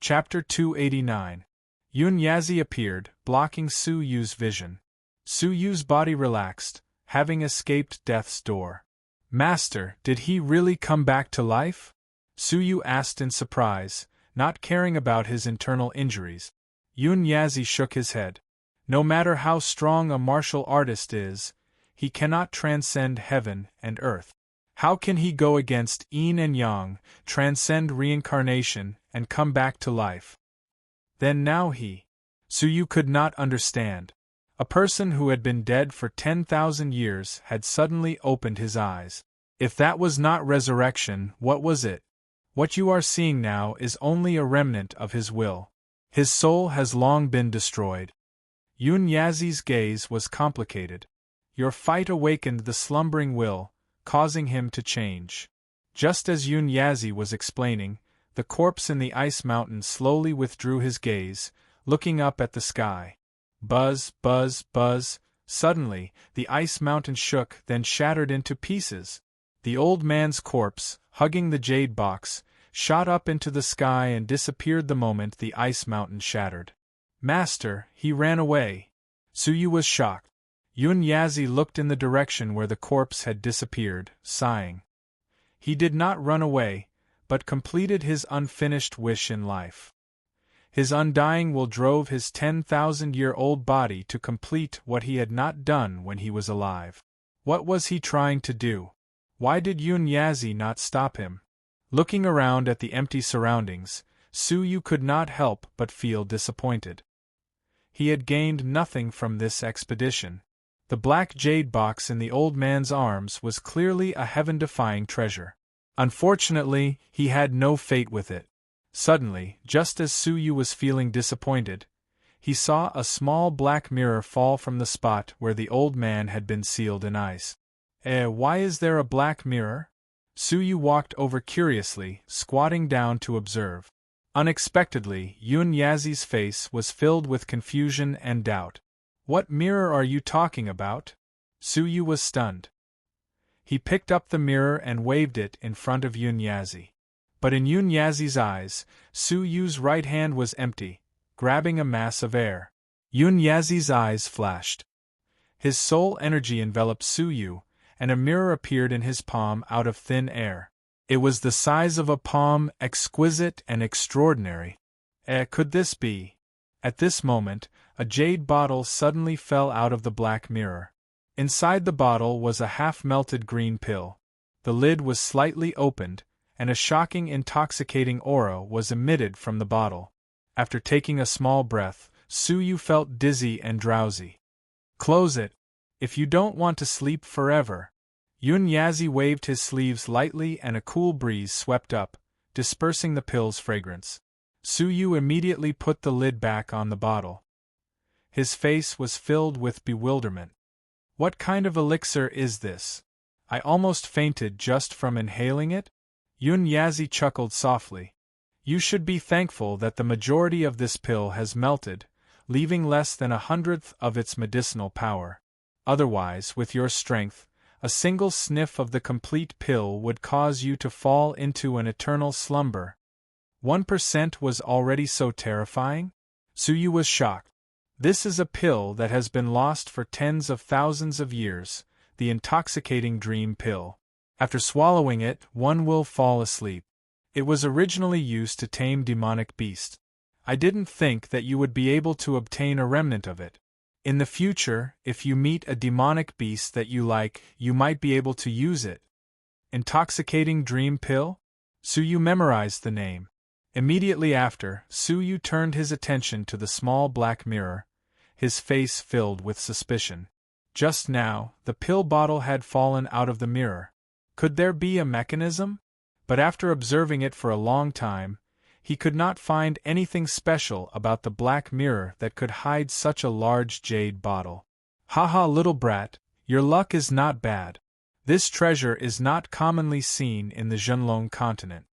Chapter 289. Yun Yazi appeared, blocking Su Yu's vision. Su Yu's body relaxed, having escaped death's door. Master, did he really come back to life? Su Yu asked in surprise, not caring about his internal injuries. Yun Yazi shook his head. No matter how strong a martial artist is, he cannot transcend heaven and earth. How can he go against yin and yang, transcend reincarnation, and come back to life? Then now Su Yu could not understand. A person who had been dead for 10,000 years had suddenly opened his eyes. If that was not resurrection, what was it? What you are seeing now is only a remnant of his will. His soul has long been destroyed. Yun Yazi's gaze was complicated. Your fight awakened the slumbering will, causing him to change. Just as Yun Yazi was explaining, the corpse in the ice mountain slowly withdrew his gaze, looking up at the sky. Buzz, buzz, buzz. Suddenly, the ice mountain shook, then shattered into pieces. The old man's corpse, hugging the jade box, shot up into the sky and disappeared the moment the ice mountain shattered. Master, he ran away. Su Yu was shocked. Yun Yazi looked in the direction where the corpse had disappeared, sighing. He did not run away, but completed his unfinished wish in life. His undying will drove his 10,000-year-old body to complete what he had not done when he was alive. What was he trying to do? Why did Yun Yazi not stop him? Looking around at the empty surroundings, Su Yu could not help but feel disappointed. He had gained nothing from this expedition. The black jade box in the old man's arms was clearly a heaven-defying treasure. Unfortunately, he had no fate with it. Suddenly, just as Su Yu was feeling disappointed, he saw a small black mirror fall from the spot where the old man had been sealed in ice. Why is there a black mirror? Su Yu walked over curiously, squatting down to observe. Unexpectedly, Yun Yazi's face was filled with confusion and doubt. What mirror are you talking about? Su Yu was stunned. He picked up the mirror and waved it in front of Yun Yazi. But in Yun Yazi's eyes, Su Yu's right hand was empty, grabbing a mass of air. Yun Yazi's eyes flashed. His soul energy enveloped Su Yu, and a mirror appeared in his palm out of thin air. It was the size of a palm, exquisite and extraordinary. Could this be? At this moment, a jade bottle suddenly fell out of the black mirror. Inside the bottle was a half-melted green pill. The lid was slightly opened, and a shocking intoxicating aura was emitted from the bottle. After taking a small breath, Su Yu felt dizzy and drowsy. Close it, if you don't want to sleep forever. Yun Yazi waved his sleeves lightly and a cool breeze swept up, dispersing the pill's fragrance. Su Yu immediately put the lid back on the bottle. His face was filled with bewilderment. What kind of elixir is this? I almost fainted just from inhaling it? Yun Yazi chuckled softly. You should be thankful that the majority of this pill has melted, leaving less than 1/100th of its medicinal power. Otherwise, with your strength, a single sniff of the complete pill would cause you to fall into an eternal slumber. 1% was already so terrifying? Su Yu was shocked. This is a pill that has been lost for tens of thousands of years, the intoxicating dream pill. After swallowing it, one will fall asleep. It was originally used to tame demonic beasts. I didn't think that you would be able to obtain a remnant of it. In the future, if you meet a demonic beast that you like, you might be able to use it. Intoxicating dream pill? Su Yu memorized the name. Immediately after, Su Yu turned his attention to the small black mirror, his face filled with suspicion. Just now, the pill bottle had fallen out of the mirror. Could there be a mechanism? But after observing it for a long time, he could not find anything special about the black mirror that could hide such a large jade bottle. Haha, little brat, your luck is not bad. This treasure is not commonly seen in the Zhenlong continent.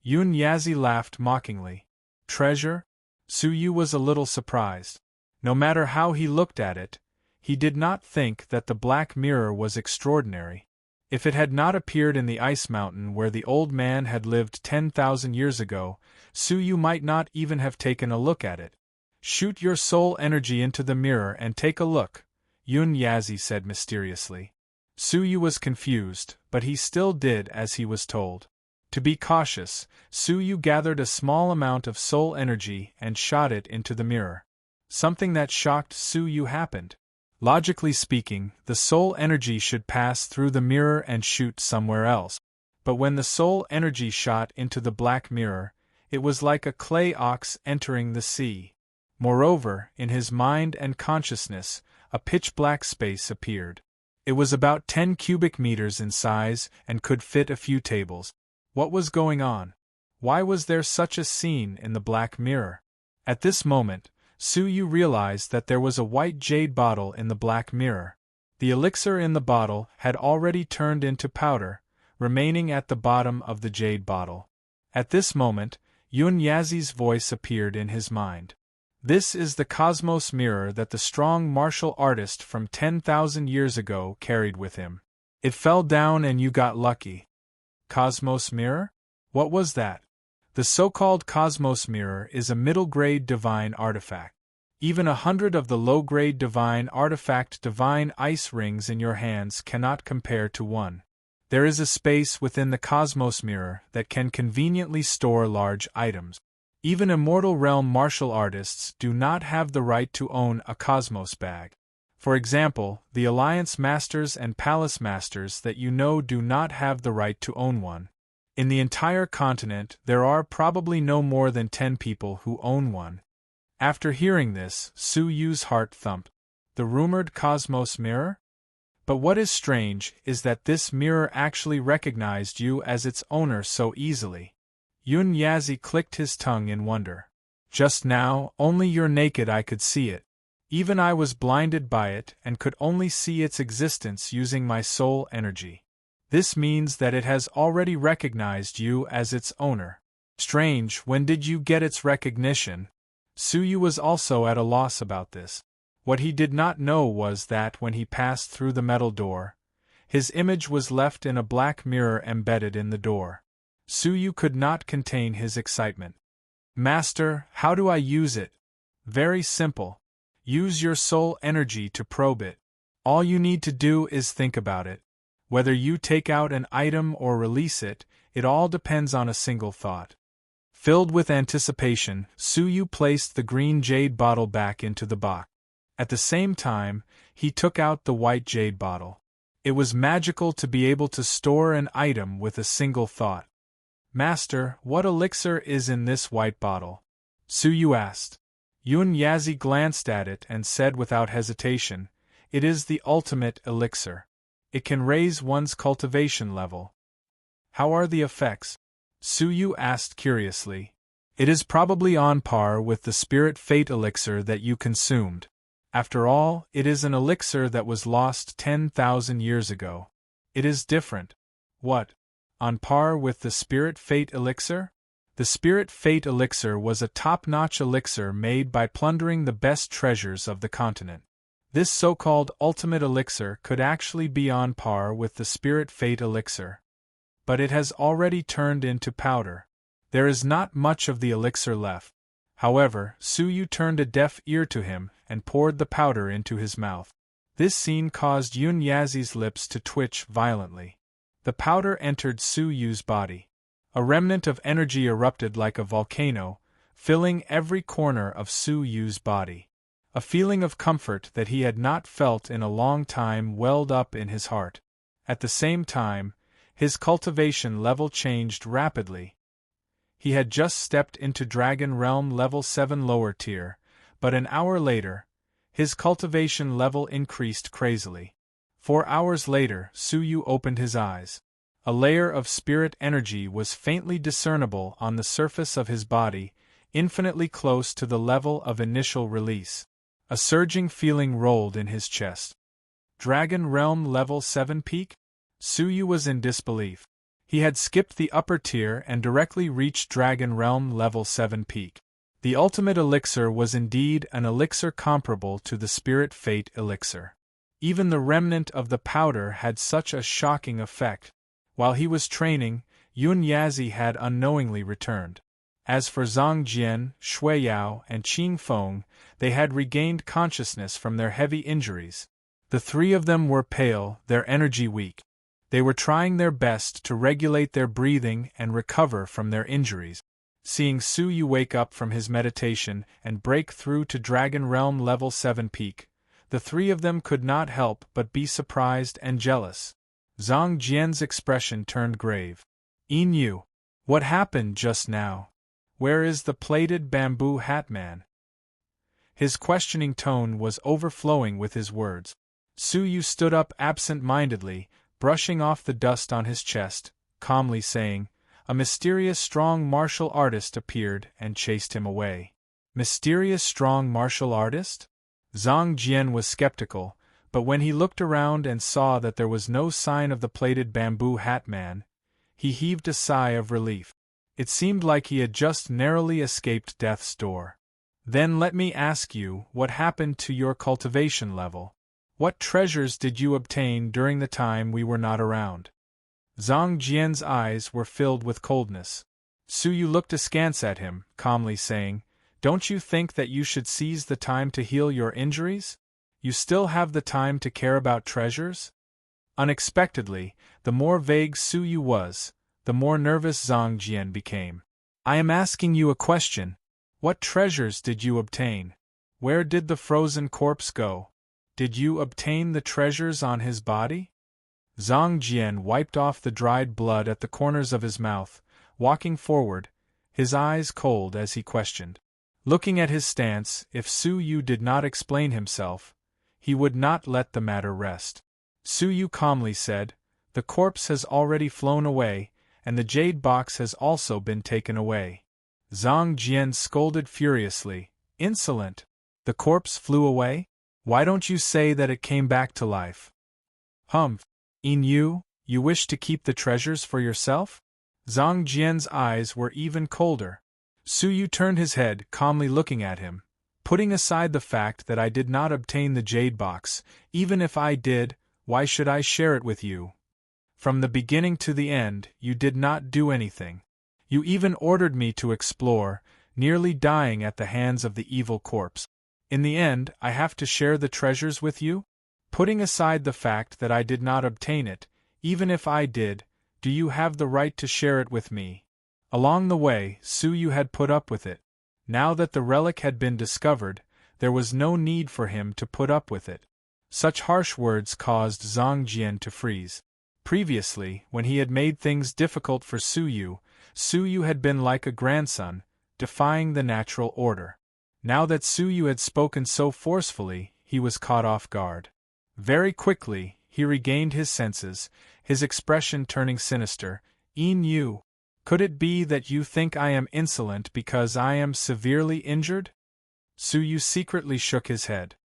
Yun Yazi laughed mockingly. Treasure? Su Yu was a little surprised. No matter how he looked at it, he did not think that the black mirror was extraordinary. If it had not appeared in the ice mountain where the old man had lived 10,000 years ago, Suyu might not even have taken a look at it. Shoot your soul energy into the mirror and take a look, Yun Yazi said mysteriously. Suyu was confused, but he still did as he was told. To be cautious, Suyu gathered a small amount of soul energy and shot it into the mirror. Something that shocked Suyu happened. Logically speaking, the soul energy should pass through the mirror and shoot somewhere else. But when the soul energy shot into the black mirror, it was like a clay ox entering the sea. Moreover, in his mind and consciousness, a pitch-black space appeared. It was about 10 cubic meters in size and could fit a few tables. What was going on? Why was there such a scene in the black mirror? At this moment, Suyu realized that there was a white jade bottle in the black mirror. The elixir in the bottle had already turned into powder, remaining at the bottom of the jade bottle. At this moment, Yun Yazi's voice appeared in his mind. This is the cosmos mirror that the strong martial artist from 10,000 years ago carried with him. It fell down and you got lucky. Cosmos mirror? What was that? The so-called Cosmos Mirror is a middle-grade divine artifact. Even 100 of the low-grade divine artifact divine ice rings in your hands cannot compare to one. There is a space within the Cosmos Mirror that can conveniently store large items. Even immortal realm martial artists do not have the right to own a Cosmos bag. For example, the Alliance Masters and Palace Masters that you know do not have the right to own one. In the entire continent, there are probably no more than 10 people who own one. After hearing this, Suyu's heart thumped. The rumored Cosmos Mirror? But what is strange is that this mirror actually recognized you as its owner so easily. Yun Yazi clicked his tongue in wonder. Just now, only your naked eye could see it. Even I was blinded by it and could only see its existence using my soul energy. This means that it has already recognized you as its owner. Strange, when did you get its recognition? Suyu was also at a loss about this. What he did not know was that when he passed through the metal door, his image was left in a black mirror embedded in the door. Suyu could not contain his excitement. Master, how do I use it? Very simple. Use your soul energy to probe it. All you need to do is think about it. Whether you take out an item or release it, it all depends on a single thought. Filled with anticipation, Suyu placed the green jade bottle back into the box. At the same time, he took out the white jade bottle. It was magical to be able to store an item with a single thought. Master, what elixir is in this white bottle? Suyu asked. Yun Yazi glanced at it and said without hesitation, it is the ultimate elixir. It can raise one's cultivation level. How are the effects? Suyu asked curiously. It is probably on par with the spirit fate elixir that you consumed. After all, it is an elixir that was lost 10,000 years ago. It is different. What? On par with the spirit fate elixir? The spirit fate elixir was a top-notch elixir made by plundering the best treasures of the continent. This so-called ultimate elixir could actually be on par with the spirit fate elixir. But it has already turned into powder. There is not much of the elixir left. However, Suyu turned a deaf ear to him and poured the powder into his mouth. This scene caused Yun Yazi's lips to twitch violently. The powder entered Suyu's body. A remnant of energy erupted like a volcano, filling every corner of Suyu's body. A feeling of comfort that he had not felt in a long time welled up in his heart. At the same time, his cultivation level changed rapidly. He had just stepped into Dragon Realm level 7 lower tier, but an hour later, his cultivation level increased crazily. 4 hours later, Suyu opened his eyes. A layer of spirit energy was faintly discernible on the surface of his body, infinitely close to the level of initial release. A surging feeling rolled in his chest. Dragon Realm level 7 peak? Suyu was in disbelief. He had skipped the upper tier and directly reached Dragon Realm level 7 peak. The ultimate elixir was indeed an elixir comparable to the spirit fate elixir. Even the remnant of the powder had such a shocking effect. While he was training, Yun Yazi had unknowingly returned. As for Zhang Jian, Shui Yao, and Qing Feng, they had regained consciousness from their heavy injuries. The three of them were pale, their energy weak. They were trying their best to regulate their breathing and recover from their injuries. Seeing Su Yu wake up from his meditation and break through to Dragon Realm Level 7 peak, the three of them could not help but be surprised and jealous. Zhang Jian's expression turned grave. "Yin Yu, what happened just now? Where is the plated bamboo hat man?" His questioning tone was overflowing with his words. Su Yu stood up absent-mindedly, brushing off the dust on his chest, calmly saying, "A mysterious strong martial artist appeared and chased him away." Mysterious strong martial artist? Zhang Jian was skeptical, but when he looked around and saw that there was no sign of the plated bamboo hat man, he heaved a sigh of relief. It seemed like he had just narrowly escaped death's door. "Then let me ask you, what happened to your cultivation level? What treasures did you obtain during the time we were not around?" Zhang Jian's eyes were filled with coldness. Su Yu looked askance at him, calmly saying, "Don't you think that you should seize the time to heal your injuries? You still have the time to care about treasures?" Unexpectedly, the more vague Su Yu was, the more nervous Zhang Jian became. "I am asking you a question. What treasures did you obtain? Where did the frozen corpse go? Did you obtain the treasures on his body?" Zhang Jian wiped off the dried blood at the corners of his mouth, walking forward, his eyes cold as he questioned. Looking at his stance, if Su Yu did not explain himself, he would not let the matter rest. Su Yu calmly said, "The corpse has already flown away, and the jade box has also been taken away." Zhang Jian scolded furiously, "Insolent! The corpse flew away? Why don't you say that it came back to life?" "Humph! Yin Yu, you wish to keep the treasures for yourself?" Zhang Jian's eyes were even colder. Su Yu turned his head, calmly looking at him. "Putting aside the fact that I did not obtain the jade box, even if I did, why should I share it with you? From the beginning to the end, you did not do anything. You even ordered me to explore, nearly dying at the hands of the evil corpse. In the end, I have to share the treasures with you? Putting aside the fact that I did not obtain it, even if I did, do you have the right to share it with me?" Along the way, Su Yu had put up with it. Now that the relic had been discovered, there was no need for him to put up with it. Such harsh words caused Zhang Jian to freeze. Previously, when he had made things difficult for Su Yu had been like a grandson, defying the natural order. Now that Su Yu had spoken so forcefully, he was caught off guard. Very quickly, he regained his senses, his expression turning sinister. "Yin Yu, could it be that you think I am insolent because I am severely injured?" Su Yu secretly shook his head.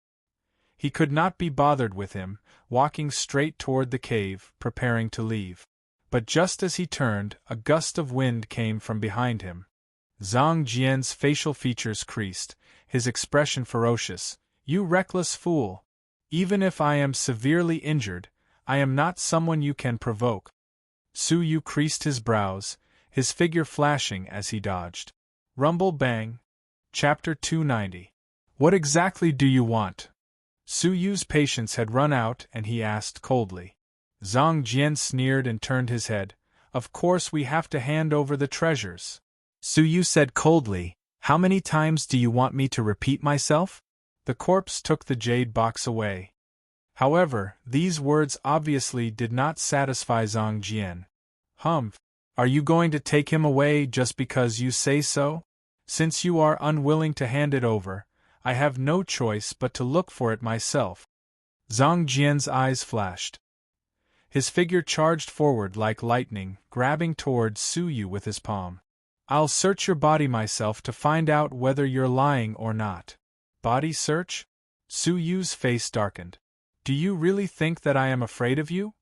He could not be bothered with him, walking straight toward the cave, preparing to leave. But just as he turned, a gust of wind came from behind him. Zhang Jian's facial features creased, his expression ferocious. "You reckless fool! Even if I am severely injured, I am not someone you can provoke." Su Yu creased his brows, his figure flashing as he dodged. Rumble bang. Chapter 290. "What exactly do you want?" Su Yu's patience had run out and he asked coldly. Zhang Jian sneered and turned his head. "Of course we have to hand over the treasures." Su Yu said coldly, "How many times do you want me to repeat myself?" The corpse took the jade box away. However, these words obviously did not satisfy Zhang Jian. "Humph! Are you going to take him away just because you say so? Since you are unwilling to hand it over, I have no choice but to look for it myself." Zhang Jian's eyes flashed. His figure charged forward like lightning, grabbing towards Su Yu with his palm. "I'll search your body myself to find out whether you're lying or not." "Body search?" Su Yu's face darkened. "Do you really think that I am afraid of you?"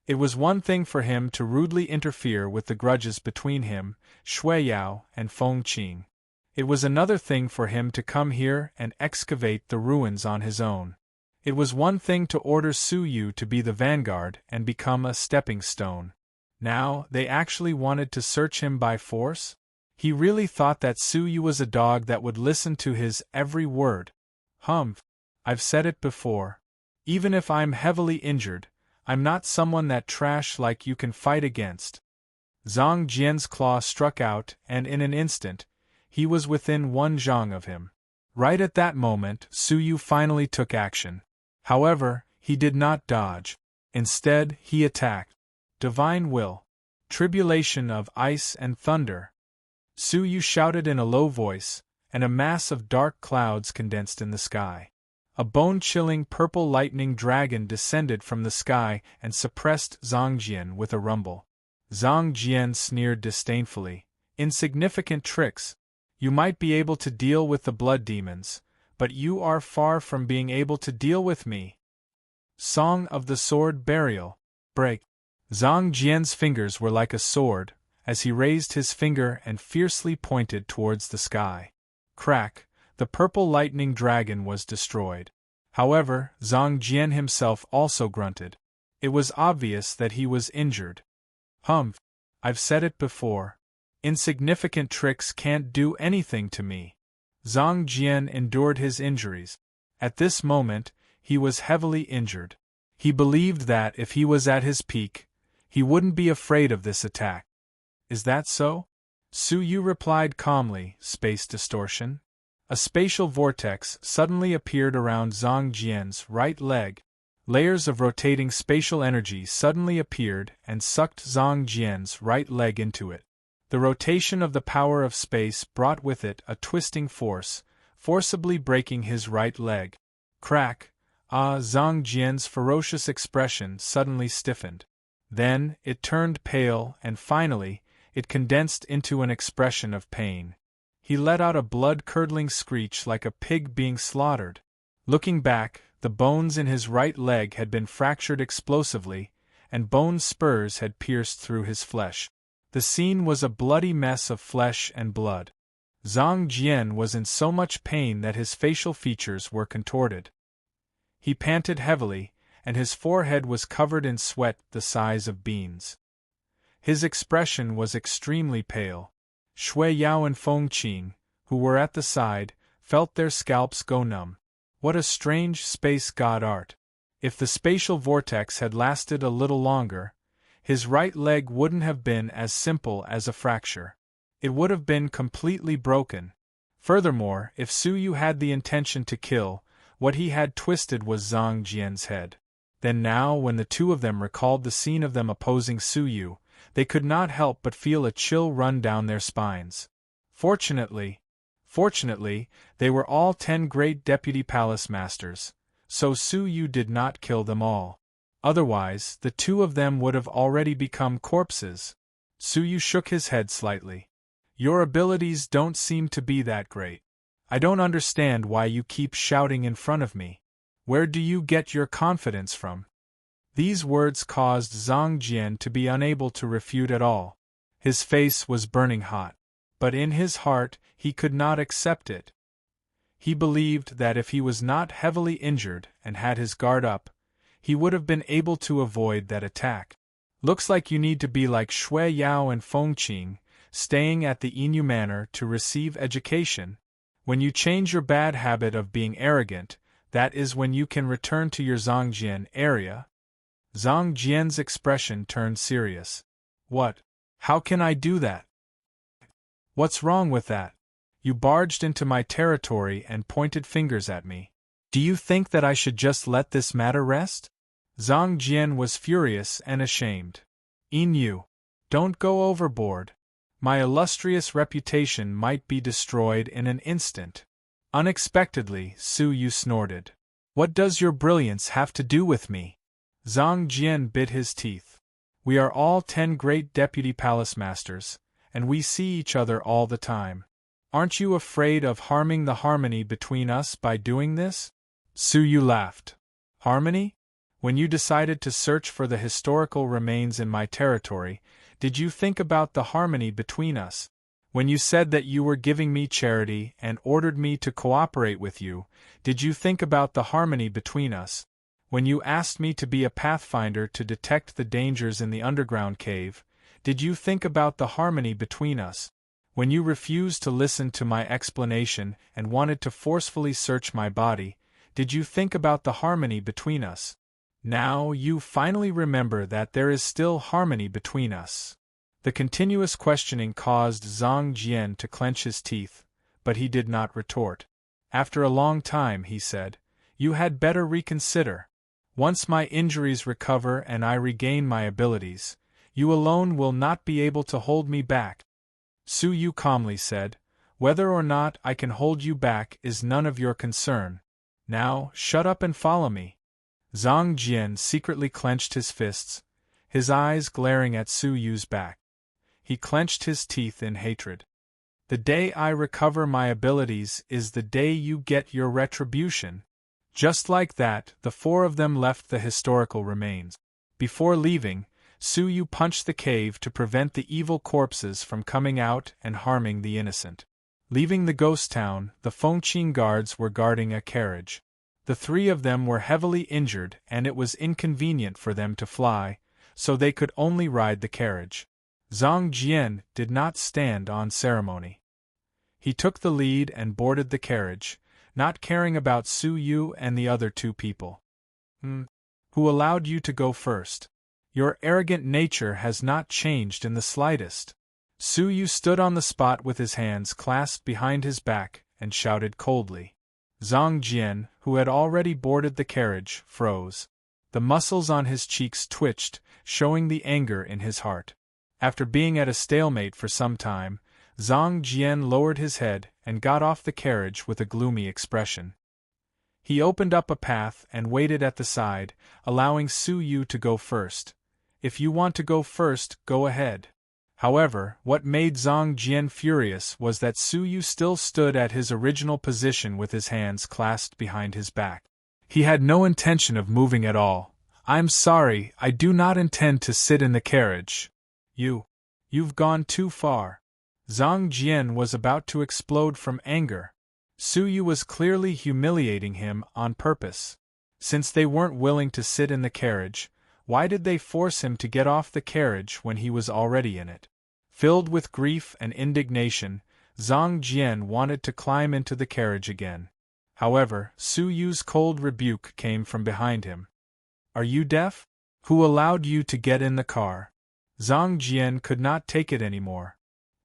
It was one thing for him to rudely interfere with the grudges between him, Shui Yao, and Feng Qing. It was another thing for him to come here and excavate the ruins on his own. It was one thing to order Su Yu to be the vanguard and become a stepping stone. Now, they actually wanted to search him by force? He really thought that Su Yu was a dog that would listen to his every word. Humph. I've said it before. Even if I'm heavily injured, I'm not someone that trash like you can fight against. Zhang Jian's claw struck out, and in an instant, he was within 1 zhang of him. Right at that moment, Su Yu finally took action. However, he did not dodge. Instead, he attacked. Divine will. Tribulation of ice and thunder. Su Yu shouted in a low voice, and a mass of dark clouds condensed in the sky. A bone-chilling purple lightning dragon descended from the sky and suppressed Zhang Jian with a rumble. Zhang Jian sneered disdainfully. Insignificant tricks. You might be able to deal with the blood demons, but you are far from being able to deal with me. Song of the Sword Burial. Break. Zhang Jian's fingers were like a sword, as he raised his finger and fiercely pointed towards the sky. Crack, the purple lightning dragon was destroyed. However, Zhang Jian himself also grunted. It was obvious that he was injured. Humph. I've said it before. Insignificant tricks can't do anything to me. Zhang Jian endured his injuries. At this moment, he was heavily injured. He believed that if he was at his peak, he wouldn't be afraid of this attack. Is that so? Su Yu replied calmly, space distortion. A spatial vortex suddenly appeared around Zhang Jian's right leg. Layers of rotating spatial energy suddenly appeared and sucked Zhang Jian's right leg into it. The rotation of the power of space brought with it a twisting force, forcibly breaking his right leg. Crack! Zhang Jian's ferocious expression suddenly stiffened. Then, it turned pale and finally, it condensed into an expression of pain. He let out a blood-curdling screech like a pig being slaughtered. Looking back, the bones in his right leg had been fractured explosively, and bone spurs had pierced through his flesh. The scene was a bloody mess of flesh and blood. Zhang Jian was in so much pain that his facial features were contorted. He panted heavily, and his forehead was covered in sweat the size of beans. His expression was extremely pale. Shui Yao and Feng Qing, who were at the side, felt their scalps go numb. What a strange space god art. If the spatial vortex had lasted a little longer, his right leg wouldn't have been as simple as a fracture. It would have been completely broken. Furthermore, if Su Yu had the intention to kill, what he had twisted was Zhang Jian's head. Then now, when the two of them recalled the scene of them opposing Su Yu, they could not help but feel a chill run down their spines. Fortunately, they were all 10 great deputy palace masters, so Su Yu did not kill them all. Otherwise, the two of them would have already become corpses. Su Yu shook his head slightly. Your abilities don't seem to be that great. I don't understand why you keep shouting in front of me. Where do you get your confidence from? These words caused Zhang Jian to be unable to refute at all. His face was burning hot. But in his heart, he could not accept it. He believed that if he was not heavily injured and had his guard up, he would have been able to avoid that attack. Looks like you need to be like Shui Yao and Feng Qing, staying at the Inu Manor to receive education. When you change your bad habit of being arrogant, that is when you can return to your Zhangjian area. Zhang Jian's expression turned serious. What? How can I do that? What's wrong with that? You barged into my territory and pointed fingers at me. Do you think that I should just let this matter rest? Zhang Jian was furious and ashamed. Inu, don't go overboard. My illustrious reputation might be destroyed in an instant. Unexpectedly, Su Yu snorted. What does your brilliance have to do with me? Zhang Jian bit his teeth. We are all 10 great deputy palace masters, and we see each other all the time. Aren't you afraid of harming the harmony between us by doing this? Su Yu laughed. Harmony? When you decided to search for the historical remains in my territory, did you think about the harmony between us? When you said that you were giving me charity and ordered me to cooperate with you, did you think about the harmony between us? When you asked me to be a pathfinder to detect the dangers in the underground cave, did you think about the harmony between us? When you refused to listen to my explanation and wanted to forcefully search my body, did you think about the harmony between us? Now you finally remember that there is still harmony between us. The continuous questioning caused Zhang Jian to clench his teeth, but he did not retort. After a long time he said, "You had better reconsider. Once my injuries recover and I regain my abilities, you alone will not be able to hold me back." Su Yu calmly said, "Whether or not I can hold you back is none of your concern. Now, shut up and follow me." Zhang Jian secretly clenched his fists, his eyes glaring at Su Yu's back. He clenched his teeth in hatred. "The day I recover my abilities is the day you get your retribution." Just like that, the four of them left the historical remains. Before leaving, Su Yu punched the cave to prevent the evil corpses from coming out and harming the innocent. Leaving the ghost town, the Fengqing guards were guarding a carriage. The three of them were heavily injured and it was inconvenient for them to fly, so they could only ride the carriage. Zhang Jian did not stand on ceremony. He took the lead and boarded the carriage, not caring about Su Yu and the other two people. Who allowed you to go first? Your arrogant nature has not changed in the slightest." Su Yu stood on the spot with his hands clasped behind his back and shouted coldly. Zhang Jian, who had already boarded the carriage, froze. The muscles on his cheeks twitched, showing the anger in his heart. After being at a stalemate for some time, Zhang Jian lowered his head and got off the carriage with a gloomy expression. He opened up a path and waited at the side, allowing Su Yu to go first. "If you want to go first, go ahead." However, what made Zhang Jian furious was that Su Yu still stood at his original position with his hands clasped behind his back. He had no intention of moving at all. "I'm sorry, I do not intend to sit in the carriage." You've gone too far." Zhang Jian was about to explode from anger. Su Yu was clearly humiliating him on purpose. Since they weren't willing to sit in the carriage, why did they force him to get off the carriage when he was already in it? Filled with grief and indignation, Zhang Jian wanted to climb into the carriage again. However, Su Yu's cold rebuke came from behind him. "Are you deaf? Who allowed you to get in the car?" Zhang Jian could not take it anymore.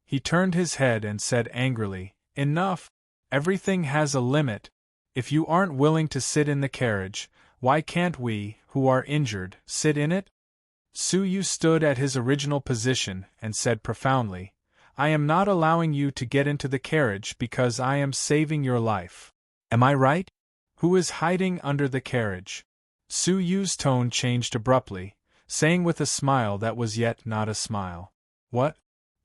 He turned his head and said angrily, "Enough! Everything has a limit. If you aren't willing to sit in the carriage, why can't we, who are injured, sit in it?" Su Yu stood at his original position and said profoundly, "I am not allowing you to get into the carriage because I am saving your life. Am I right? Who is hiding under the carriage?" Su Yu's tone changed abruptly, saying with a smile that was yet not a smile, "What?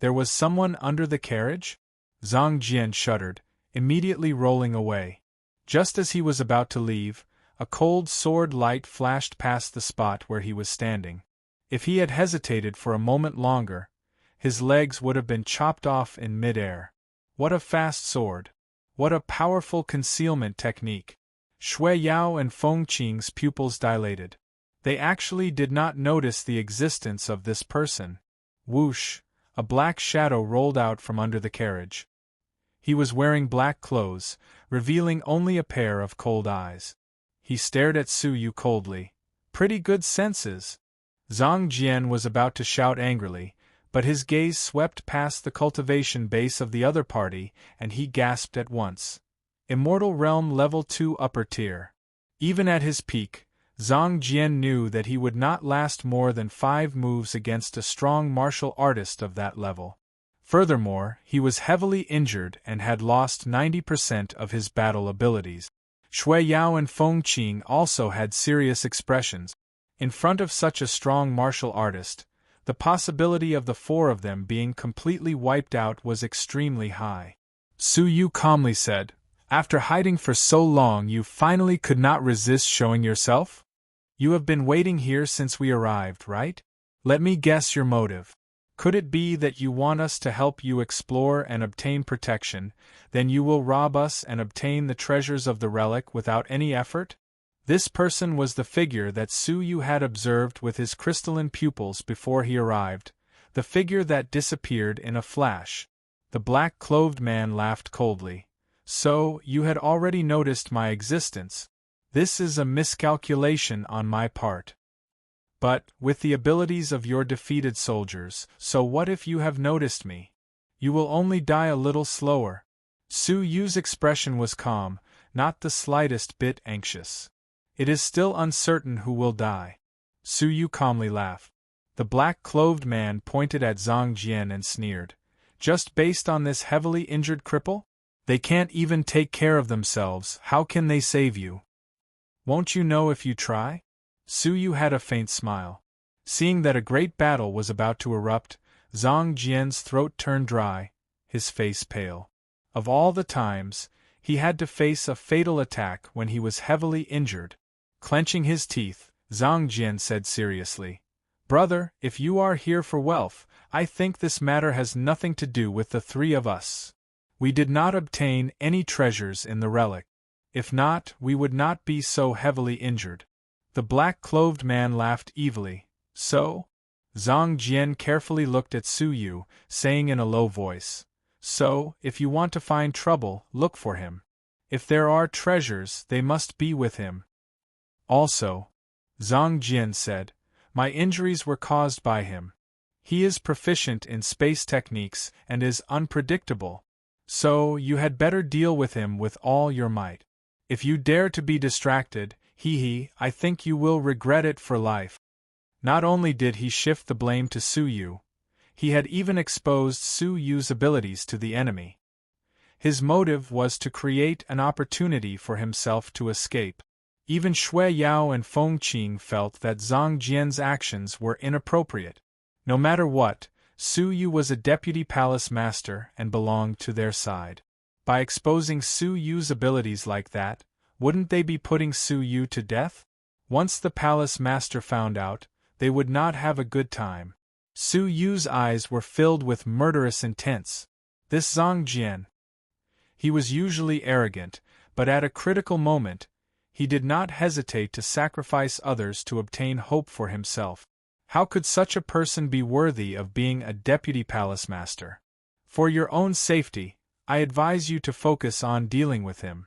There was someone under the carriage?" Zhang Jian shuddered, immediately rolling away. Just as he was about to leave, a cold sword light flashed past the spot where he was standing. If he had hesitated for a moment longer, his legs would have been chopped off in mid-air. What a fast sword! What a powerful concealment technique! Shui Yao and Feng Qing's pupils dilated. They actually did not notice the existence of this person. Whoosh! A black shadow rolled out from under the carriage. He was wearing black clothes, revealing only a pair of cold eyes. He stared at Su Yu coldly. "Pretty good senses." Zhang Jian was about to shout angrily, but his gaze swept past the cultivation base of the other party and he gasped at once. Immortal Realm Level 2 Upper Tier. Even at his peak, Zhang Jian knew that he would not last more than 5 moves against a strong martial artist of that level. Furthermore, he was heavily injured and had lost 90% of his battle abilities. Shui Yao and Feng Qing also had serious expressions. In front of such a strong martial artist, the possibility of the 4 of them being completely wiped out was extremely high. Su Yu calmly said, "After hiding for so long you finally could not resist showing yourself? You have been waiting here since we arrived, right? Let me guess your motive. Could it be that you want us to help you explore and obtain protection, then you will rob us and obtain the treasures of the relic without any effort? This person was the figure that Su Yu had observed with his crystalline pupils before he arrived, the figure that disappeared in a flash. The black-clothed man laughed coldly. So, you had already noticed my existence. This is a miscalculation on my part. But, with the abilities of your defeated soldiers, so what if you have noticed me? You will only die a little slower. Su Yu's expression was calm, not the slightest bit anxious. It is still uncertain who will die. Su Yu calmly laughed. The black-clothed man pointed at Zhang Jian and sneered. Just based on this heavily injured cripple? They can't even take care of themselves, how can they save you? Won't you know if you try? Su Yu had a faint smile. Seeing that a great battle was about to erupt, Zhang Jian's throat turned dry, his face pale. Of all the times, he had to face a fatal attack when he was heavily injured. Clenching his teeth, Zhang Jian said seriously, "Brother, if you are here for wealth, I think this matter has nothing to do with the three of us. We did not obtain any treasures in the relic. If not, we would not be so heavily injured." The black-clothed man laughed evilly. So? Zhang Jian carefully looked at Su Yu, saying in a low voice, "So, if you want to find trouble, look for him. If there are treasures, they must be with him." Also, Zhang Jian said, "My injuries were caused by him. He is proficient in space techniques and is unpredictable. So, you had better deal with him with all your might. If you dare to be distracted, I think you will regret it for life." Not only did he shift the blame to Su Yu, he had even exposed Su Yu's abilities to the enemy. His motive was to create an opportunity for himself to escape. Even Shui Yao and Feng Qing felt that Zhang Jian's actions were inappropriate. No matter what, Su Yu was a deputy palace master and belonged to their side. By exposing Su Yu's abilities like that, wouldn't they be putting Su Yu to death? Once the palace master found out, they would not have a good time. Su Yu's eyes were filled with murderous intent. This Zhang Jian. He was usually arrogant, but at a critical moment, he did not hesitate to sacrifice others to obtain hope for himself. How could such a person be worthy of being a deputy palace master? For your own safety, I advise you to focus on dealing with him.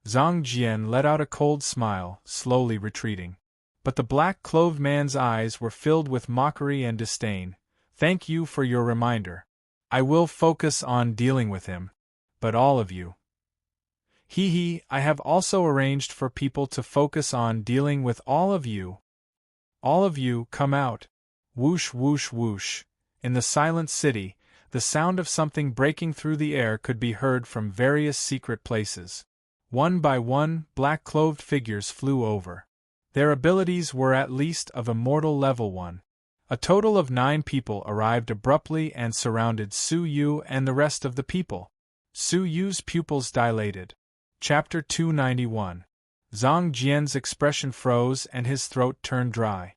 Zhang Jian let out a cold smile, slowly retreating. But the black-clothed man's eyes were filled with mockery and disdain. "Thank you for your reminder. I will focus on dealing with him. But all of you." I have also arranged for people to focus on dealing with all of you. All of you, come out. Whoosh whoosh whoosh. In the silent city, the sound of something breaking through the air could be heard from various secret places. One by one, black-clothed figures flew over. Their abilities were at least of immortal level 1. A total of 9 people arrived abruptly and surrounded Su Yu and the rest of the people. Su Yu's pupils dilated. Chapter 291. Zhang Jian's expression froze and his throat turned dry.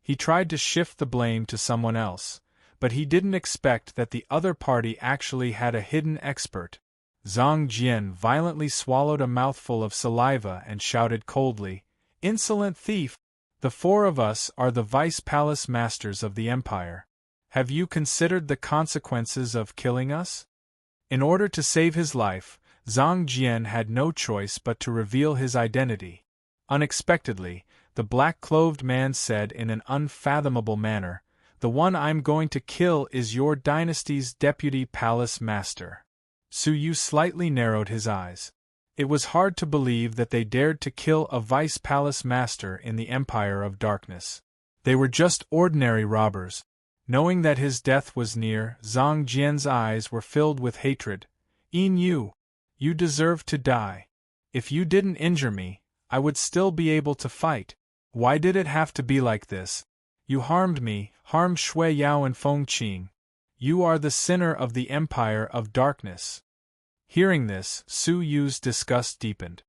He tried to shift the blame to someone else, but he didn't expect that the other party actually had a hidden expert. Zhang Jian violently swallowed a mouthful of saliva and shouted coldly, "Insolent thief! The 4 of us are the vice palace masters of the empire. Have you considered the consequences of killing us?" In order to save his life, Zhang Jian had no choice but to reveal his identity. Unexpectedly, the black-clothed man said in an unfathomable manner, "The one I'm going to kill is your dynasty's deputy palace master." Su Yu slightly narrowed his eyes. It was hard to believe that they dared to kill a vice palace master in the Empire of Darkness. They were just ordinary robbers. Knowing that his death was near, Zhang Jian's eyes were filled with hatred. You deserve to die. If you didn't injure me, I would still be able to fight. Why did it have to be like this? You harmed me, harmed Shui Yao and Feng Qing. You are the sinner of the Empire of Darkness. Hearing this, Su Yu's disgust deepened.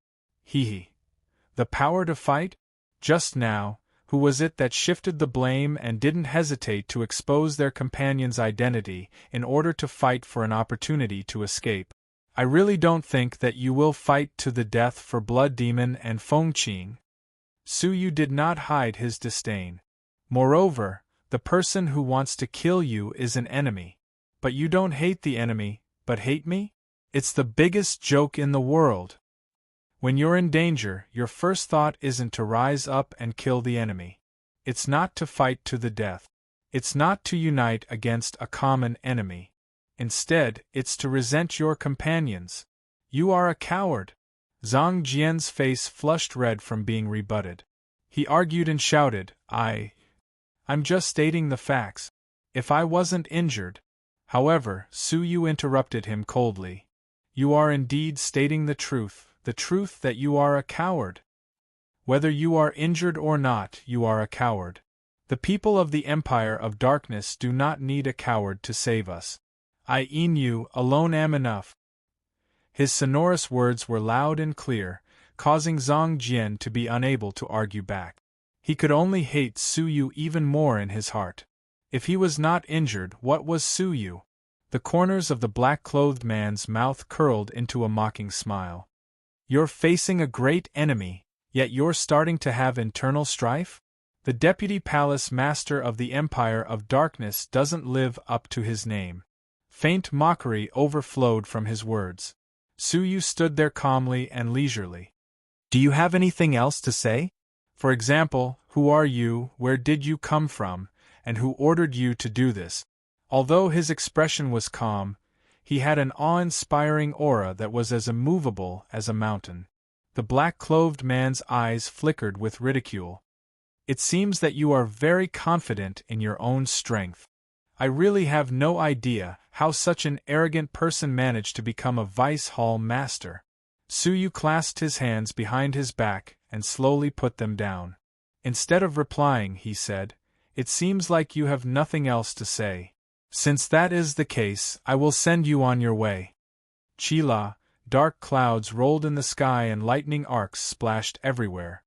The power to fight? Just now, Who was it that shifted the blame and didn't hesitate to expose their companion's identity in order to fight for an opportunity to escape? I really don't think that you will fight to the death for Blood Demon and Fengqing. Su Yu did not hide his disdain. Moreover, the person who wants to kill you is an enemy. But you don't hate the enemy, but hate me? It's the biggest joke in the world. When you're in danger, your first thought isn't to rise up and kill the enemy. It's not to fight to the death. It's not to unite against a common enemy. Instead, it's to resent your companions. You are a coward. Zhang Jian's face flushed red from being rebutted. He argued and shouted, I'm just stating the facts. If I wasn't injured. However, Su Yu interrupted him coldly. You are indeed stating the truth that you are a coward. Whether you are injured or not, you are a coward. The people of the Empire of Darkness do not need a coward to save us. You alone am enough. His sonorous words were loud and clear, causing Zhang Jian to be unable to argue back. He could only hate Su Yu even more in his heart. If he was not injured, what was Su Yu? The corners of the black-clothed man's mouth curled into a mocking smile. You're facing a great enemy, yet you're starting to have internal strife? The Deputy Palace Master of the Empire of Darkness doesn't live up to his name. Faint mockery overflowed from his words. Su Yu stood there calmly and leisurely. Do you have anything else to say? For example, who are you, where did you come from, and who ordered you to do this? Although his expression was calm, he had an awe-inspiring aura that was as immovable as a mountain. The black-clothed man's eyes flickered with ridicule. It seems that you are very confident in your own strength. I really have no idea how such an arrogant person managed to become a vice hall master. Su Yu clasped his hands behind his back and slowly put them down. Instead of replying, he said, It seems like you have nothing else to say. Since that is the case, I will send you on your way. Chila, dark clouds rolled in the sky and lightning arcs splashed everywhere.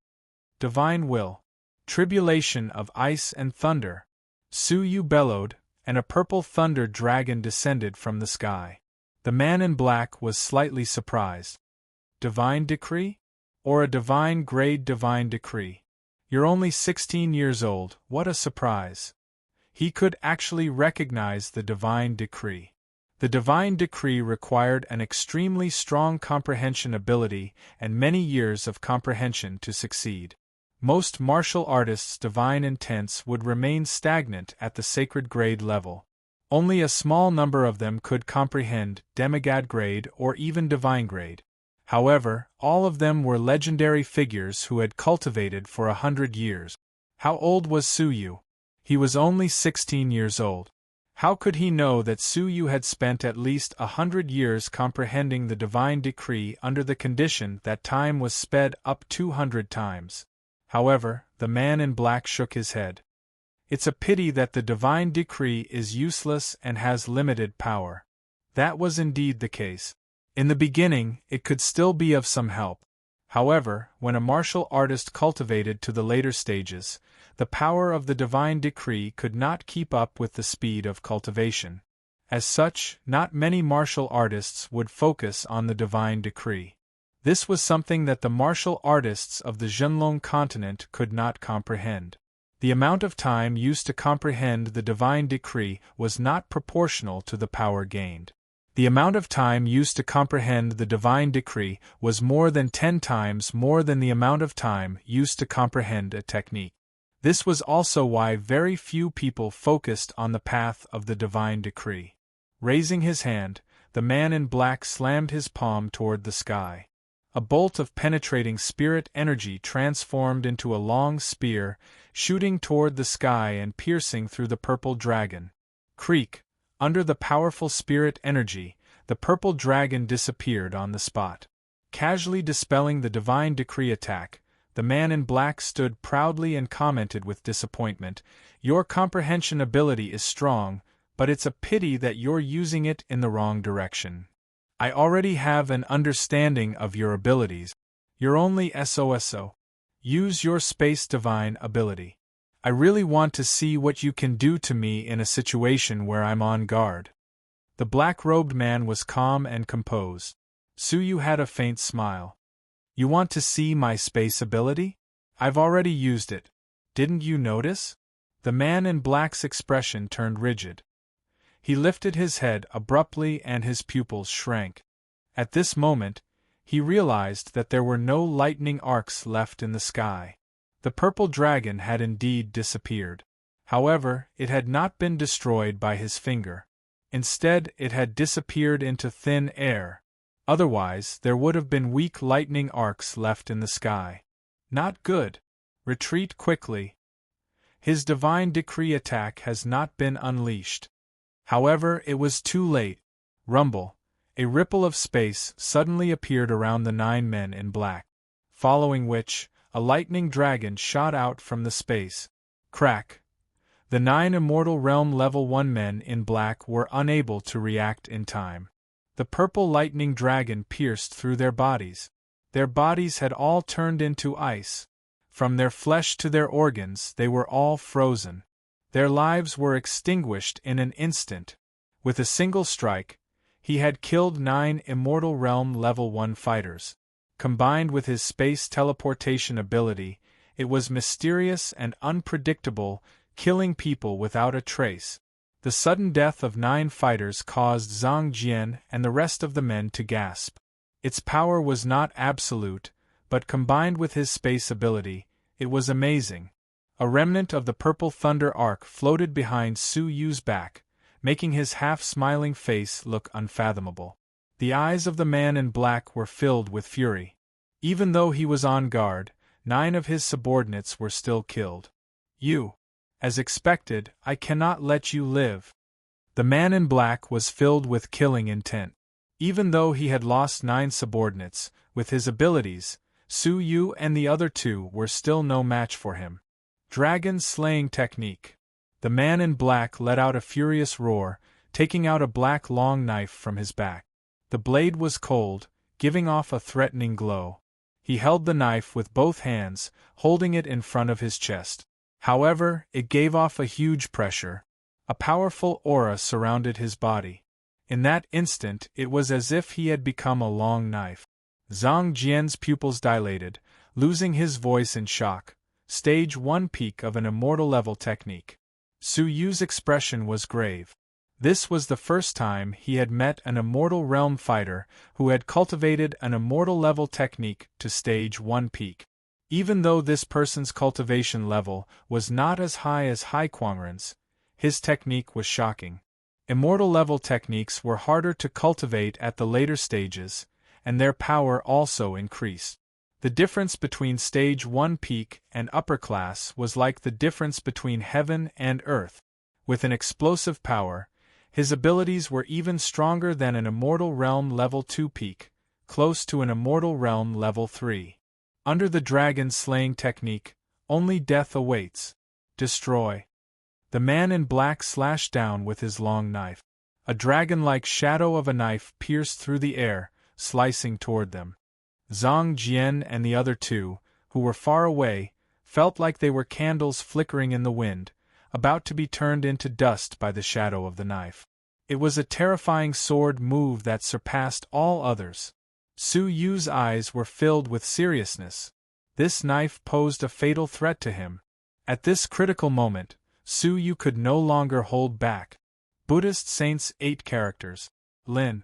Divine will. Tribulation of ice and thunder. Su Yu bellowed, and a purple thunder dragon descended from the sky. The man in black was slightly surprised. Divine decree? Or a divine-grade divine decree? You're only 16 years old, what a surprise. He could actually recognize the divine decree. The divine decree required an extremely strong comprehension ability and many years of comprehension to succeed. Most martial artists' divine intents would remain stagnant at the sacred grade level. Only a small number of them could comprehend demigod grade or even divine grade. However, all of them were legendary figures who had cultivated for 100 years. How old was Su Yu? He was only 16 years old. How could he know that Su Yu had spent at least 100 years comprehending the divine decree under the condition that time was sped up 200 times? However, the man in black shook his head. It's a pity that the divine decree is useless and has limited power. That was indeed the case. In the beginning, it could still be of some help. However, when a martial artist cultivated to the later stages, the power of the divine decree could not keep up with the speed of cultivation. As such, not many martial artists would focus on the divine decree. This was something that the martial artists of the Zhenlong continent could not comprehend. The amount of time used to comprehend the divine decree was not proportional to the power gained. The amount of time used to comprehend the divine decree was more than 10 times more than the amount of time used to comprehend a technique. This was also why very few people focused on the path of the divine decree. Raising his hand, the man in black slammed his palm toward the sky. A bolt of penetrating spirit energy transformed into a long spear, shooting toward the sky and piercing through the purple dragon. Creak! Under the powerful spirit energy, the purple dragon disappeared on the spot. Casually dispelling the divine decree attack, the man in black stood proudly and commented with disappointment, Your comprehension ability is strong, but it's a pity that you're using it in the wrong direction. I already have an understanding of your abilities. You're only SOSO. Use your space divine ability. I really want to see what you can do to me in a situation where I'm on guard. The black-robed man was calm and composed. Suyu had a faint smile. You want to see my space ability? I've already used it. Didn't you notice? The man in black's expression turned rigid. He lifted his head abruptly and his pupils shrank. At this moment, he realized that there were no lightning arcs left in the sky. The purple dragon had indeed disappeared. However, it had not been destroyed by his finger. Instead, it had disappeared into thin air. Otherwise, there would have been weak lightning arcs left in the sky. Not good. Retreat quickly. His divine decree attack has not been unleashed. However, it was too late. Rumble. A ripple of space suddenly appeared around the 9 men in black. Following which, a lightning dragon shot out from the space. Crack. The 9 Immortal Realm Level 1 men in black were unable to react in time. The purple lightning dragon pierced through their bodies. Their bodies had all turned into ice. From their flesh to their organs, they were all frozen. Their lives were extinguished in an instant. With a single strike, he had killed 9 Immortal Realm Level 1 fighters. Combined with his space teleportation ability, it was mysterious and unpredictable, killing people without a trace. The sudden death of 9 fighters caused Zhang Jian and the rest of the men to gasp. Its power was not absolute, but combined with his space ability, it was amazing. A remnant of the purple thunder arc floated behind Su Yu's back, making his half-smiling face look unfathomable. The eyes of the man in black were filled with fury. Even though he was on guard, 9 of his subordinates were still killed. You. As expected, I cannot let you live. The man in black was filled with killing intent. Even though he had lost 9 subordinates, with his abilities, Su Yu and the other 2 were still no match for him. Dragon slaying technique. The man in black let out a furious roar, taking out a black long knife from his back. The blade was cold, giving off a threatening glow. He held the knife with both hands, holding it in front of his chest. However, it gave off a huge pressure. A powerful aura surrounded his body. In that instant, it was as if he had become a long knife. Zhang Jian's pupils dilated, losing his voice in shock. Stage 1 peak of an immortal level technique. Su Yu's expression was grave. This was the first time he had met an immortal realm fighter who had cultivated an immortal level technique to stage 1 peak. Even though this person's cultivation level was not as high as Haiquanran's, his technique was shocking. Immortal level techniques were harder to cultivate at the later stages, and their power also increased. The difference between stage 1 peak and upper class was like the difference between heaven and earth. With an explosive power, his abilities were even stronger than an Immortal Realm Level 2 peak, close to an Immortal Realm Level 3. Under the dragon slaying technique, only death awaits. Destroy. The man in black slashed down with his long knife. A dragon-like shadow of a knife pierced through the air, slicing toward them. Zhang Jian and the other 2, who were far away, felt like they were candles flickering in the wind, about to be turned into dust by the shadow of the knife. It was a terrifying sword move that surpassed all others. Su Yu's eyes were filled with seriousness. This knife posed a fatal threat to him. At this critical moment, Su Yu could no longer hold back. Buddhist Saints 8 characters. Lin.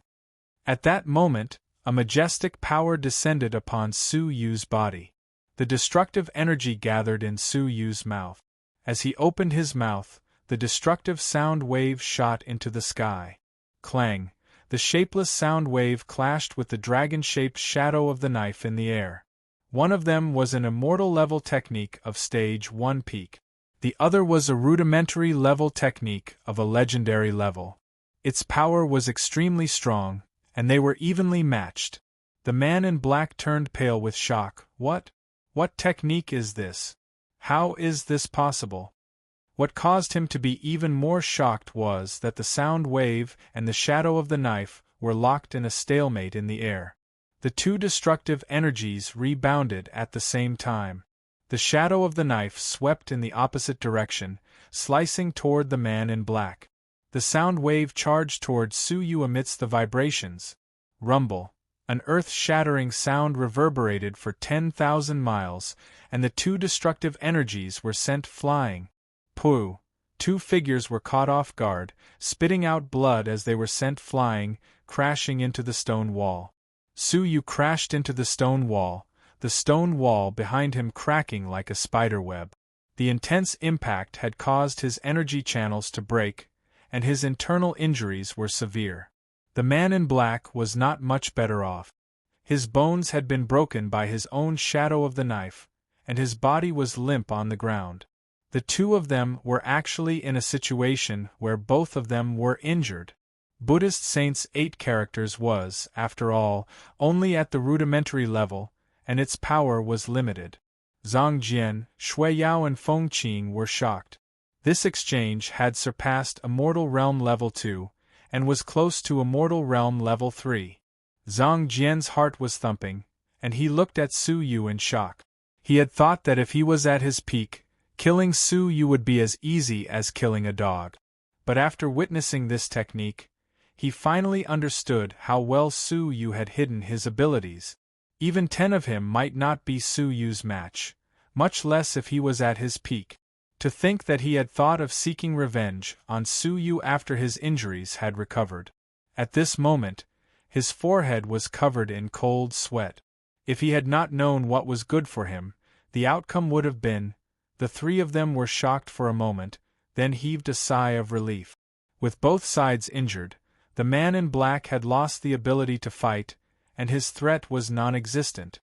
At that moment, a majestic power descended upon Su Yu's body. The destructive energy gathered in Su Yu's mouth. As he opened his mouth, the destructive sound wave shot into the sky. Clang! The shapeless sound wave clashed with the dragon-shaped shadow of the knife in the air. One of them was an immortal level technique of stage 1 peak. The other was a rudimentary level technique of a legendary level. Its power was extremely strong, and they were evenly matched. The man in black turned pale with shock. What? What technique is this? How is this possible? What caused him to be even more shocked was that the sound wave and the shadow of the knife were locked in a stalemate in the air. The 2 destructive energies rebounded at the same time. The shadow of the knife swept in the opposite direction, slicing toward the man in black. The sound wave charged toward Su Yu amidst the vibrations. Rumble. An earth-shattering sound reverberated for 10,000 miles, and the two destructive energies were sent flying. Pooh! Two figures were caught off guard, spitting out blood as they were sent flying, crashing into the stone wall. Su Yu crashed into the stone wall behind him cracking like a spider web. The intense impact had caused his energy channels to break, and his internal injuries were severe. The man in black was not much better off. His bones had been broken by his own shadow of the knife, and his body was limp on the ground. The two of them were actually in a situation where both of them were injured. Buddhist Saints' 8 characters was, after all, only at the rudimentary level, and its power was limited. Zhang Jian, Shui Yao and Feng Qing were shocked. This exchange had surpassed Immortal Realm Level 2, and was close to Immortal Realm Level 3. Zhang Jian's heart was thumping, and he looked at Su Yu in shock. He had thought that if he was at his peak, killing Su Yu would be as easy as killing a dog. But after witnessing this technique, he finally understood how well Su Yu had hidden his abilities. Even 10 of him might not be Su Yu's match, much less if he was at his peak. To think that he had thought of seeking revenge on Su Yu after his injuries had recovered. At this moment, his forehead was covered in cold sweat. If he had not known what was good for him, the outcome would have been. The three of them were shocked for a moment, then heaved a sigh of relief. With both sides injured, the man in black had lost the ability to fight, and his threat was non-existent.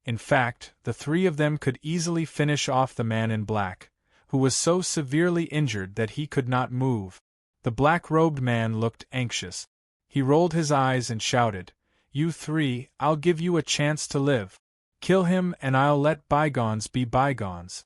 In fact, the three of them could easily finish off the man in black, who was so severely injured that he could not move. The black-robed man looked anxious. He rolled his eyes and shouted, "You three, I'll give you a chance to live. Kill him and I'll let bygones be bygones."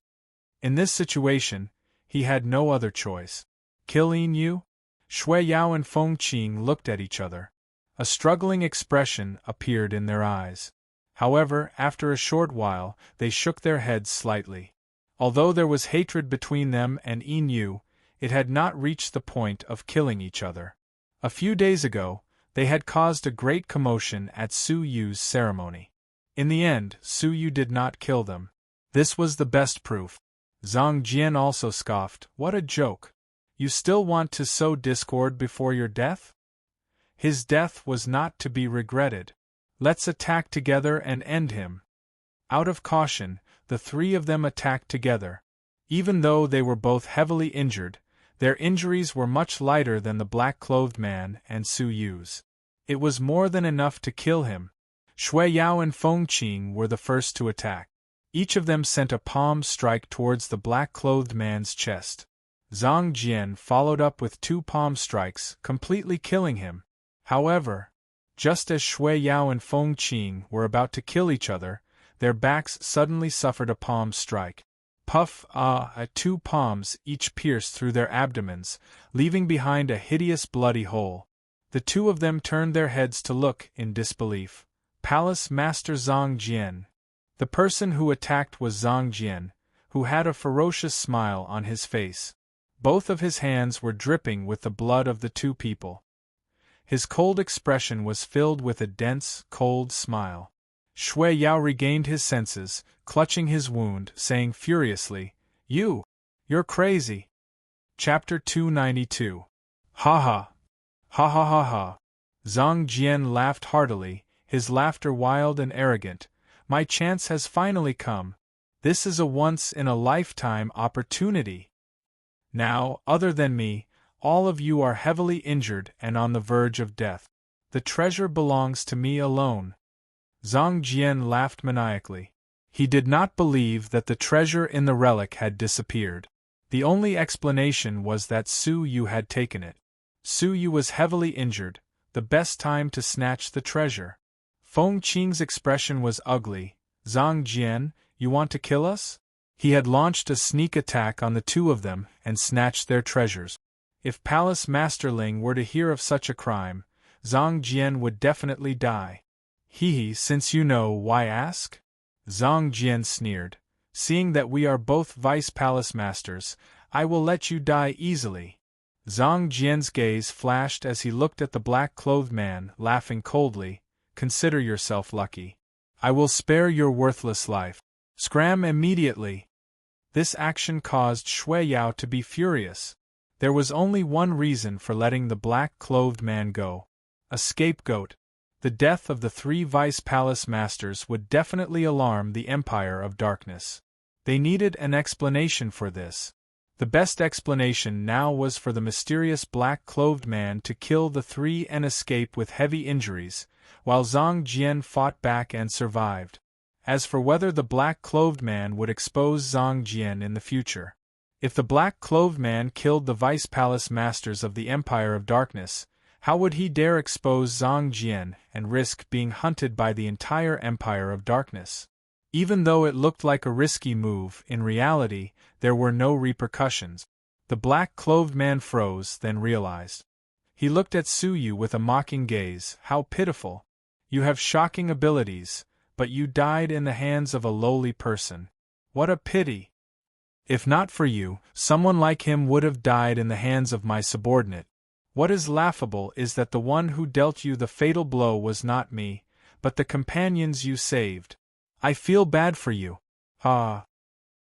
In this situation, he had no other choice. Kill Yin? Shui Yao and Feng Qing looked at each other. A struggling expression appeared in their eyes. However, after a short while, they shook their heads slightly. Although there was hatred between them and Yin, it had not reached the point of killing each other. A few days ago, they had caused a great commotion at Su Yu's ceremony. In the end, Su Yu did not kill them. This was the best proof. Zhang Jian also scoffed, "What a joke! You still want to sow discord before your death?" His death was not to be regretted. Let's attack together and end him. Out of caution, the three of them attacked together. Even though they were both heavily injured, their injuries were much lighter than the black-clothed man and Su Yu's. It was more than enough to kill him. Shui Yao and Feng Qing were the first to attack. Each of them sent a palm strike towards the black-clothed man's chest. Zhang Jian followed up with 2 palm strikes, completely killing him. However, just as Shui Yao and Feng Qing were about to kill each other, their backs suddenly suffered a palm strike. Puff! 2 palms each pierced through their abdomens, leaving behind a hideous bloody hole. The two of them turned their heads to look in disbelief. Palace Master Zhang Jian. The person who attacked was Zhang Jian, who had a ferocious smile on his face. Both of his hands were dripping with the blood of the two people. His cold expression was filled with a dense, cold smile. Shui Yao regained his senses, clutching his wound, saying furiously, You're crazy." Chapter 292. Ha ha! Ha ha ha ha! Zhang Jian laughed heartily, his laughter wild and arrogant. "My chance has finally come. This is a once-in-a-lifetime opportunity. Now, other than me, all of you are heavily injured and on the verge of death. The treasure belongs to me alone." Zhang Jian laughed maniacally. He did not believe that the treasure in the relic had disappeared. The only explanation was that Su Yu had taken it. Su Yu was heavily injured, the best time to snatch the treasure. Feng Qing's expression was ugly. "Zhang Jian, you want to kill us?" He had launched a sneak attack on the two of them and snatched their treasures. If Palace Masterling were to hear of such a crime, Zhang Jian would definitely die. Since you know, why ask?" Zhang Jian sneered. Seeing that we are both vice palace masters, I will let you die easily. Zhang Jian's gaze flashed as he looked at the black-clothed man, laughing coldly. Consider yourself lucky. I will spare your worthless life. Scram immediately. This action caused Shui Yao to be furious. There was only one reason for letting the black-clothed man go. A scapegoat. The death of the 3 vice palace masters would definitely alarm the Empire of Darkness. They needed an explanation for this. The best explanation now was for the mysterious black-clothed man to kill the 3 and escape with heavy injuries, while Zhang Jian fought back and survived. As for whether the black-clothed man would expose Zhang Jian in the future. If the black-clothed man killed the vice palace masters of the Empire of Darkness, how would he dare expose Zhang Jian and risk being hunted by the entire Empire of Darkness? Even though it looked like a risky move, in reality, there were no repercussions. The black-clothed man froze, then realized. He looked at Su Yu with a mocking gaze. How pitiful. You have shocking abilities, but you died in the hands of a lowly person. What a pity. If not for you, someone like him would have died in the hands of my subordinate. What is laughable is that the one who dealt you the fatal blow was not me, but the companions you saved. I feel bad for you.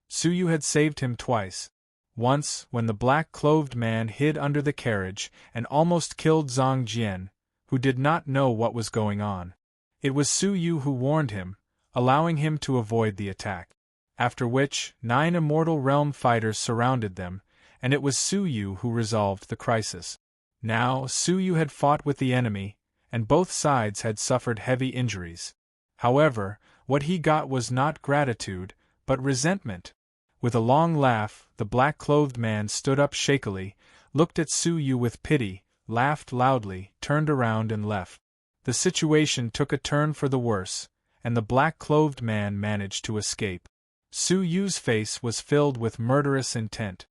Su Yu had saved him twice. Once, when the black-clothed man hid under the carriage and almost killed Zhang Jian, who did not know what was going on. It was Su Yu who warned him, allowing him to avoid the attack. After which, 9 Immortal Realm fighters surrounded them, and it was Su Yu who resolved the crisis. Now, Su Yu had fought with the enemy, and both sides had suffered heavy injuries. However, what he got was not gratitude, but resentment. With a long laugh, the black-clothed man stood up shakily, looked at Su Yu with pity, laughed loudly, turned around and left. The situation took a turn for the worse, and the black-clothed man managed to escape. Su Yu's face was filled with murderous intent.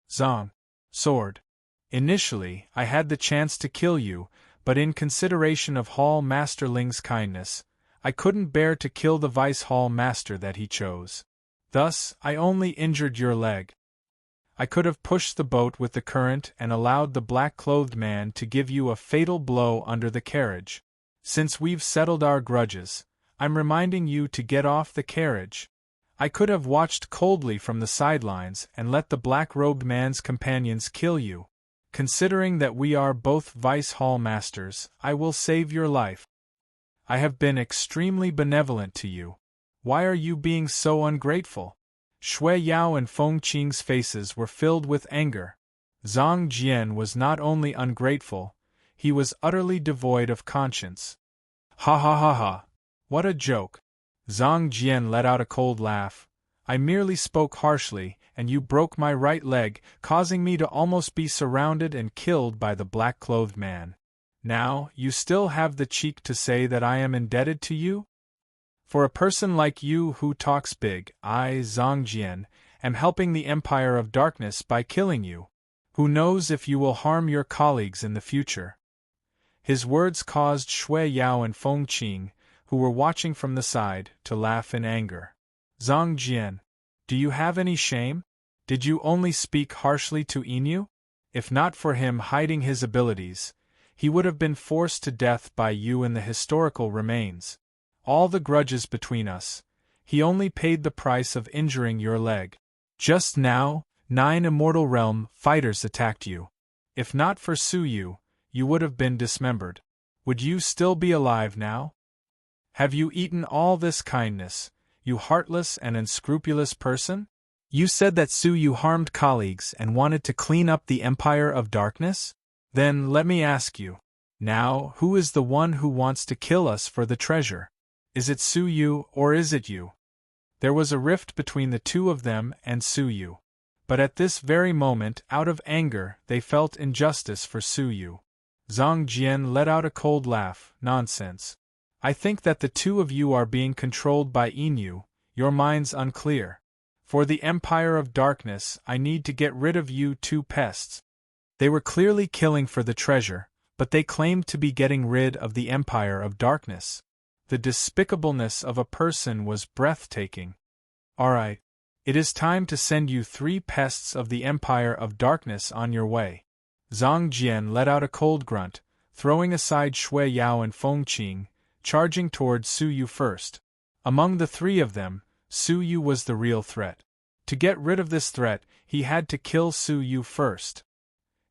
Zhang. Sword. Initially, I had the chance to kill you, but in consideration of Hall Master Ling's kindness, I couldn't bear to kill the Vice Hall Master that he chose. Thus, I only injured your leg. I could have pushed the boat with the current and allowed the black-clothed man to give you a fatal blow under the carriage. Since we've settled our grudges, I'm reminding you to get off the carriage. I could have watched coldly from the sidelines and let the black-robed man's companions kill you. Considering that we are both Vice Hall Masters, I will save your life. I have been extremely benevolent to you. Why are you being so ungrateful? Shui Yao and Feng Qing's faces were filled with anger. Zhang Jian was not only ungrateful, he was utterly devoid of conscience. Ha ha ha ha! What a joke! Zhang Jian let out a cold laugh. I merely spoke harshly, and you broke my right leg, causing me to almost be surrounded and killed by the black-clothed man. Now, you still have the cheek to say that I am indebted to you? For a person like you who talks big, I, Zhang Jian, am helping the Empire of Darkness by killing you. Who knows if you will harm your colleagues in the future? His words caused Shui Yao and Feng Qing, who were watching from the side, to laugh in anger. Zhang Jian, do you have any shame? Did you only speak harshly to Inu? If not for him hiding his abilities, he would have been forced to death by you in the historical remains. All the grudges between us, he only paid the price of injuring your leg. Just now, 9 Immortal Realm fighters attacked you. If not for Su Yu, you would have been dismembered. Would you still be alive now? Have you eaten all this kindness, you heartless and unscrupulous person? You said that Su Yu harmed colleagues and wanted to clean up the Empire of Darkness? Then let me ask you, now, who is the one who wants to kill us for the treasure? Is it Su Yu or is it you? There was a rift between the two of them and Su Yu. But at this very moment, out of anger, they felt injustice for Su Yu. Zhang Jian let out a cold laugh. Nonsense. I think that the two of you are being controlled by Inu, your minds unclear. For the Empire of Darkness, I need to get rid of you two pests. They were clearly killing for the treasure, but they claimed to be getting rid of the Empire of Darkness. The despicableness of a person was breathtaking. Alright. It is time to send you 3 pests of the Empire of Darkness on your way. Zhang Jian let out a cold grunt, throwing aside Shui Yao and Feng Qing, charging toward Su Yu first. Among the 3 of them, Su Yu was the real threat. To get rid of this threat, he had to kill Su Yu first.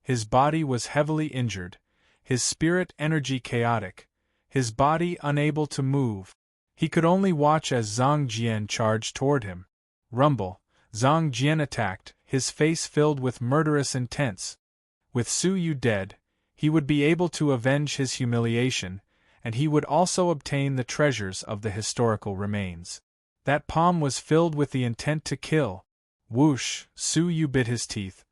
His body was heavily injured, his spirit energy chaotic, his body unable to move. He could only watch as Zhang Jian charged toward him. Rumble, Zhang Jian attacked, his face filled with murderous intent. With Su Yu dead, he would be able to avenge his humiliation, and he would also obtain the treasures of the historical remains. That palm was filled with the intent to kill. Whoosh, Su Yu bit his teeth,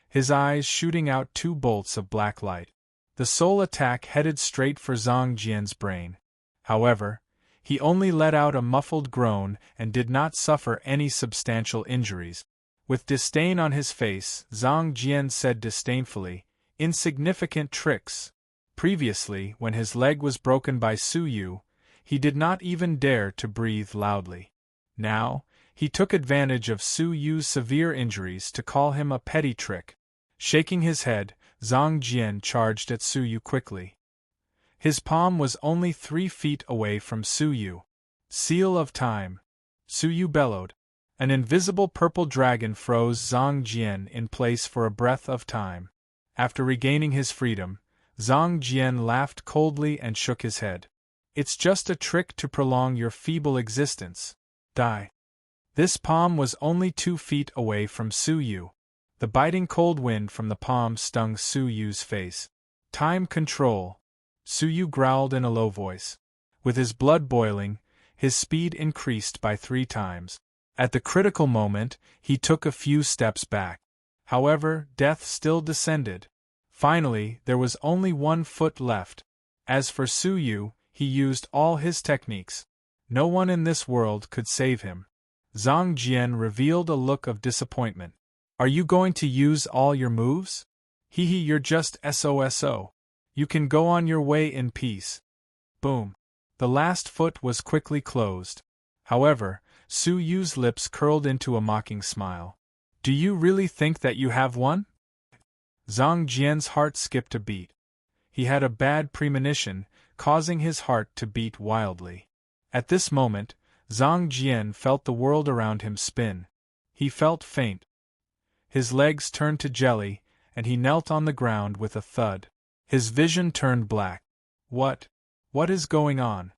his eyes shooting out 2 bolts of black light. The soul attack headed straight for Zhang Jian's brain. However, he only let out a muffled groan and did not suffer any substantial injuries. With disdain on his face, Zhang Jian said disdainfully, "Insignificant tricks." Previously, when his leg was broken by Su Yu, he did not even dare to breathe loudly. Now, he took advantage of Su Yu's severe injuries to call him a petty trick. Shaking his head, Zhang Jian charged at Su Yu quickly. His palm was only 3 feet away from Su Yu. Seal of time! Su Yu bellowed. An invisible purple dragon froze Zhang Jian in place for a breath of time. After regaining his freedom, Zhang Jian laughed coldly and shook his head. "It's just a trick to prolong your feeble existence. Die." This palm was only 2 feet away from Su Yu. The biting cold wind from the palm stung Su Yu's face. "Time control," Su Yu growled in a low voice. With his blood boiling, his speed increased by 3 times. At the critical moment, he took a few steps back. However, death still descended. Finally, there was only 1 foot left. As for Su Yu, he used all his techniques. No one in this world could save him. Zhang Jian revealed a look of disappointment. "Are you going to use all your moves? Hehe, you're just SOSO. You can go on your way in peace." Boom. The last foot was quickly closed. However, Su Yu's lips curled into a mocking smile. "Do you really think that you have won?" Zhang Jian's heart skipped a beat. He had a bad premonition, causing his heart to beat wildly. At this moment, Zhang Jian felt the world around him spin. He felt faint. His legs turned to jelly, and he knelt on the ground with a thud. His vision turned black. What is going on?"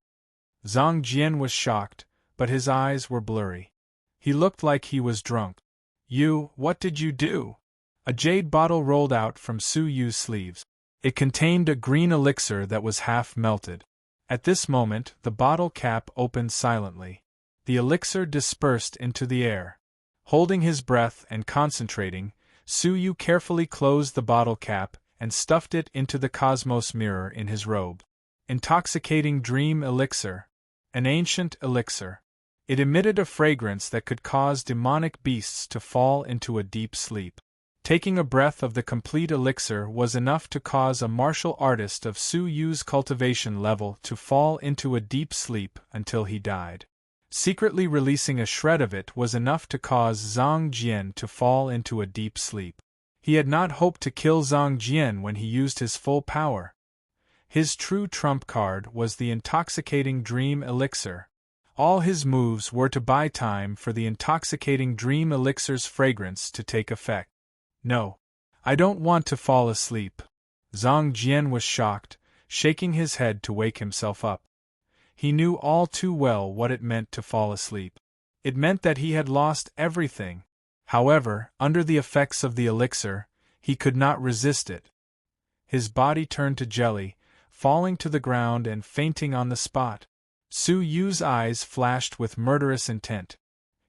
Zhang Jian was shocked, but his eyes were blurry. He looked like he was drunk. What did you do?" A jade bottle rolled out from Su Yu's sleeves. It contained a green elixir that was half melted. At this moment, the bottle cap opened silently. The elixir dispersed into the air. Holding his breath and concentrating, Su Yu carefully closed the bottle cap and stuffed it into the cosmos mirror in his robe. Intoxicating dream elixir. An ancient elixir. It emitted a fragrance that could cause demonic beasts to fall into a deep sleep. Taking a breath of the complete elixir was enough to cause a martial artist of Su Yu's cultivation level to fall into a deep sleep until he died. Secretly releasing a shred of it was enough to cause Zhang Jian to fall into a deep sleep. He had not hoped to kill Zhang Jian when he used his full power. His true trump card was the intoxicating dream elixir. All his moves were to buy time for the intoxicating dream elixir's fragrance to take effect. "No. I don't want to fall asleep." Zhang Jian was shocked, shaking his head to wake himself up. He knew all too well what it meant to fall asleep. It meant that he had lost everything. However, under the effects of the elixir, he could not resist it. His body turned to jelly, falling to the ground and fainting on the spot. Su Yu's eyes flashed with murderous intent.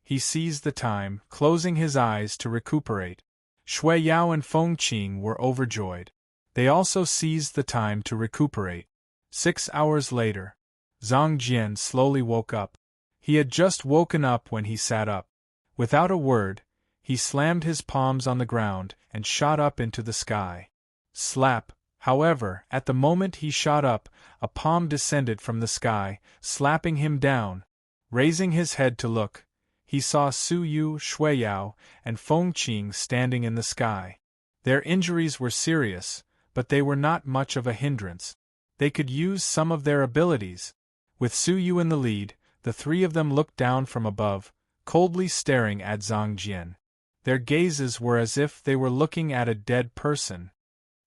He seized the time, closing his eyes to recuperate. Shui Yao and Feng Qing were overjoyed. They also seized the time to recuperate. 6 hours later, Zhang Jian slowly woke up. He had just woken up when he sat up. Without a word, he slammed his palms on the ground and shot up into the sky. Slap! However, at the moment he shot up, a palm descended from the sky, slapping him down. Raising his head to look, he saw Su Yu, Shui Yao, and Feng Qing standing in the sky. Their injuries were serious, but they were not much of a hindrance. They could use some of their abilities. With Su Yu in the lead, the three of them looked down from above, coldly staring at Zhang Jian. Their gazes were as if they were looking at a dead person.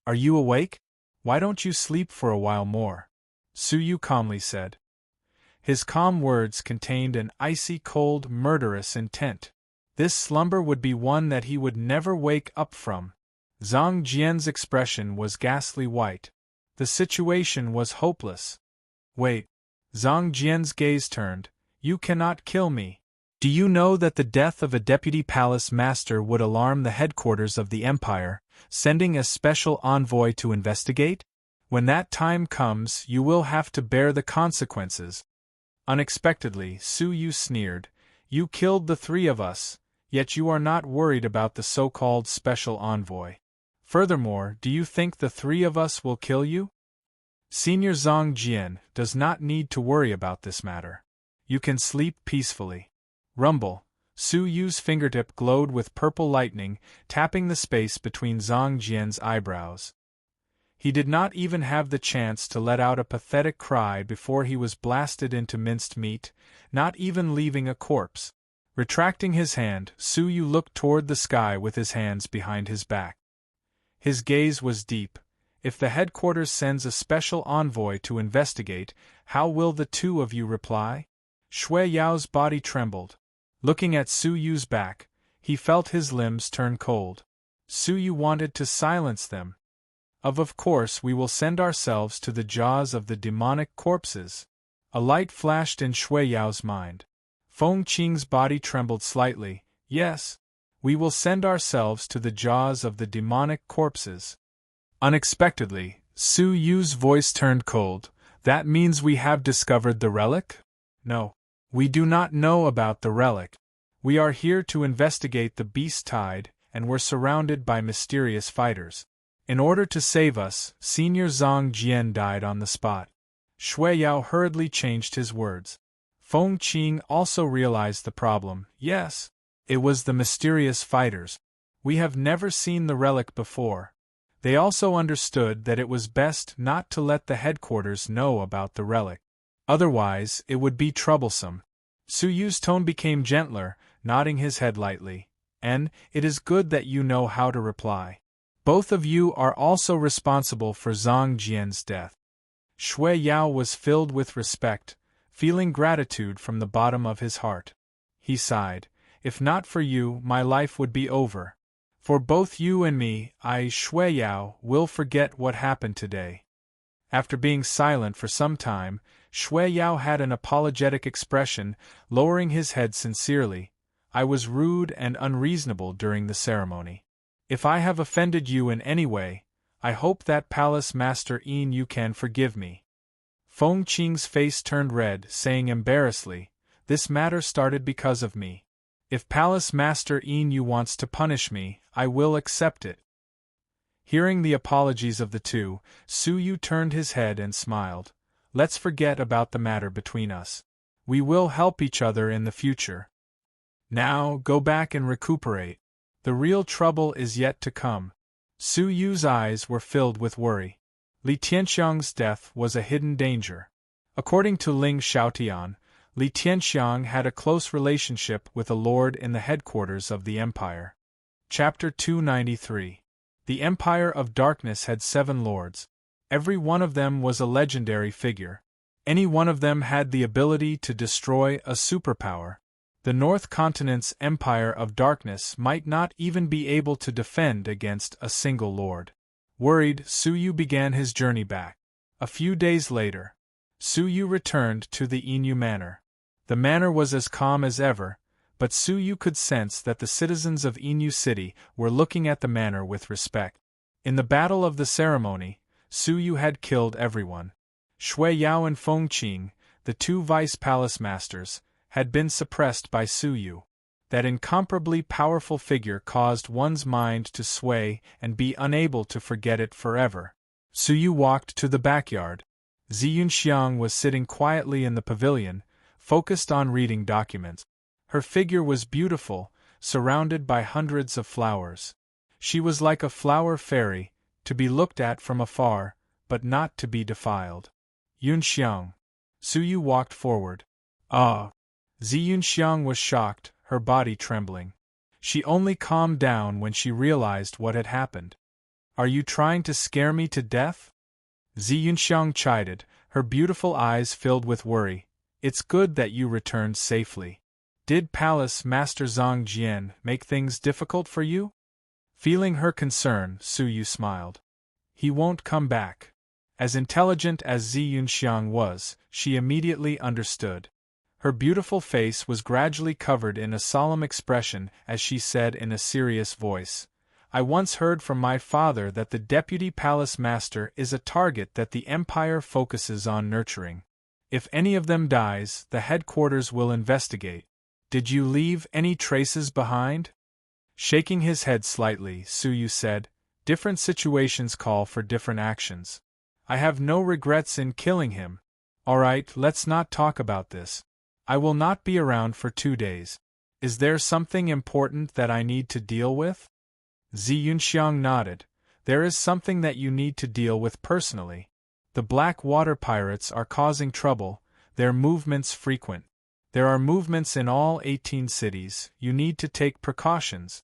"Are you awake? Why don't you sleep for a while more?" Su Yu calmly said. His calm words contained an icy cold, murderous intent. This slumber would be one that he would never wake up from. Zhang Jian's expression was ghastly white. The situation was hopeless. "Wait." Zhang Jian's gaze turned. "You cannot kill me. Do you know that the death of a deputy palace master would alarm the headquarters of the Empire, sending a special envoy to investigate? When that time comes, you will have to bear the consequences." Unexpectedly, Su Yu sneered. "You killed the three of us, yet you are not worried about the so-called special envoy. Furthermore, do you think the three of us will kill you? Senior Zhang Jian does not need to worry about this matter. You can sleep peacefully." Rumble. Su Yu's fingertip glowed with purple lightning, tapping the space between Zhang Jian's eyebrows. He did not even have the chance to let out a pathetic cry before he was blasted into minced meat, not even leaving a corpse. Retracting his hand, Su Yu looked toward the sky with his hands behind his back. His gaze was deep. If the headquarters sends a special envoy to investigate, how will the two of you reply? Shui Yao's body trembled. Looking at Su Yu's back, he felt his limbs turn cold. Su Yu wanted to silence them. Of course we will send ourselves to the jaws of the demonic corpses." A light flashed in Shui Yao's mind. Feng Qing's body trembled slightly. "Yes, we will send ourselves to the jaws of the demonic corpses." Unexpectedly, Su Yu's voice turned cold. "That means we have discovered the relic?" "No. We do not know about the relic. We are here to investigate the beast tide, and we're surrounded by mysterious fighters. In order to save us, Senior Zhang Jian died on the spot." Shui Yao hurriedly changed his words. Feng Qing also realized the problem. "Yes, it was the mysterious fighters. We have never seen the relic before." They also understood that it was best not to let the headquarters know about the relic. Otherwise, it would be troublesome. Su Yu's tone became gentler, nodding his head lightly. "And it is good that you know how to reply. Both of you are also responsible for Zhang Jian's death." Shui Yao was filled with respect, feeling gratitude from the bottom of his heart. He sighed. "If not for you, my life would be over. For both you and me, I, Shui Yao, will forget what happened today." After being silent for some time, Shui Yao had an apologetic expression, lowering his head sincerely. "I was rude and unreasonable during the ceremony. If I have offended you in any way, I hope that Palace Master Yin you can forgive me." Feng Qing's face turned red, saying embarrassedly, "This matter started because of me. If Palace Master Yin you wants to punish me, I will accept it." Hearing the apologies of the two, Su Yu turned his head and smiled. "Let's forget about the matter between us. We will help each other in the future. Now, go back and recuperate. The real trouble is yet to come." Su Yu's eyes were filled with worry. Li Tianxiang's death was a hidden danger. According to Ling Xiaotian, Li Tianxiang had a close relationship with a lord in the headquarters of the Empire. Chapter 293. The Empire of Darkness had 7 lords. Every one of them was a legendary figure. Any one of them had the ability to destroy a superpower. The North Continent's Empire of Darkness might not even be able to defend against a single lord. Worried, Su Yu began his journey back. A few days later, Su Yu returned to the Inu Manor. The manor was as calm as ever, but Su Yu could sense that the citizens of Inu City were looking at the manor with respect. In the battle of the ceremony, Su Yu had killed everyone. Shui Yao and Feng Qing, the 2 vice palace masters, had been suppressed by Su Yu. That incomparably powerful figure caused one's mind to sway and be unable to forget it forever. Su Yu walked to the backyard. Ziyunxiang was sitting quietly in the pavilion, focused on reading documents. Her figure was beautiful, surrounded by hundreds of flowers. She was like a flower fairy, to be looked at from afar, but not to be defiled. Yunxiang. Su Yu walked forward. Ah! Zi Yunxiang was shocked, her body trembling. She only calmed down when she realized what had happened. Are you trying to scare me to death? Zi Yunxiang chided, her beautiful eyes filled with worry. It's good that you returned safely. Did Palace Master Zhang Jian make things difficult for you? Feeling her concern, Su Yu smiled. He won't come back. As intelligent as Zi Yunxiang was, she immediately understood. Her beautiful face was gradually covered in a solemn expression as she said in a serious voice, I once heard from my father that the deputy palace master is a target that the empire focuses on nurturing. If any of them dies, the headquarters will investigate. Did you leave any traces behind? Shaking his head slightly, Su Yu said, different situations call for different actions. I have no regrets in killing him. Alright, let's not talk about this. I will not be around for 2 days. Is there something important that I need to deal with? Zi Yunxiang nodded. There is something that you need to deal with personally. The black water pirates are causing trouble, their movements frequent. There are movements in all 18 cities, you need to take precautions.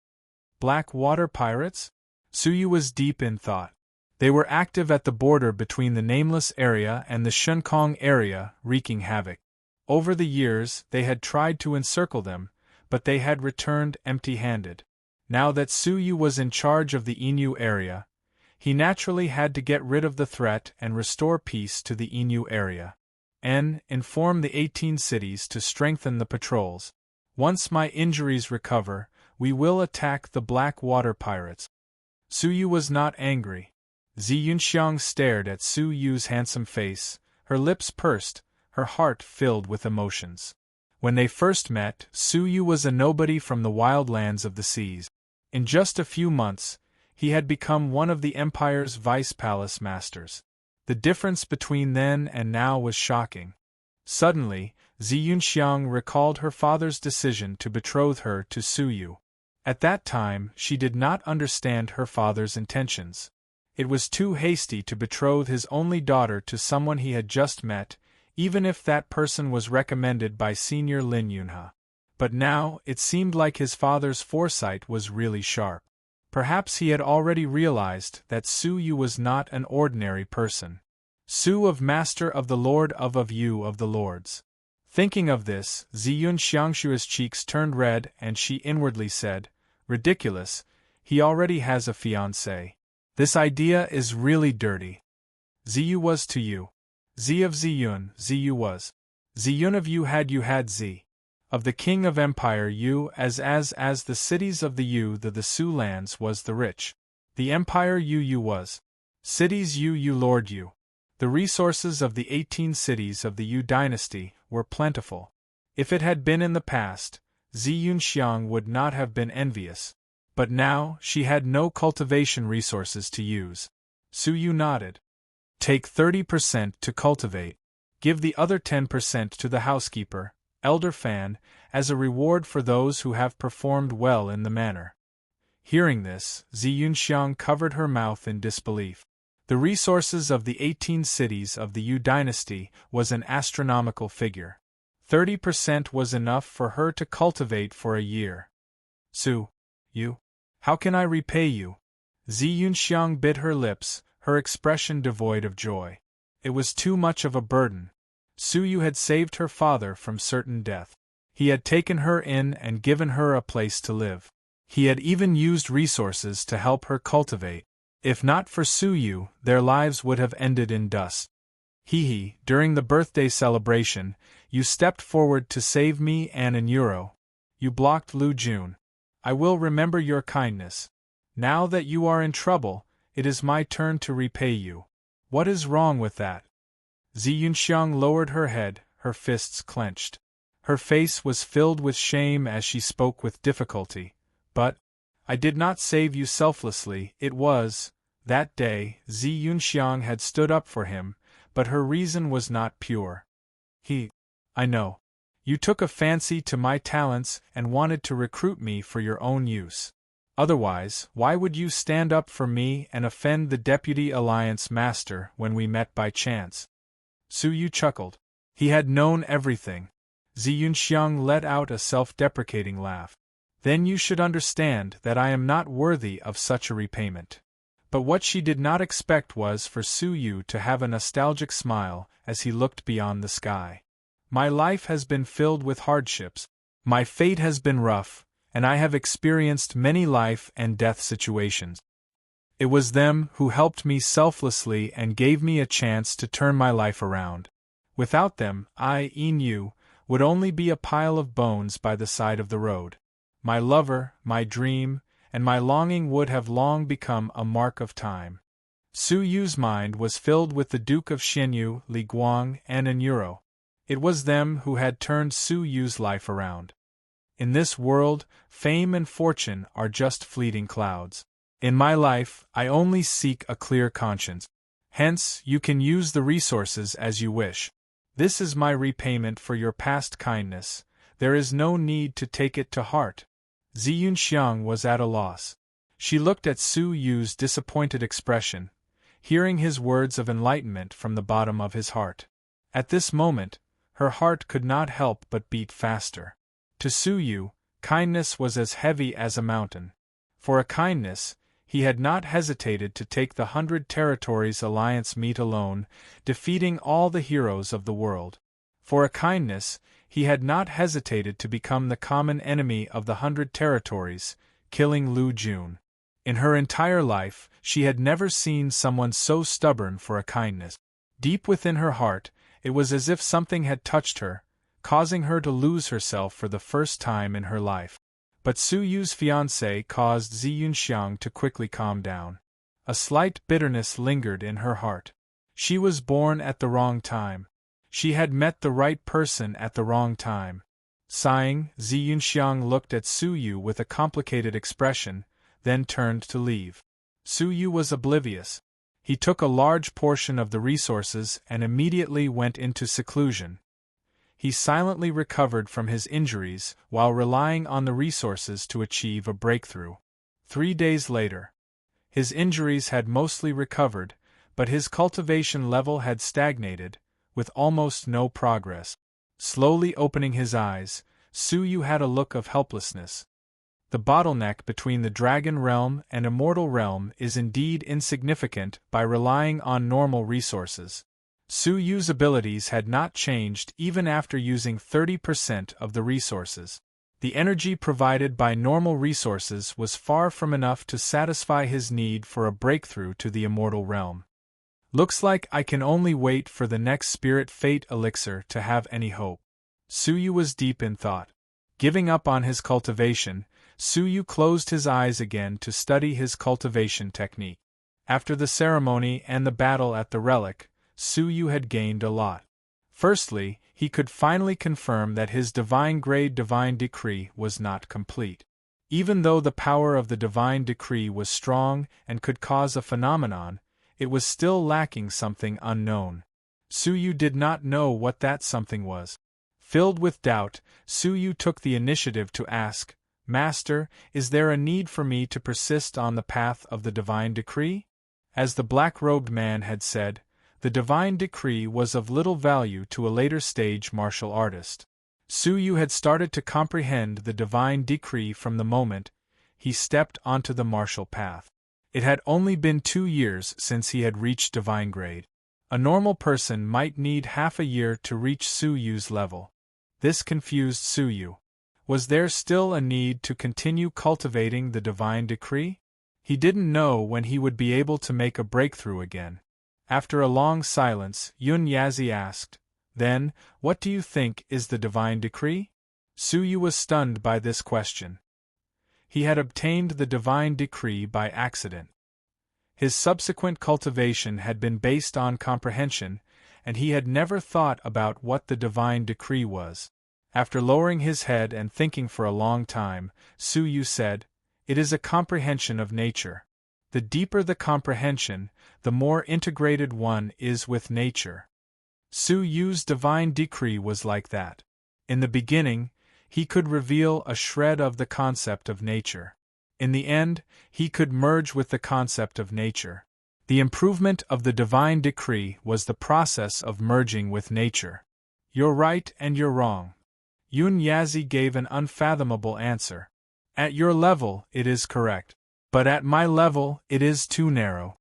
Black water pirates? Su Yu was deep in thought. They were active at the border between the Nameless area and the Shunkong area, wreaking havoc. Over the years, they had tried to encircle them, but they had returned empty-handed. Now that Su Yu was in charge of the Inu area, he naturally had to get rid of the threat and restore peace to the Inu area. Inform the 18 cities to strengthen the patrols. Once my injuries recover, we will attack the black water pirates. Su Yu was not angry. Zi Yunxiang stared at Su Yu's handsome face, her lips pursed, her heart filled with emotions. When they first met, Su Yu was a nobody from the wild lands of the seas. In just a few months, he had become one of the Empire's vice-palace masters. The difference between then and now was shocking. Suddenly, Zi Yunxiang recalled her father's decision to betroth her to Su Yu. At that time, she did not understand her father's intentions. It was too hasty to betroth his only daughter to someone he had just met, even if that person was recommended by Senior Lin Yunhe. But now, it seemed like his father's foresight was really sharp. Perhaps he had already realized that Su Yu was not an ordinary person. Su of Master of the Lord of Yu of the Lords. Thinking of this, Zi Yunxiangshua's cheeks turned red and she inwardly said, ridiculous, he already has a fiancé. This idea is really dirty. Ziyu was to you. Zi of Ziyun, Ziyu was. Ziyun of you had Zi. Of the king of empire Yu as the cities of the Yu the Su lands was the rich. The empire Yu was. Cities Yu lord Yu. The resources of the 18 cities of the Yu dynasty were plentiful. If it had been in the past, Zi Yunxiang would not have been envious. But now, she had no cultivation resources to use. Su Yu nodded. Take 30% to cultivate. Give the other 10% to the housekeeper, Elder Fan, as a reward for those who have performed well in the manor. Hearing this, Zi Yunxiang covered her mouth in disbelief. The resources of the 18 cities of the Yu dynasty was an astronomical figure. 30% was enough for her to cultivate for a year. Su Yu, how can I repay you? Zi Yunxiang bit her lips, her expression devoid of joy. It was too much of a burden. Su Yu had saved her father from certain death. He had taken her in and given her a place to live. He had even used resources to help her cultivate. If not for Su Yu, their lives would have ended in dust. During the birthday celebration, you stepped forward to save me and an euro. You blocked Lu Jun. I will remember your kindness. Now that you are in trouble, it is my turn to repay you. What is wrong with that? Zi Yunxiang lowered her head, her fists clenched. Her face was filled with shame as she spoke with difficulty. But I did not save you selflessly, it was. That day, Zi Yunxiang had stood up for him, but her reason was not pure. I know. You took a fancy to my talents and wanted to recruit me for your own use. Otherwise, why would you stand up for me and offend the Deputy Alliance Master when we met by chance? Su Yu chuckled. He had known everything. Zi Yunxiang let out a self-deprecating laugh. Then you should understand that I am not worthy of such a repayment. But what she did not expect was for Su Yu to have a nostalgic smile as he looked beyond the sky. My life has been filled with hardships. My fate has been rough, and I have experienced many life and death situations. It was them who helped me selflessly and gave me a chance to turn my life around. Without them, I, Yin, would only be a pile of bones by the side of the road. My lover, my dream, and my longing would have long become a mark of time. Su Yu's mind was filled with the Duke of Xianyu, Li Guang, and Enuro. It was them who had turned Su Yu's life around. In this world, fame and fortune are just fleeting clouds. In my life, I only seek a clear conscience. Hence, you can use the resources as you wish. This is my repayment for your past kindness. There is no need to take it to heart. Zi Yunxiang was at a loss. She looked at Su Yu's disappointed expression, hearing his words of enlightenment from the bottom of his heart. At this moment, her heart could not help but beat faster. To Su Yu, kindness was as heavy as a mountain. For a kindness, he had not hesitated to take the 100 Territories Alliance meet alone, defeating all the heroes of the world. For a kindness, he had not hesitated to become the common enemy of the 100 Territories, killing Lu Jun. In her entire life, she had never seen someone so stubborn for a kindness. Deep within her heart, it was as if something had touched her, causing her to lose herself for the first time in her life. But Su Yu's fiancé caused Zi Yunxiang to quickly calm down. A slight bitterness lingered in her heart. She was born at the wrong time. She had met the right person at the wrong time. Sighing, Zi Yunxiang looked at Su Yu with a complicated expression, then turned to leave. Su Yu was oblivious. He took a large portion of the resources and immediately went into seclusion. He silently recovered from his injuries while relying on the resources to achieve a breakthrough. 3 days later, his injuries had mostly recovered, but his cultivation level had stagnated, with almost no progress. Slowly opening his eyes, Su Yu had a look of helplessness. The bottleneck between the Dragon Realm and Immortal Realm is indeed insignificant by relying on normal resources. Su Yu's abilities had not changed even after using 30% of the resources. The energy provided by normal resources was far from enough to satisfy his need for a breakthrough to the Immortal Realm. Looks like I can only wait for the next Spirit Fate elixir to have any hope. Su Yu was deep in thought. Giving up on his cultivation, Su Yu closed his eyes again to study his cultivation technique. After the ceremony and the battle at the relic, Su Yu had gained a lot. Firstly, he could finally confirm that his divine-grade divine decree was not complete. Even though the power of the divine decree was strong and could cause a phenomenon, it was still lacking something unknown. Su Yu did not know what that something was. Filled with doubt, Su Yu took the initiative to ask, "Master, is there a need for me to persist on the path of the divine decree?" As the black-robed man had said, the divine decree was of little value to a later-stage martial artist. Su Yu had started to comprehend the divine decree from the moment he stepped onto the martial path. It had only been 2 years since he had reached divine grade. A normal person might need half a year to reach Su Yu's level. This confused Su Yu. Was there still a need to continue cultivating the divine decree? He didn't know when he would be able to make a breakthrough again. After a long silence, Yun Yazi asked, "Then, what do you think is the divine decree?" Su Yu was stunned by this question. He had obtained the divine decree by accident. His subsequent cultivation had been based on comprehension, and he had never thought about what the divine decree was. After lowering his head and thinking for a long time, Su Yu said, "It is a comprehension of nature. The deeper the comprehension, the more integrated one is with nature." Su Yu's divine decree was like that. In the beginning, he could reveal a shred of the concept of nature. In the end, he could merge with the concept of nature. The improvement of the divine decree was the process of merging with nature. You're right and you're wrong. Yun Yazi gave an unfathomable answer. At your level, it is correct. But at my level, it is too narrow.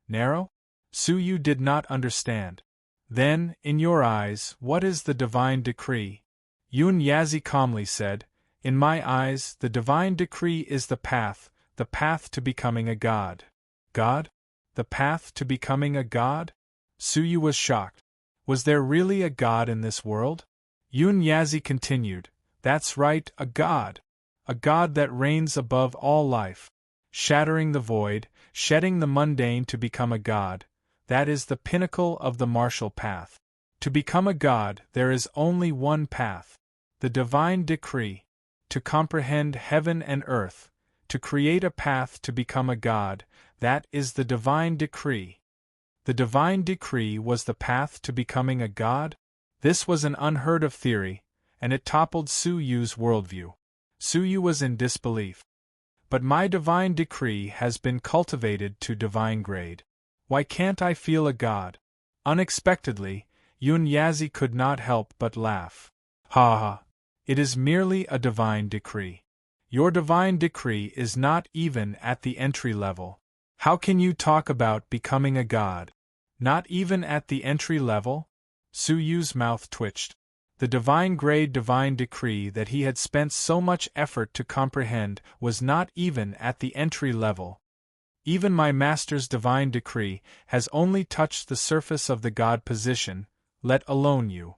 Narrow? Su Yu did not understand. Then, in your eyes, what is the divine decree? Yun Yazi calmly said, in my eyes, the divine decree is the path to becoming a god. God? The path to becoming a god? Su Yu was shocked. Was there really a god in this world? Yun Yazi continued, that's right, a god. A god that reigns above all life. Shattering the void, shedding the mundane to become a god, that is the pinnacle of the martial path. To become a god, there is only one path. The divine decree. To comprehend heaven and earth, to create a path to become a god, that is the divine decree. The divine decree was the path to becoming a god? This was an unheard of theory, and it toppled Su Yu's worldview. Su Yu was in disbelief. But my divine decree has been cultivated to divine grade. Why can't I feel a god? Unexpectedly, Yun Yazi could not help but laugh. Ha ha! It is merely a divine decree. Your divine decree is not even at the entry level. How can you talk about becoming a god? Not even at the entry level? Su Yu's mouth twitched. The divine grade divine decree that he had spent so much effort to comprehend was not even at the entry level. Even my master's divine decree has only touched the surface of the god position, let alone you.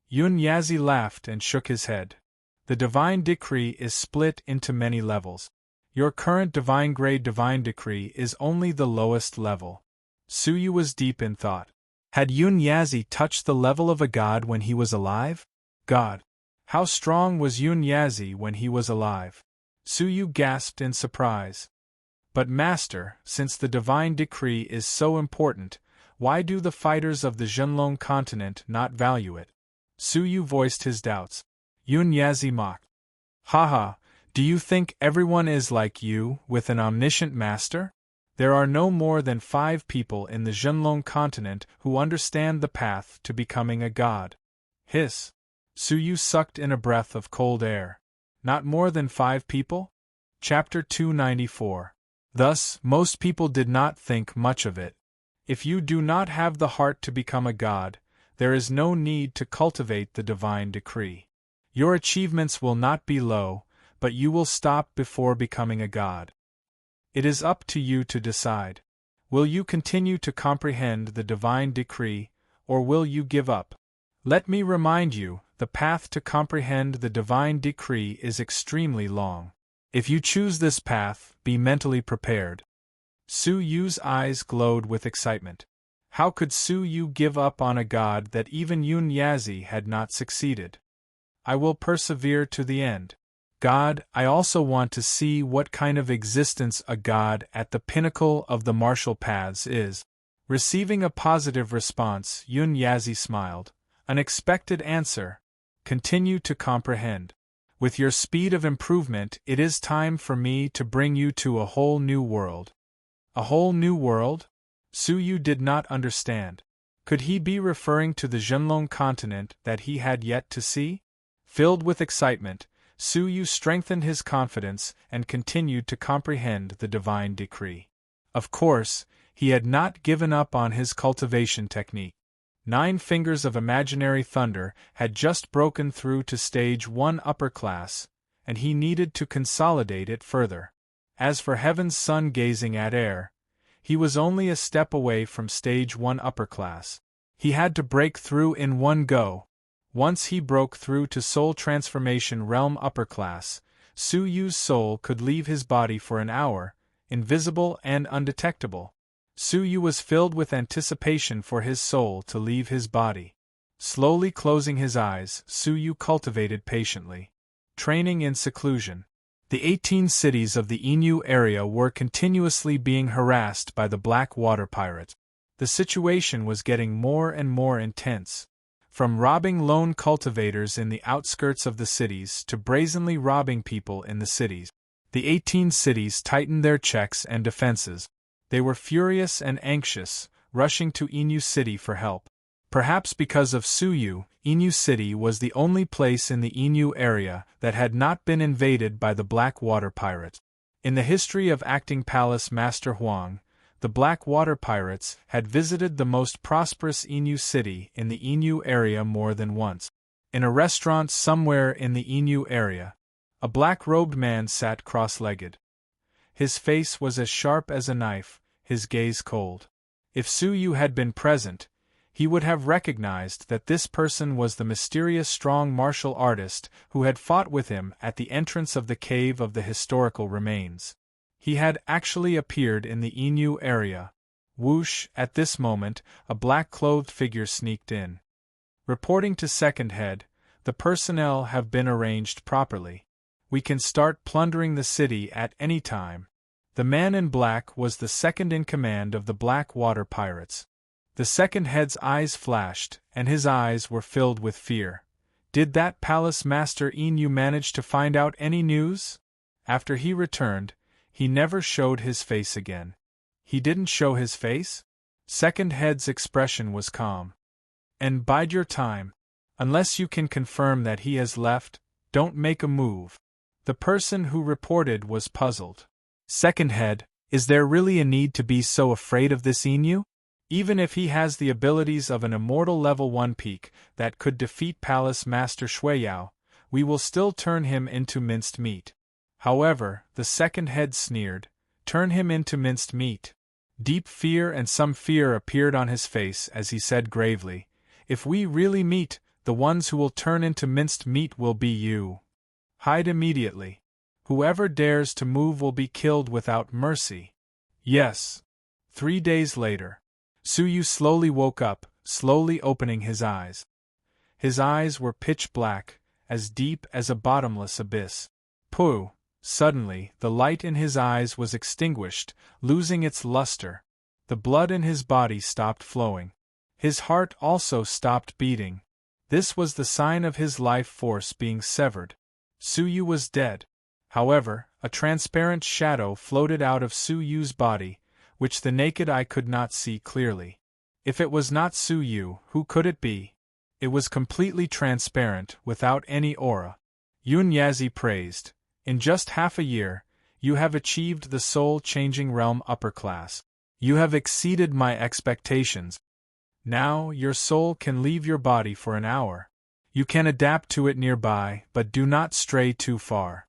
Yun Yazi laughed and shook his head. The divine decree is split into many levels. Your current divine grade divine decree is only the lowest level. Su Yu was deep in thought. Had Yun Yazi touched the level of a god when he was alive? God! How strong was Yun Yazi when he was alive? Su Yu gasped in surprise. But master, since the divine decree is so important, why do the fighters of the Zhenlong continent not value it? Su Yu voiced his doubts. Yun Yazi mocked. Haha, do you think everyone is like you, with an omniscient master? There are no more than 5 people in the Zhenlong continent who understand the path to becoming a god. Hiss. Su Yu sucked in a breath of cold air. Not more than 5 people? Chapter 294. Thus, most people did not think much of it. If you do not have the heart to become a god, there is no need to cultivate the divine decree. Your achievements will not be low, but you will stop before becoming a god. It is up to you to decide. Will you continue to comprehend the divine decree, or will you give up? Let me remind you, the path to comprehend the divine decree is extremely long. If you choose this path, be mentally prepared. Su Yu's eyes glowed with excitement. How could Su Yu give up on a god that even Yun Yazi had not succeeded? I will persevere to the end. God, I also want to see what kind of existence a god at the pinnacle of the martial paths is. Receiving a positive response, Yun Yazi smiled. An expected answer. Continue to comprehend. With your speed of improvement, it is time for me to bring you to a whole new world. A whole new world? Su Yu did not understand. Could he be referring to the Zhenlong continent that he had yet to see? Filled with excitement, Su Yu strengthened his confidence and continued to comprehend the divine decree. Of course, he had not given up on his cultivation technique. 9 fingers of imaginary thunder had just broken through to stage 1 upper class, and he needed to consolidate it further. As for heaven's sun gazing at air, he was only a step away from stage 1 upper class. He had to break through in one go. Once he broke through to soul transformation realm upper class, Su Yu's soul could leave his body for an hour, invisible and undetectable. Su Yu was filled with anticipation for his soul to leave his body. Slowly closing his eyes, Su Yu cultivated patiently. Training in seclusion. The 18 cities of the Inu area were continuously being harassed by the Black Water Pirates. The situation was getting more and more intense. From robbing lone cultivators in the outskirts of the cities to brazenly robbing people in the cities. The 18 cities tightened their checks and defenses. They were furious and anxious, rushing to Inu City for help. Perhaps because of Suyu, Inu City was the only place in the Inu area that had not been invaded by the Black Water Pirates. In the history of acting palace Master Huang, the Black Water Pirates had visited the most prosperous Inu city in the Inu area more than once. In a restaurant somewhere in the Inu area, a black-robed man sat cross-legged. His face was as sharp as a knife, his gaze cold. If Suyu had been present, he would have recognized that this person was the mysterious strong martial artist who had fought with him at the entrance of the cave of the historical remains. He had actually appeared in the Inu area. Whoosh, at this moment, a black-clothed figure sneaked in. Reporting to Second Head, the personnel have been arranged properly. We can start plundering the city at any time. The man in black was the second in command of the Black Water Pirates. The Second Head's eyes flashed, and his eyes were filled with fear. Did that palace master Inu manage to find out any news? After he returned, he never showed his face again. He didn't show his face? Second Head's expression was calm. And bide your time. Unless you can confirm that he has left, don't make a move. The person who reported was puzzled. Second Head, is there really a need to be so afraid of this Inu? Even if he has the abilities of an immortal level 1 peak that could defeat Palace Master Shuiyao, we will still turn him into minced meat. However, the Second Head sneered, turn him into minced meat. Deep fear and some fear appeared on his face as he said gravely, if we really meet, the ones who will turn into minced meat will be you. Hide immediately. Whoever dares to move will be killed without mercy. Yes. 3 days later. Suyu slowly woke up, slowly opening his eyes. His eyes were pitch black, as deep as a bottomless abyss. Pooh! Suddenly, the light in his eyes was extinguished, losing its luster. The blood in his body stopped flowing. His heart also stopped beating. This was the sign of his life force being severed. Suyu was dead. However, a transparent shadow floated out of Suyu's body, which the naked eye could not see clearly. If it was not Suyu, who could it be? It was completely transparent, without any aura. Yun Yazi praised, in just half a year, you have achieved the soul-changing realm upper class. You have exceeded my expectations. Now, your soul can leave your body for an hour. You can adapt to it nearby, but do not stray too far.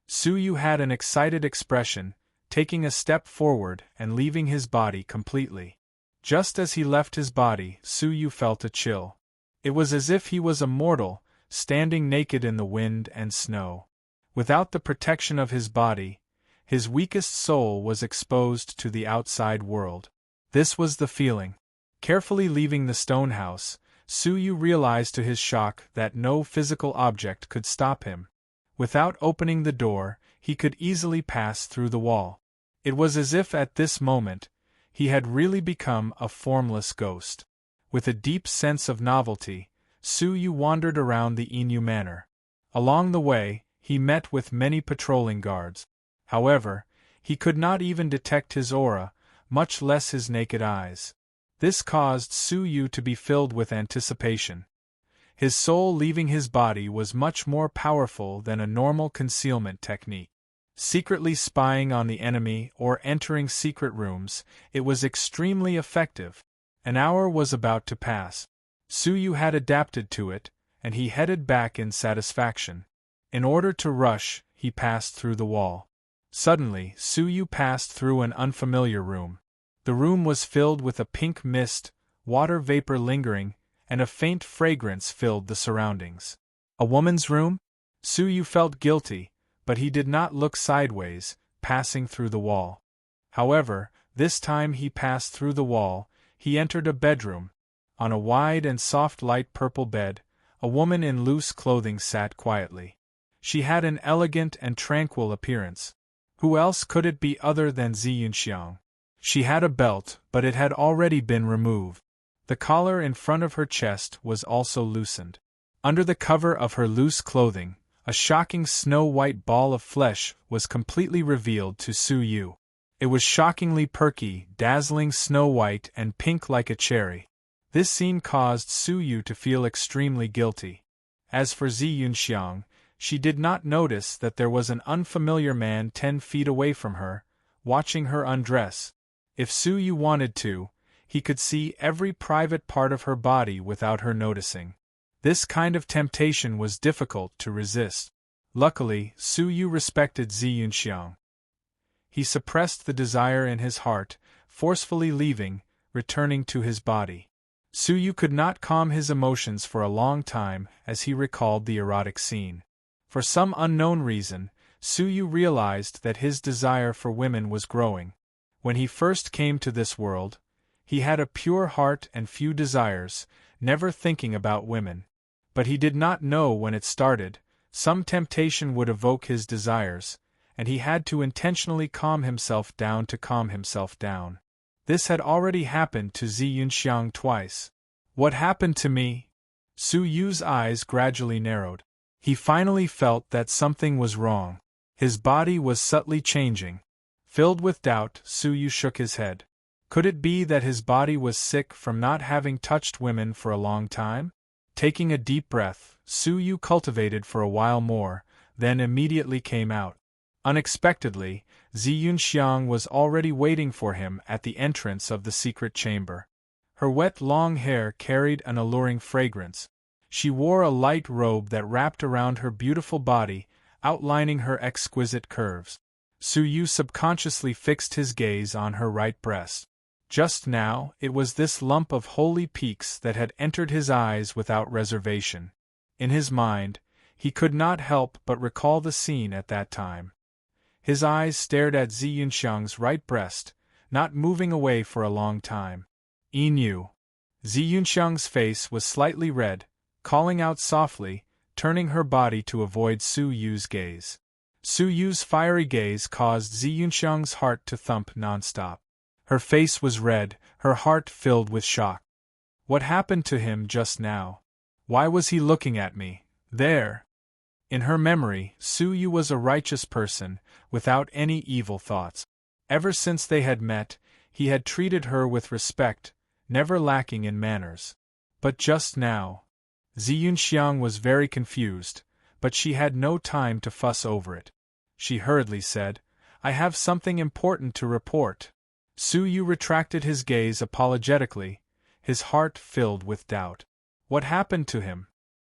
Suyu had an excited expression, taking a step forward and leaving his body completely. Just as he left his body, Suyu felt a chill. It was as if he was a mortal, standing naked in the wind and snow. Without the protection of his body, his weakest soul was exposed to the outside world. This was the feeling. Carefully leaving the stone house, Suyu realized to his shock that no physical object could stop him. Without opening the door, he could easily pass through the wall. It was as if at this moment, he had really become a formless ghost. With a deep sense of novelty, Suyu wandered around the Inu manor. Along the way, he met with many patrolling guards. However, he could not even detect his aura, much less his naked eyes. This caused Suyu to be filled with anticipation. His soul leaving his body was much more powerful than a normal concealment technique. Secretly spying on the enemy or entering secret rooms, it was extremely effective. An hour was about to pass. Suyu had adapted to it, and he headed back in satisfaction. In order to rush, he passed through the wall. Suddenly, Suyu passed through an unfamiliar room. The room was filled with a pink mist, water vapor lingering, and a faint fragrance filled the surroundings. A woman's room? Suyu felt guilty, but he did not look sideways, passing through the wall. However, this time he passed through the wall, he entered a bedroom. On a wide and soft light purple bed, a woman in loose clothing sat quietly. She had an elegant and tranquil appearance. Who else could it be other than Ziyunxiang? She had a belt, but it had already been removed. The collar in front of her chest was also loosened. Under the cover of her loose clothing, a shocking snow-white ball of flesh was completely revealed to Su Yu. It was shockingly perky, dazzling snow-white and pink like a cherry. This scene caused Su Yu to feel extremely guilty. As for Zi Yunxiang, she did not notice that there was an unfamiliar man 10 feet away from her, watching her undress. If Su Yu wanted to, he could see every private part of her body without her noticing. This kind of temptation was difficult to resist. Luckily, Su Yu respected Zi Yunxiang. He suppressed the desire in his heart, forcefully leaving, returning to his body. Su Yu could not calm his emotions for a long time as he recalled the erotic scene. For some unknown reason, Su Yu realized that his desire for women was growing. When he first came to this world, he had a pure heart and few desires, never thinking about women. But he did not know when it started, some temptation would evoke his desires, and he had to intentionally calm himself down to calm himself down. This had already happened to Zi Yunxiang twice. What happened to me? Su Yu's eyes gradually narrowed. He finally felt that something was wrong. His body was subtly changing. Filled with doubt, Su Yu shook his head. Could it be that his body was sick from not having touched women for a long time? Taking a deep breath, Su Yu cultivated for a while more, then immediately came out. Unexpectedly, Zi Yunxiang was already waiting for him at the entrance of the secret chamber. Her wet long hair carried an alluring fragrance. She wore a light robe that wrapped around her beautiful body, outlining her exquisite curves. Su Yu subconsciously fixed his gaze on her right breast. Just now, it was this lump of holy peaks that had entered his eyes without reservation. In his mind, he could not help but recall the scene at that time. His eyes stared at Zi Yunxiang's right breast, not moving away for a long time. Inu. Zi Yunxiang's face was slightly red, calling out softly, turning her body to avoid Su Yu's gaze. Su Yu's fiery gaze caused Zi Yunxiang's heart to thump nonstop. Her face was red, her heart filled with shock. What happened to him just now? Why was he looking at me, there? In her memory, Su Yu was a righteous person, without any evil thoughts. Ever since they had met, he had treated her with respect, never lacking in manners. But just now, Zi Yunxiang was very confused, but she had no time to fuss over it. She hurriedly said, "I have something important to report." Su Yu retracted his gaze apologetically, his heart filled with doubt. What happened to him?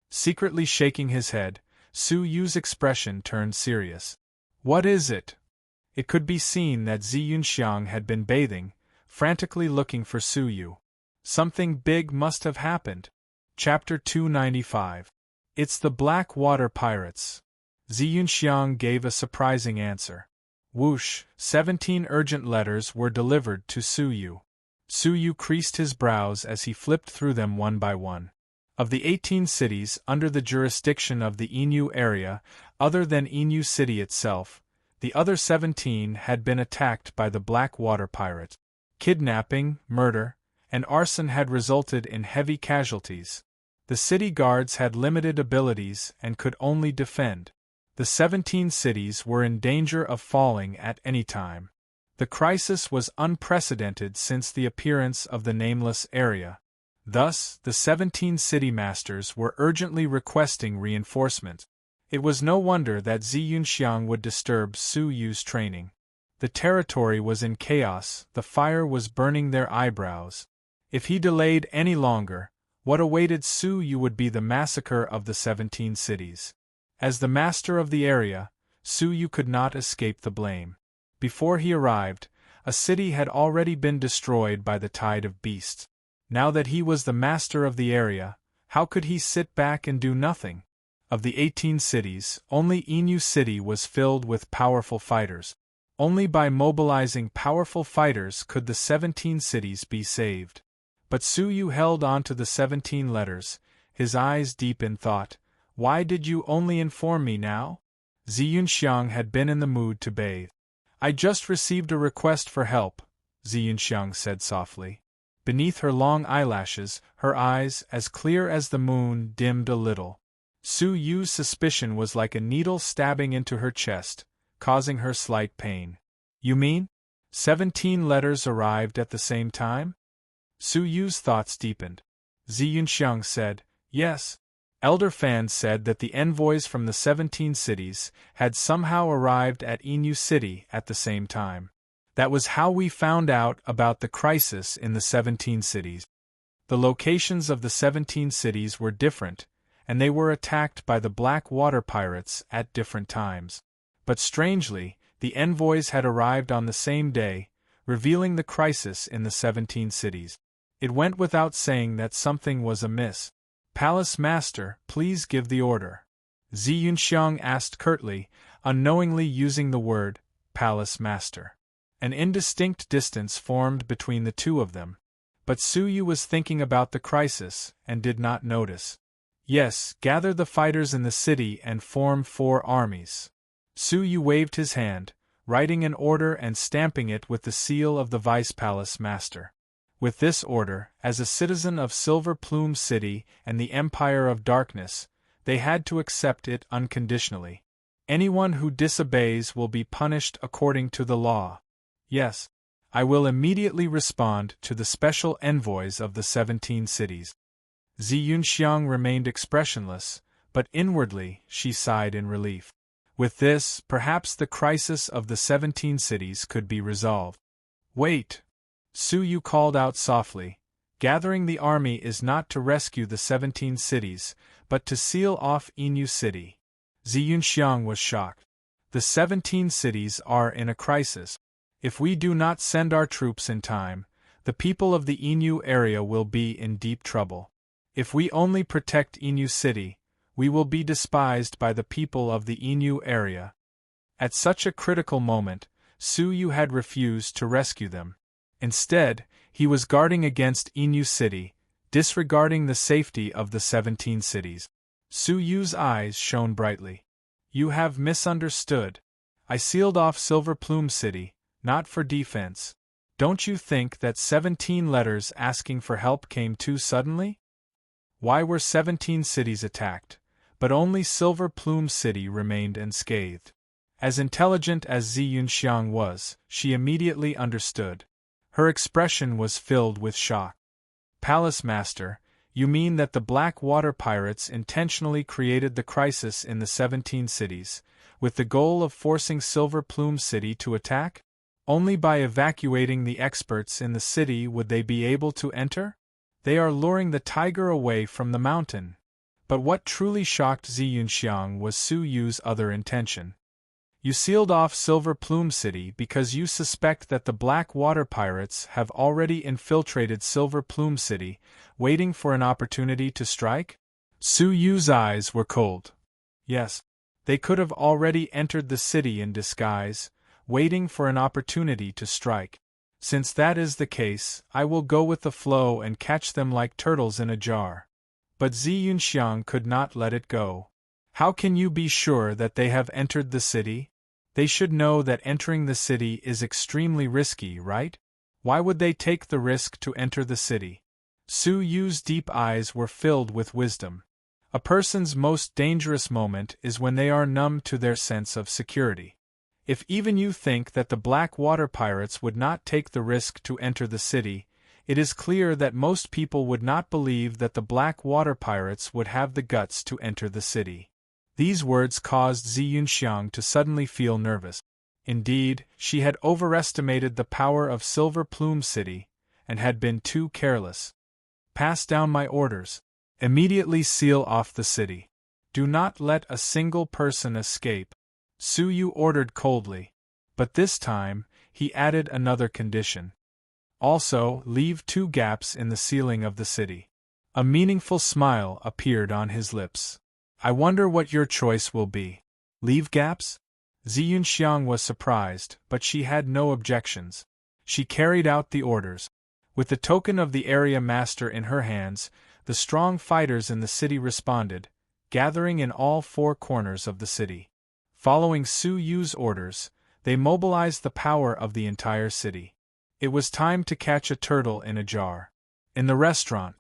Secretly shaking his head, Su Yu's expression turned serious. What is it? It could be seen that Zi Yunxiang had been bathing, frantically looking for Su Yu. Something big must have happened. Chapter 295. It's the Black Water Pirates. Zi Yunxiang gave a surprising answer. Whoosh, 17 urgent letters were delivered to Su Yu. Su Yu creased his brows as he flipped through them one by one. Of the 18 cities under the jurisdiction of the Inu area, other than Inu City itself, the other 17 had been attacked by the Black Water Pirate. Kidnapping, murder, and arson had resulted in heavy casualties. The city guards had limited abilities and could only defend. The 17 cities were in danger of falling at any time. The crisis was unprecedented since the appearance of the nameless area. Thus, the 17 city masters were urgently requesting reinforcement. It was no wonder that Zi Yunxiang would disturb Su Yu's training. The territory was in chaos, the fire was burning their eyebrows. If he delayed any longer, what awaited Su Yu would be the massacre of the 17 cities. As the master of the area, Su Yu could not escape the blame. Before he arrived, a city had already been destroyed by the tide of beasts. Now that he was the master of the area, how could he sit back and do nothing? Of the 18 cities, only Inu City was filled with powerful fighters. Only by mobilizing powerful fighters could the 17 cities be saved. But Su Yu held on to the 17 letters, his eyes deep in thought. Why did you only inform me now? Zi Yunxiang had been in the mood to bathe. I just received a request for help, Zi Yunxiang said softly. Beneath her long eyelashes, her eyes, as clear as the moon, dimmed a little. Su Yu's suspicion was like a needle stabbing into her chest, causing her slight pain. You mean? 17 letters arrived at the same time? Su Yu's thoughts deepened. Zi Yunxiang said, yes. Elder Fan said that the envoys from the 17 cities had somehow arrived at Inu City at the same time. That was how we found out about the crisis in the 17 cities. The locations of the 17 cities were different, and they were attacked by the Black Water Pirates at different times. But strangely, the envoys had arrived on the same day, revealing the crisis in the 17 cities. It went without saying that something was amiss. Palace Master, please give the order. Zi Yunxiang asked curtly, unknowingly using the word, Palace Master. An indistinct distance formed between the two of them, but Su Yu was thinking about the crisis and did not notice. Yes, gather the fighters in the city and form 4 armies. Su Yu waved his hand, writing an order and stamping it with the seal of the Vice Palace Master. With this order, as a citizen of Silver Plume City and the Empire of Darkness, they had to accept it unconditionally. Anyone who disobeys will be punished according to the law. Yes, I will immediately respond to the special envoys of the 17 cities. Zi Yunxiang remained expressionless, but inwardly she sighed in relief. With this, perhaps the crisis of the 17 cities could be resolved. Wait! Su Yu called out softly. Gathering the army is not to rescue the 17 cities, but to seal off Inu City. Zi Yunxiang was shocked. The 17 cities are in a crisis. If we do not send our troops in time, the people of the Inu area will be in deep trouble. If we only protect Inu City, we will be despised by the people of the Inu area. At such a critical moment, Su Yu had refused to rescue them. Instead, he was guarding against Inu City, disregarding the safety of the 17 cities. Su Yu's eyes shone brightly. You have misunderstood. I sealed off Silver Plume City, not for defense. Don't you think that 17 letters asking for help came too suddenly? Why were 17 cities attacked, but only Silver Plume City remained unscathed? As intelligent as Zi Yunxiang was, she immediately understood. Her expression was filled with shock. Palace Master, you mean that the Black Water Pirates intentionally created the crisis in the 17 cities, with the goal of forcing Silver Plume City to attack? Only by evacuating the experts in the city would they be able to enter? They are luring the tiger away from the mountain. But what truly shocked Zi Yunxiang was Su Yu's other intention. You sealed off Silver Plume City because you suspect that the Black Water Pirates have already infiltrated Silver Plume City, waiting for an opportunity to strike? Su Yu's eyes were cold. Yes, they could have already entered the city in disguise, waiting for an opportunity to strike. Since that is the case, I will go with the flow and catch them like turtles in a jar. But Zi Yunxiang could not let it go. How can you be sure that they have entered the city? They should know that entering the city is extremely risky, right? Why would they take the risk to enter the city? Su Yu's deep eyes were filled with wisdom. A person's most dangerous moment is when they are numb to their sense of security. If even you think that the Black Water Pirates would not take the risk to enter the city, it is clear that most people would not believe that the Black Water Pirates would have the guts to enter the city. These words caused Zi Yunxiang to suddenly feel nervous. Indeed, she had overestimated the power of Silver Plume City, and had been too careless. Pass down my orders. Immediately seal off the city. Do not let a single person escape. Su Yu ordered coldly. But this time, he added another condition. Also, leave 2 gaps in the ceiling of the city. A meaningful smile appeared on his lips. I wonder what your choice will be. Leave gaps? Zi Yunxiang was surprised, but she had no objections. She carried out the orders. With the token of the area master in her hands, the strong fighters in the city responded, gathering in all 4 corners of the city. Following Su Yu's orders, they mobilized the power of the entire city. It was time to catch a turtle in a jar. In the restaurant,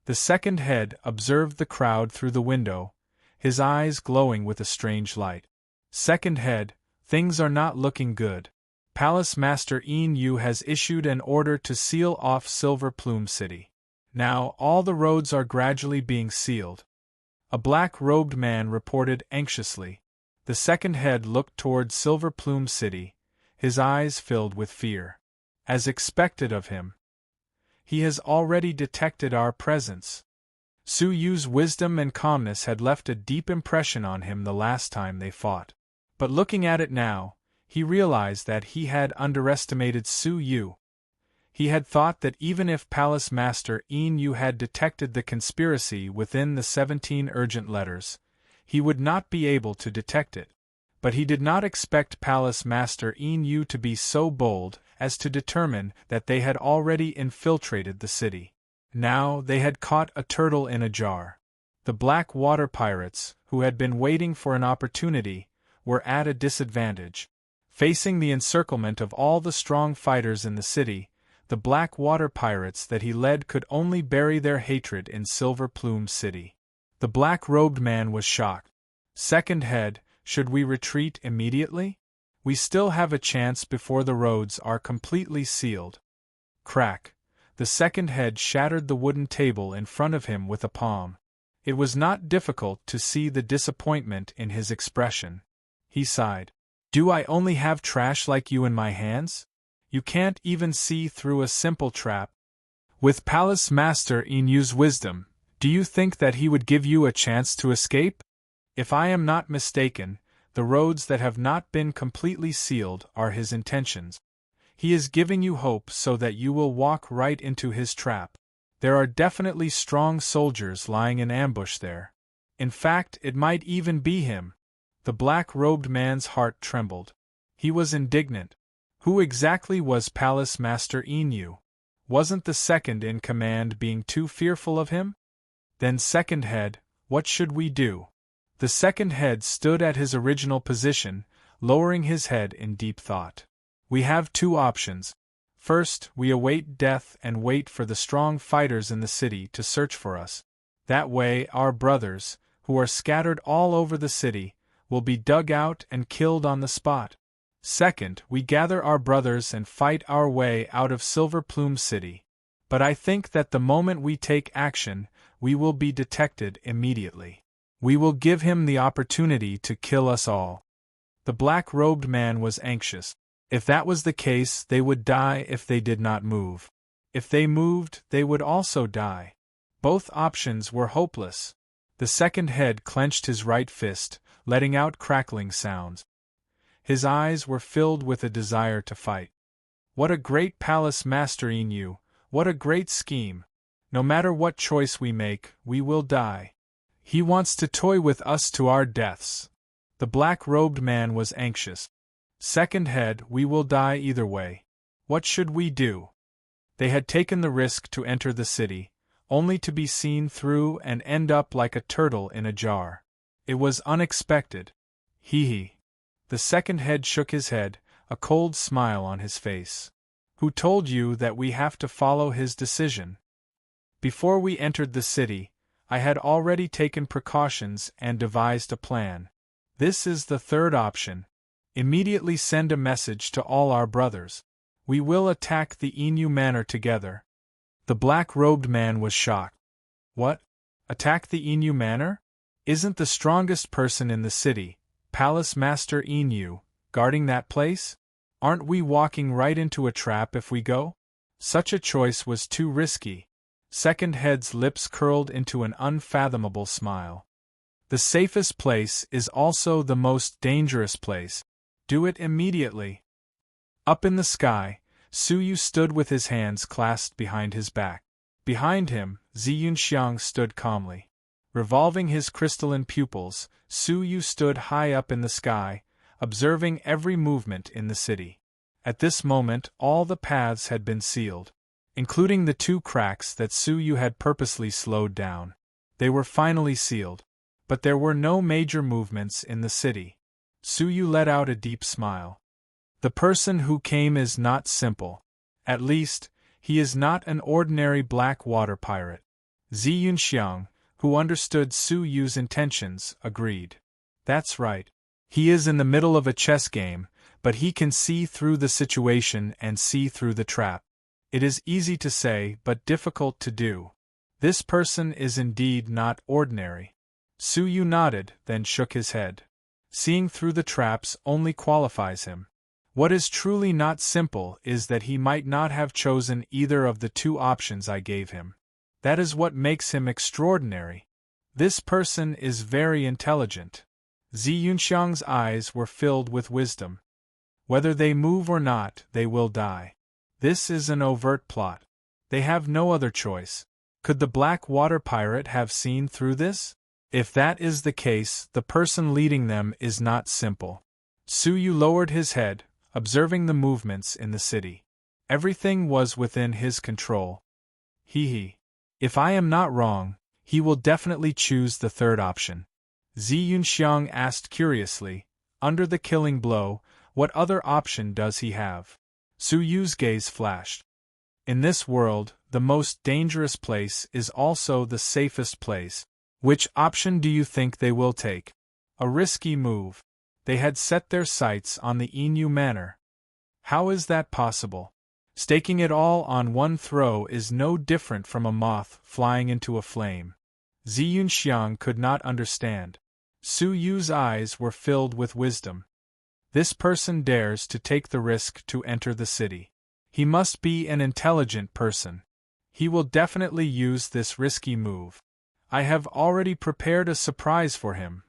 the second head observed the crowd through the window, his eyes glowing with a strange light. Second head, things are not looking good. Palace Master Yu has issued an order to seal off Silver Plume City. Now all the roads are gradually being sealed. A black-robed man reported anxiously. The second head looked toward Silver Plume City, his eyes filled with fear. As expected of him, he has already detected our presence. Su Yu's wisdom and calmness had left a deep impression on him the last time they fought. But looking at it now, he realized that he had underestimated Su Yu. He had thought that even if Palace Master Yu had detected the conspiracy within the 17 urgent letters, he would not be able to detect it. But he did not expect Palace Master Yu to be so bold as to determine that they had already infiltrated the city. Now they had caught a turtle in a jar. The black water pirates, who had been waiting for an opportunity, were at a disadvantage. Facing the encirclement of all the strong fighters in the city, the black water pirates that he led could only bury their hatred in Silver Plume City. The black-robed man was shocked. Second head, should we retreat immediately? We still have a chance before the roads are completely sealed. Crack. The second head shattered the wooden table in front of him with a palm. It was not difficult to see the disappointment in his expression. He sighed. Do I only have trash like you in my hands? You can't even see through a simple trap. With Palace Master Yu's wisdom, do you think that he would give you a chance to escape? If I am not mistaken, the roads that have not been completely sealed are his intentions. He is giving you hope so that you will walk right into his trap. There are definitely strong soldiers lying in ambush there. In fact, it might even be him. The black-robed man's heart trembled. He was indignant. Who exactly was Palace Master Yu? Wasn't the second in command being too fearful of him? Then second head, what should we do? The second head stood at his original position, lowering his head in deep thought. We have two options. First, we await death and wait for the strong fighters in the city to search for us. That way, our brothers, who are scattered all over the city, will be dug out and killed on the spot. Second, we gather our brothers and fight our way out of Silver Plume City. But I think that the moment we take action, we will be detected immediately. We will give him the opportunity to kill us all. The black-robed man was anxious. If that was the case, they would die if they did not move. If they moved, they would also die. Both options were hopeless. The second head clenched his right fist, letting out crackling sounds. His eyes were filled with a desire to fight. What a great Palace Master Yu! What a great scheme! No matter what choice we make, we will die. He wants to toy with us to our deaths. The black-robed man was anxious. Second head, we will die either way. What should we do? They had taken the risk to enter the city, only to be seen through and end up like a turtle in a jar. It was unexpected. Hee. The second head shook his head, a cold smile on his face. Who told you that we have to follow his decision? Before we entered the city, I had already taken precautions and devised a plan. This is the third option. Immediately send a message to all our brothers. We will attack the Inu Manor together. The black-robed man was shocked. What? Attack the Inu Manor? Isn't the strongest person in the city, Palace Master Yu, guarding that place? Aren't we walking right into a trap if we go? Such a choice was too risky. Second head's lips curled into an unfathomable smile. The safest place is also the most dangerous place. Do it immediately. Up in the sky, Su Yu stood with his hands clasped behind his back. Behind him, Ziyunxiang stood calmly. Revolving his crystalline pupils, Su Yu stood high up in the sky, observing every movement in the city. At this moment, all the paths had been sealed, including the two cracks that Su Yu had purposely slowed down. They were finally sealed. But there were no major movements in the city. Su Yu let out a deep smile. The person who came is not simple. At least, He is not an ordinary black water pirate. Zi Yunxiang, who understood Su Yu's intentions, agreed. That's right. He is in the middle of a chess game, but he can see through the situation and see through the trap. It is easy to say but difficult to do. This person is indeed not ordinary. Su Yu nodded, then shook his head. Seeing through the traps only qualifies him. What is truly not simple is that he might not have chosen either of the two options I gave him. That is what makes him extraordinary. This person is very intelligent. Zi Yunxiang's eyes were filled with wisdom. Whether they move or not, they will die. This is an overt plot. They have no other choice. Could the black water pirate have seen through this? If that is the case, the person leading them is not simple. Su Yu lowered his head, observing the movements in the city. Everything was within his control. If I am not wrong, he will definitely choose the third option. Zi Yunxiang asked curiously, under the killing blow, what other option does he have? Su Yu's gaze flashed. In this world, the most dangerous place is also the safest place. Which option do you think they will take? A risky move. They had set their sights on the Inu Manor. How is that possible? Staking it all on one throw is no different from a moth flying into a flame. Zi Yunxiang could not understand. Su Yu's eyes were filled with wisdom. This person dares to take the risk to enter the city. He must be an intelligent person. He will definitely use this risky move. I have already prepared a surprise for him.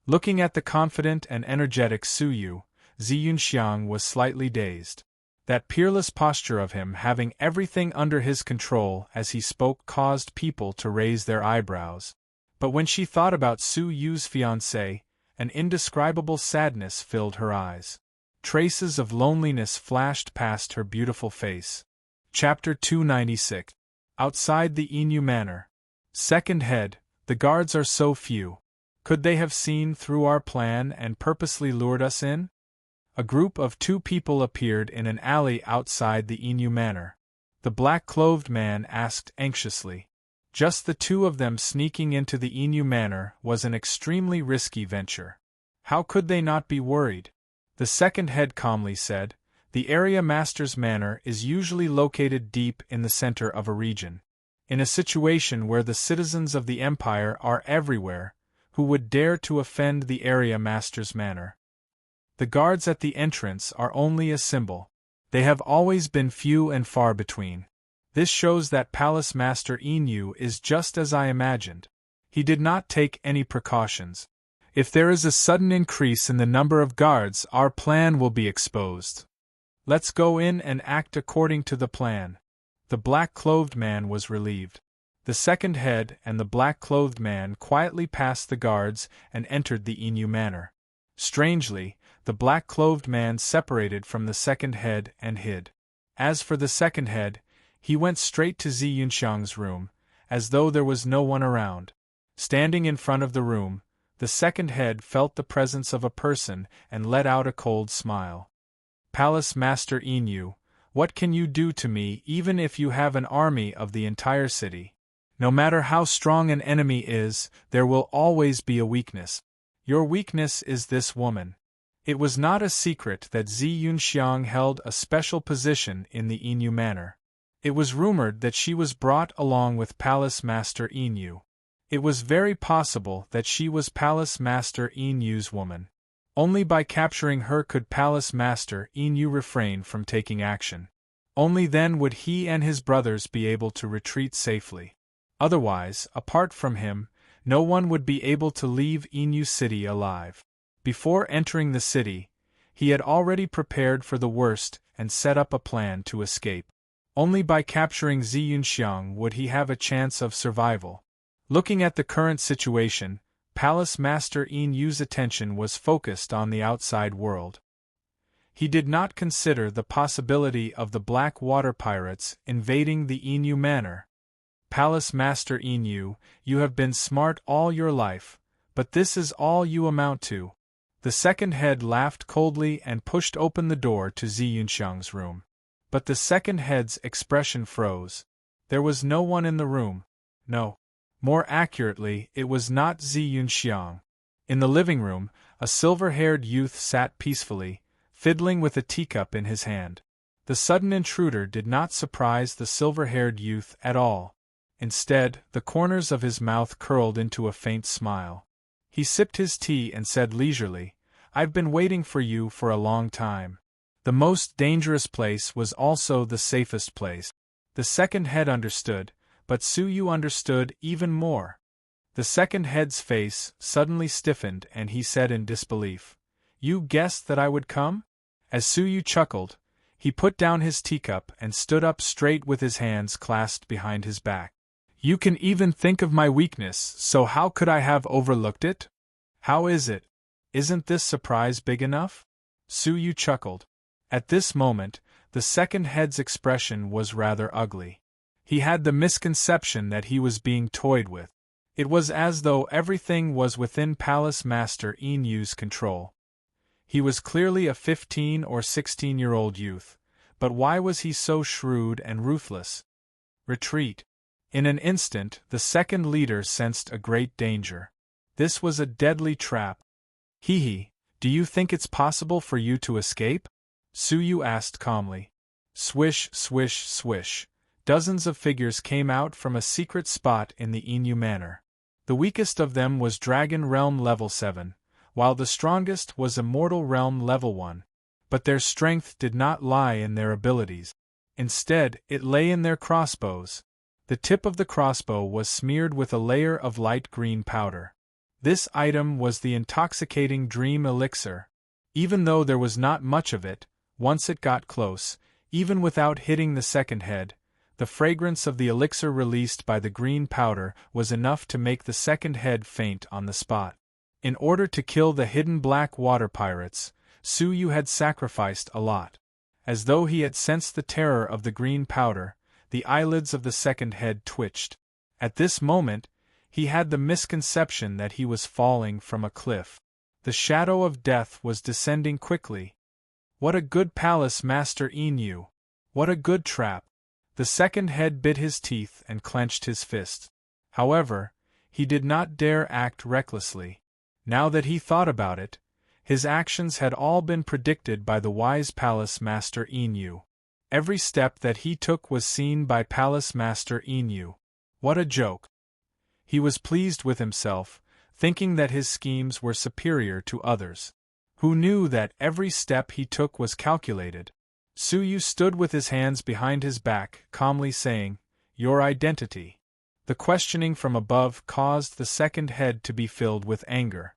Looking at the confident and energetic Su Yu, Zi Yunxiang was slightly dazed. That peerless posture of him having everything under his control as he spoke caused people to raise their eyebrows. But when she thought about Su Yu's fiancé, an indescribable sadness filled her eyes. Traces of loneliness flashed past her beautiful face. Chapter 296. Outside the Inu Manor. Second head, the guards are so few. Could they have seen through our plan and purposely lured us in? A group of 2 people appeared in an alley outside the Inu Manor. The black-clothed man asked anxiously. Just the 2 of them sneaking into the Inu Manor was an extremely risky venture. How could they not be worried? The second head calmly said, the area master's manor is usually located deep in the center of a region. In a situation where the citizens of the empire are everywhere, who would dare to offend the area master's manor? The guards at the entrance are only a symbol. They have always been few and far between. This shows that Palace Master Inu is just as I imagined. He did not take any precautions. If there is a sudden increase in the number of guards, our plan will be exposed. Let's go in and act according to the plan. The black-clothed man was relieved. The second head and the black-clothed man quietly passed the guards and entered the Inu Manor. Strangely, the black-clothed man separated from the second head and hid. As for the second head, he went straight to Zi Yunxiang's room, as though there was no one around. Standing in front of the room, the second head felt the presence of a person and let out a cold smile. Palace Master Inu, what can you do to me even if you have an army of the entire city? No matter how strong an enemy is, there will always be a weakness. Your weakness is this woman. It was not a secret that Zi Yunxiang held a special position in the Inu Manor. It was rumored that she was brought along with Palace Master Inu. It was very possible that she was Palace Master Inu's woman. Only by capturing her could Palace Master Inu refrain from taking action. Only then would he and his brothers be able to retreat safely. Otherwise, apart from him, no one would be able to leave Inu City alive. Before entering the city, he had already prepared for the worst and set up a plan to escape. Only by capturing Zi Yunxiang would he have a chance of survival. Looking at the current situation, Palace Master Inu's attention was focused on the outside world. He did not consider the possibility of the black water pirates invading the Inu Manor. Palace Master Inu, you have been smart all your life, but this is all you amount to. The second head laughed coldly and pushed open the door to Zi Yunxiang's room. But the second head's expression froze. There was no one in the room. No. More accurately, it was not Zi Yunxiang. In the living room, a silver-haired youth sat peacefully, fiddling with a teacup in his hand. The sudden intruder did not surprise the silver-haired youth at all. Instead, the corners of his mouth curled into a faint smile. He sipped his tea and said leisurely, "I've been waiting for you for a long time." The most dangerous place was also the safest place. The second head understood, but Su Yu understood even more. The second head's face suddenly stiffened and he said in disbelief, "You guessed that I would come?" As Su Yu chuckled, he put down his teacup and stood up straight with his hands clasped behind his back. "You can even think of my weakness, so how could I have overlooked it? How is it? Isn't this surprise big enough?" Su Yu chuckled. At this moment, the second head's expression was rather ugly. He had the misconception that he was being toyed with. It was as though everything was within Palace Master Yin Yu's control. He was clearly a 15 or 16-year-old youth, but why was he so shrewd and ruthless? Retreat. In an instant, the second leader sensed a great danger. This was a deadly trap. "Hee, do you think it's possible for you to escape?" Su Yu asked calmly. Swish, swish, swish. Dozens of figures came out from a secret spot in the Inu Manor. The weakest of them was Dragon Realm Level 7, while the strongest was Immortal Realm Level 1. But their strength did not lie in their abilities. Instead, it lay in their crossbows. The tip of the crossbow was smeared with a layer of light green powder. This item was the intoxicating dream elixir. Even though there was not much of it, once it got close, even without hitting the second head, the fragrance of the elixir released by the green powder was enough to make the second head faint on the spot. In order to kill the hidden black water pirates, Su Yu had sacrificed a lot. As though he had sensed the terror of the green powder, the eyelids of the second head twitched. At this moment, he had the misconception that he was falling from a cliff. The shadow of death was descending quickly. What a good Palace Master Yin Yu! What a good trap! The second head bit his teeth and clenched his fists. However, he did not dare act recklessly. Now that he thought about it, his actions had all been predicted by the wise Palace Master Yin Yu. Every step that he took was seen by Palace Master Yin Yu. What a joke! He was pleased with himself, thinking that his schemes were superior to others. Who knew that every step he took was calculated? Su Yu stood with his hands behind his back, calmly saying, "Your identity." The questioning from above caused the second head to be filled with anger.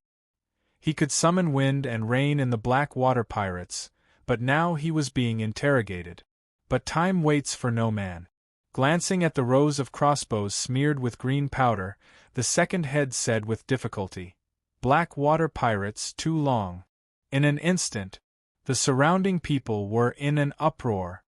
He could summon wind and rain in the black water pirates, but now he was being interrogated. But time waits for no man. Glancing at the rows of crossbows smeared with green powder, the second head said with difficulty, "Black water pirates too long." In an instant, the surrounding people were in an uproar.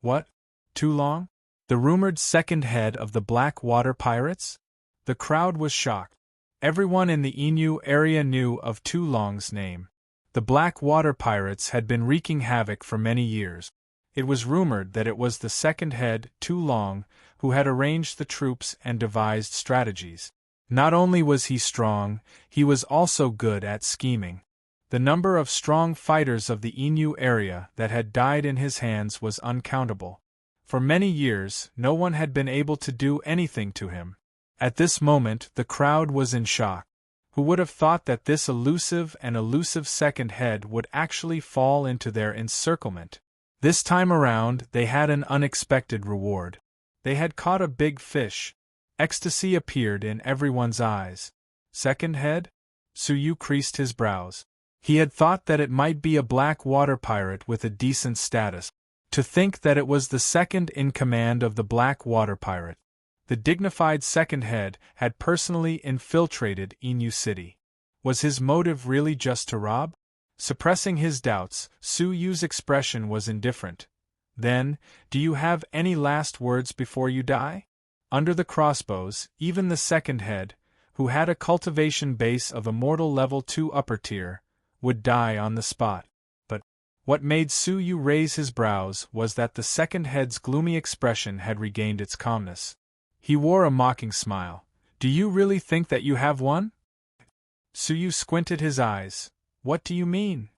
What? Too long? The rumored second head of the Black Water Pirates? The crowd was shocked. Everyone in the Inu area knew of Tu Long's name. The Black Water Pirates had been wreaking havoc for many years. It was rumored that it was the second head, Tu Long, who had arranged the troops and devised strategies. Not only was he strong, he was also good at scheming. The number of strong fighters of the Inu area that had died in his hands was uncountable. For many years, no one had been able to do anything to him. At this moment, the crowd was in shock. Who would have thought that this elusive second head would actually fall into their encirclement? This time around, they had an unexpected reward. They had caught a big fish. Ecstasy appeared in everyone's eyes. Second head? Su Yu creased his brows. He had thought that it might be a black water pirate with a decent status. To think that it was the second in command of the black water pirate. The dignified second head had personally infiltrated Inu City. Was his motive really just to rob? Suppressing his doubts, Su Yu's expression was indifferent. Then, do you have any last words before you die? Under the crossbows, even the second head, who had a cultivation base of Immortal Level 2 upper tier, would die on the spot. But What made Su Yu raise his brows was that the second head's gloomy expression had regained its calmness. He wore a mocking smile. Do you really think that you have won? Su Yu squinted his eyes. What do you mean?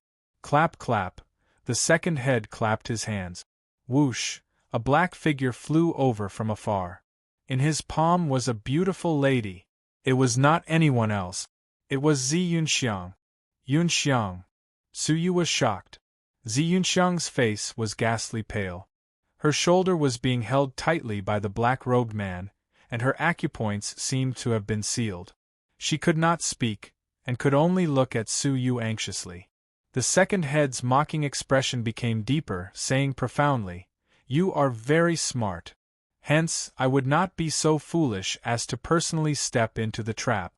Clap clap. The second head clapped his hands. Whoosh! A black figure flew over from afar. In his palm was a beautiful lady. It was not anyone else. It was Zi Yunxiang. Yunxiang. Su Yu was shocked. Zi Yunxiang's face was ghastly pale. Her shoulder was being held tightly by the black-robed man, and her acupoints seemed to have been sealed. She could not speak, and could only look at Su Yu anxiously. The second head's mocking expression became deeper, saying profoundly, "You are very smart. Hence, I would not be so foolish as to personally step into the trap."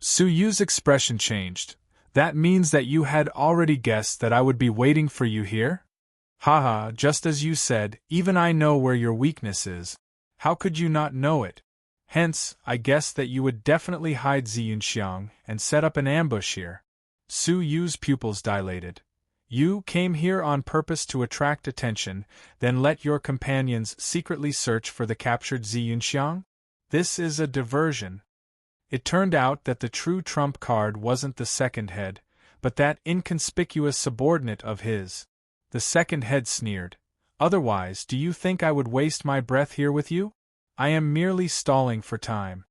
Su Yu's expression changed. That means that you had already guessed that I would be waiting for you here? Haha, just as you said, even I know where your weakness is. How could you not know it? Hence, I guessed that you would definitely hide Zi Yunxiang and set up an ambush here. Su Yu's pupils dilated. You came here on purpose to attract attention, then let your companions secretly search for the captured Zi Yunxiang? This is a diversion. It turned out that the true trump card wasn't the second head, but that inconspicuous subordinate of his. The second head sneered. Otherwise, do you think I would waste my breath here with you? I am merely stalling for time.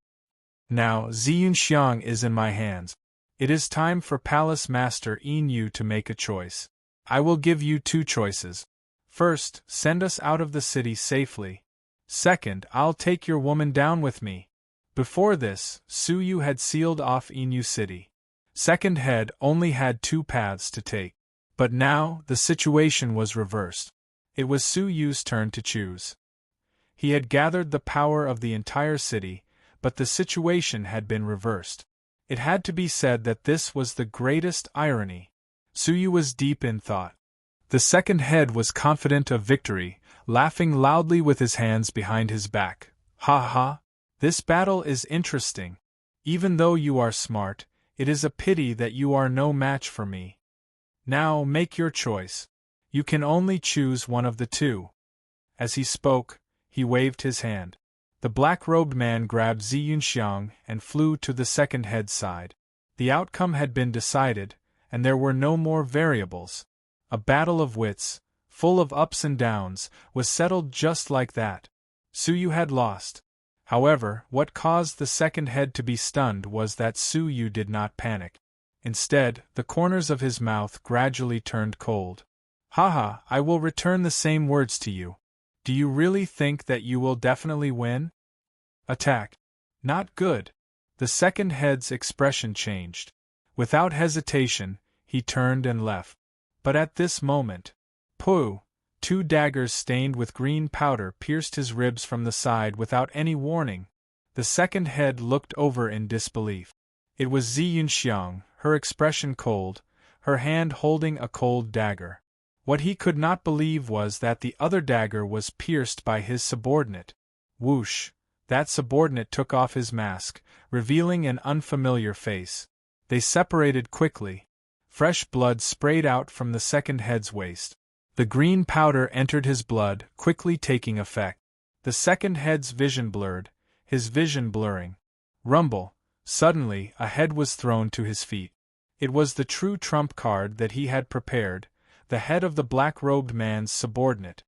Now, Zi Yunxiang is in my hands. It is time for Palace Master Yin Yu to make a choice. I will give you two choices. First, send us out of the city safely. Second, I'll take your woman down with me. Before this, Su Yu had sealed off Inu City. Second head only had two paths to take. But now, the situation was reversed. It was Su Yu's turn to choose. He had gathered the power of the entire city, but the situation had been reversed. It had to be said that this was the greatest irony. Su Yu was deep in thought. The second head was confident of victory, laughing loudly with his hands behind his back. Ha ha! This battle is interesting. Even though you are smart, it is a pity that you are no match for me. Now make your choice. You can only choose one of the two. As he spoke, he waved his hand. The black-robed man grabbed Zi Yunxiang and flew to the second head's side. The outcome had been decided, and there were no more variables. A battle of wits, full of ups and downs, was settled just like that. Su Yu had lost. However, what caused the second head to be stunned was that Su Yu did not panic. Instead, the corners of his mouth gradually turned cold. Haha, I will return the same words to you. Do you really think that you will definitely win? Attack. Not good. The second head's expression changed. Without hesitation, he turned and left. But at this moment, pooh! Two daggers stained with green powder pierced his ribs from the side without any warning. The second head looked over in disbelief. It was Zi Yunxiang, her expression cold, her hand holding a cold dagger. What he could not believe was that the other dagger was pierced by his subordinate. Whoosh! That subordinate took off his mask, revealing an unfamiliar face. They separated quickly. Fresh blood sprayed out from the second head's waist. The green powder entered his blood, quickly taking effect. The second head's vision blurred, his vision blurring. Rumble! Suddenly, a head was thrown to his feet. It was the true trump card that he had prepared, the head of the black-robed man's subordinate.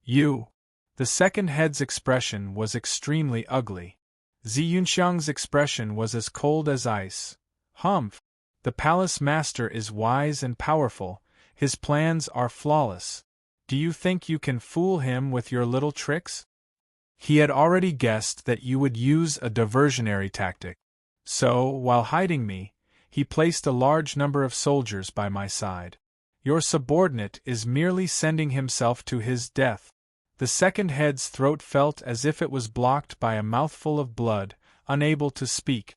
You! The second head's expression was extremely ugly. Zi Yunxiang's expression was as cold as ice. Humph! The palace master is wise and powerful. His plans are flawless. Do you think you can fool him with your little tricks? He had already guessed that you would use a diversionary tactic. So, while hiding me, he placed a large number of soldiers by my side. Your subordinate is merely sending himself to his death. The second head's throat felt as if it was blocked by a mouthful of blood, unable to speak.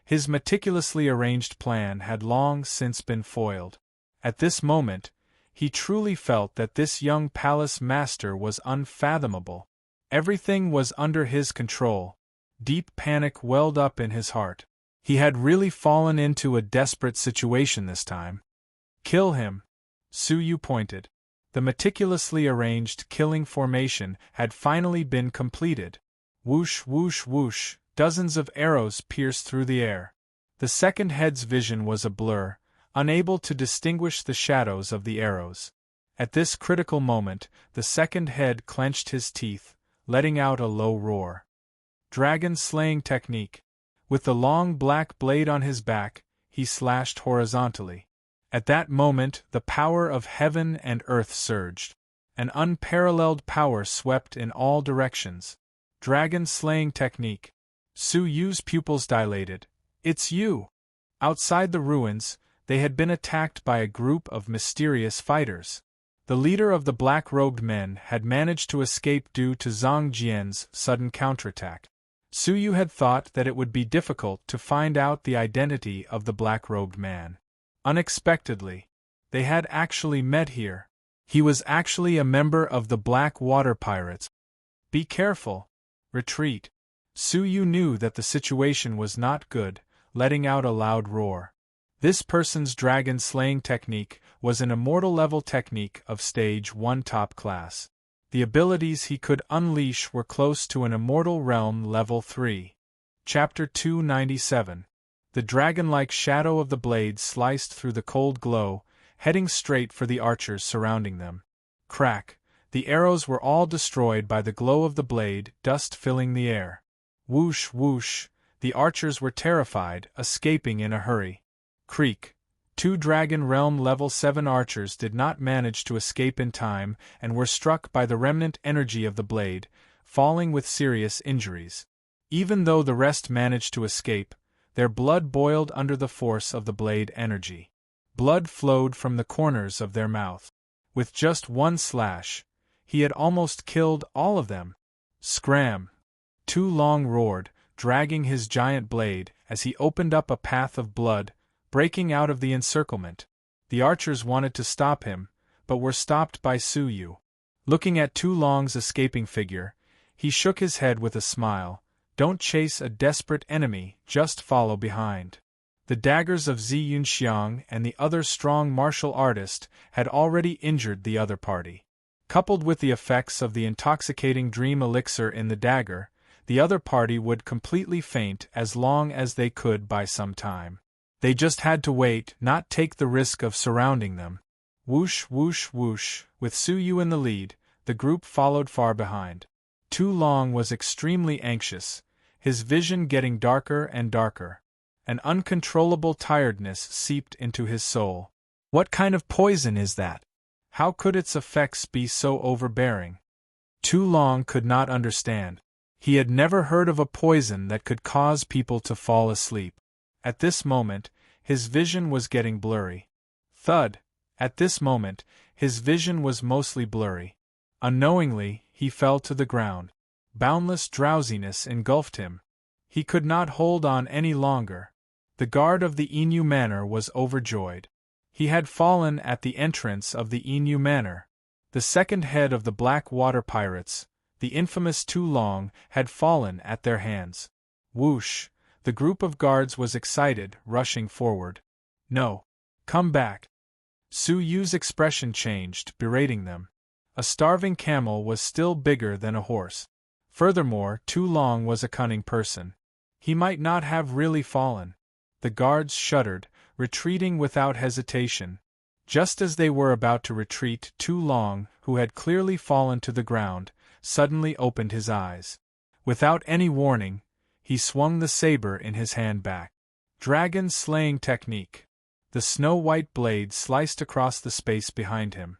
His meticulously arranged plan had long since been foiled. At this moment, he truly felt that this young palace master was unfathomable. Everything was under his control. Deep panic welled up in his heart. He had really fallen into a desperate situation this time. Kill him! Su Yu pointed. The meticulously arranged killing formation had finally been completed. Whoosh, whoosh, whoosh, dozens of arrows pierced through the air. The second head's vision was a blur, unable to distinguish the shadows of the arrows. At this critical moment, the second head clenched his teeth, letting out a low roar. Dragon slaying technique. With the long black blade on his back, he slashed horizontally. At that moment, the power of heaven and earth surged. An unparalleled power swept in all directions. Dragon slaying technique. Su Yu's pupils dilated. It's you! Outside the ruins, they had been attacked by a group of mysterious fighters. The leader of the black-robed men had managed to escape due to Zhang Jian's sudden counterattack. Su Yu had thought that it would be difficult to find out the identity of the black-robed man. Unexpectedly, they had actually met here. He was actually a member of the Black Water Pirates. Be careful. Retreat. Su Yu knew that the situation was not good, letting out a loud roar. This person's dragon-slaying technique was an immortal-level technique of Stage 1 top class. The abilities he could unleash were close to an immortal realm level 3. Chapter 297. The dragon-like shadow of the blade sliced through the cold glow, heading straight for the archers surrounding them. Crack! The arrows were all destroyed by the glow of the blade, dust filling the air. Whoosh, whoosh! The archers were terrified, escaping in a hurry. Creak! 2 Dragon Realm Level 7 archers did not manage to escape in time and were struck by the remnant energy of the blade, falling with serious injuries. Even though the rest managed to escape, their blood boiled under the force of the blade energy. Blood flowed from the corners of their mouth. With just one slash, he had almost killed all of them. Scram! Tu Long roared, dragging his giant blade as he opened up a path of blood, breaking out of the encirclement. The archers wanted to stop him, but were stopped by Su Yu. Looking at Tu Long's escaping figure, he shook his head with a smile. Don't chase a desperate enemy, just follow behind. The daggers of Zi Yunxiang and the other strong martial artist had already injured the other party. Coupled with the effects of the intoxicating dream elixir in the dagger, the other party would completely faint as long as they could buy some time. They just had to wait, not take the risk of surrounding them. Whoosh, whoosh, whoosh, with Su Yu in the lead, the group followed far behind. Tu Long was extremely anxious, his vision getting darker and darker. An uncontrollable tiredness seeped into his soul. What kind of poison is that? How could its effects be so overbearing? Tu Long could not understand. He had never heard of a poison that could cause people to fall asleep. At this moment, his vision was getting blurry. Thud! At this moment, his vision was mostly blurry. Unknowingly, he fell to the ground. Boundless drowsiness engulfed him. He could not hold on any longer. The guard of the Inu Manor was overjoyed. He had fallen at the entrance of the Inu Manor. The second head of the Black Water Pirates, the infamous Tu Long, had fallen at their hands. Whoosh! The group of guards was excited, rushing forward. No! Come back! Su Yu's expression changed, berating them. A starving camel was still bigger than a horse. Furthermore, Tu Long was a cunning person. He might not have really fallen. The guards shuddered, retreating without hesitation. Just as they were about to retreat, Tu Long, who had clearly fallen to the ground, suddenly opened his eyes. Without any warning, he swung the saber in his hand back. Dragon slaying technique. The snow-white blade sliced across the space behind him.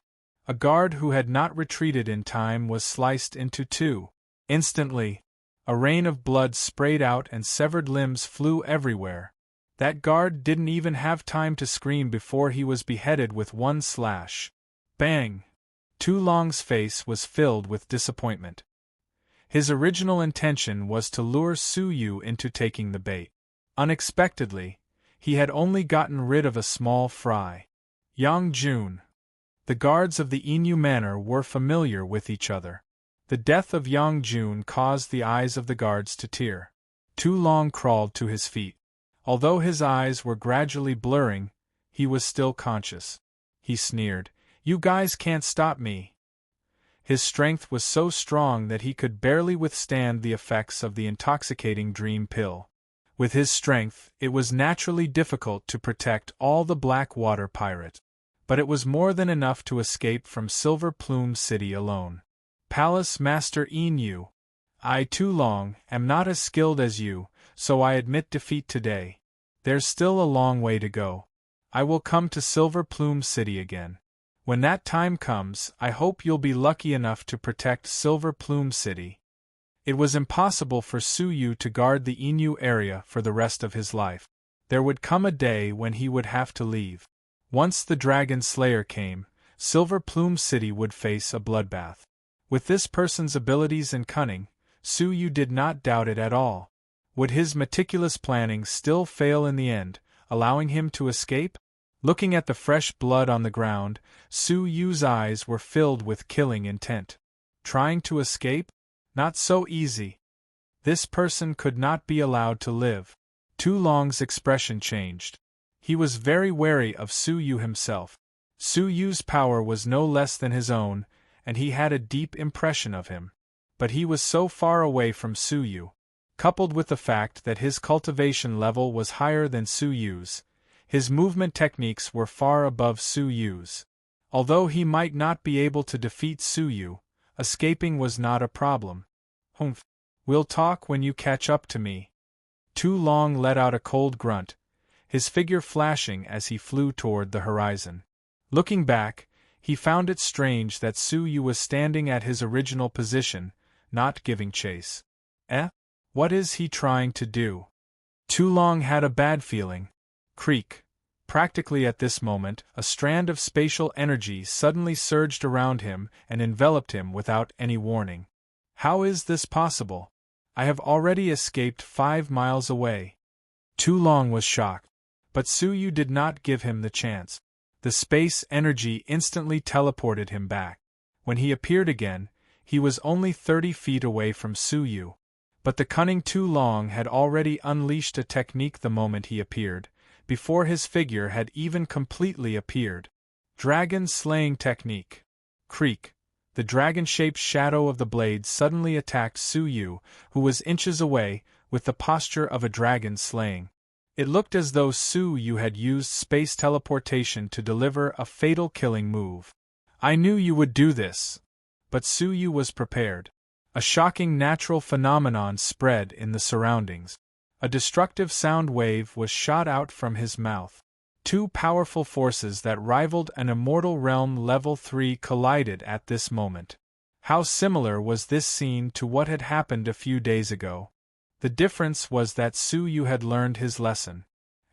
A guard who had not retreated in time was sliced into two. Instantly, a rain of blood sprayed out and severed limbs flew everywhere. That guard didn't even have time to scream before he was beheaded with one slash. Bang! Tu Long's face was filled with disappointment. His original intention was to lure Su Yu into taking the bait. Unexpectedly, he had only gotten rid of a small fry. Yang Jun. The guards of the Inu Manor were familiar with each other. The death of Yang Jun caused the eyes of the guards to tear. Tu Long crawled to his feet. Although his eyes were gradually blurring, he was still conscious. He sneered, You guys can't stop me. His strength was so strong that he could barely withstand the effects of the intoxicating dream pill. With his strength, it was naturally difficult to protect all the Blackwater pirate. But it was more than enough to escape from Silver Plume City alone. Palace Master Enu. I too long am not as skilled as you, so I admit defeat today. There's still a long way to go. I will come to Silver Plume City again. When that time comes, I hope you'll be lucky enough to protect Silver Plume City. It was impossible for Suyu to guard the Enu area for the rest of his life. There would come a day when he would have to leave. Once the Dragon Slayer came, Silver Plume City would face a bloodbath. With this person's abilities and cunning, Suyu did not doubt it at all. Would his meticulous planning still fail in the end, allowing him to escape? Looking at the fresh blood on the ground, Suyu's eyes were filled with killing intent. Trying to escape? Not so easy. This person could not be allowed to live. Tu Long's expression changed. He was very wary of Suyu himself. Suyu's power was no less than his own, and he had a deep impression of him. But he was so far away from Suyu. Coupled with the fact that his cultivation level was higher than Suyu's, his movement techniques were far above Suyu's. Although he might not be able to defeat Suyu, escaping was not a problem. Humph. We'll talk when you catch up to me. Tu Long let out a cold grunt, his figure flashing as he flew toward the horizon. Looking back, he found it strange that Suyu was standing at his original position, not giving chase. What is he trying to do? Tu Long had a bad feeling. Creak. Practically at this moment, a strand of spatial energy suddenly surged around him and enveloped him without any warning. How is this possible? I have already escaped 5 miles away. Tu Long was shocked. But Suyu did not give him the chance. The space energy instantly teleported him back. When he appeared again, he was only 30 feet away from Suyu. But the cunning Tu Long had already unleashed a technique the moment he appeared, before his figure had even completely appeared. Dragon Slaying Technique. Creak. The dragon-shaped shadow of the blade suddenly attacked Suyu, who was inches away, with the posture of a dragon slaying. It looked as though Suyu had used space teleportation to deliver a fatal killing move. I knew you would do this. But Suyu was prepared. A shocking natural phenomenon spread in the surroundings. A destructive sound wave was shot out from his mouth. 2 powerful forces that rivaled an immortal realm level 3 collided at this moment. How similar was this scene to what had happened a few days ago? The difference was that Suyu had learned his lesson.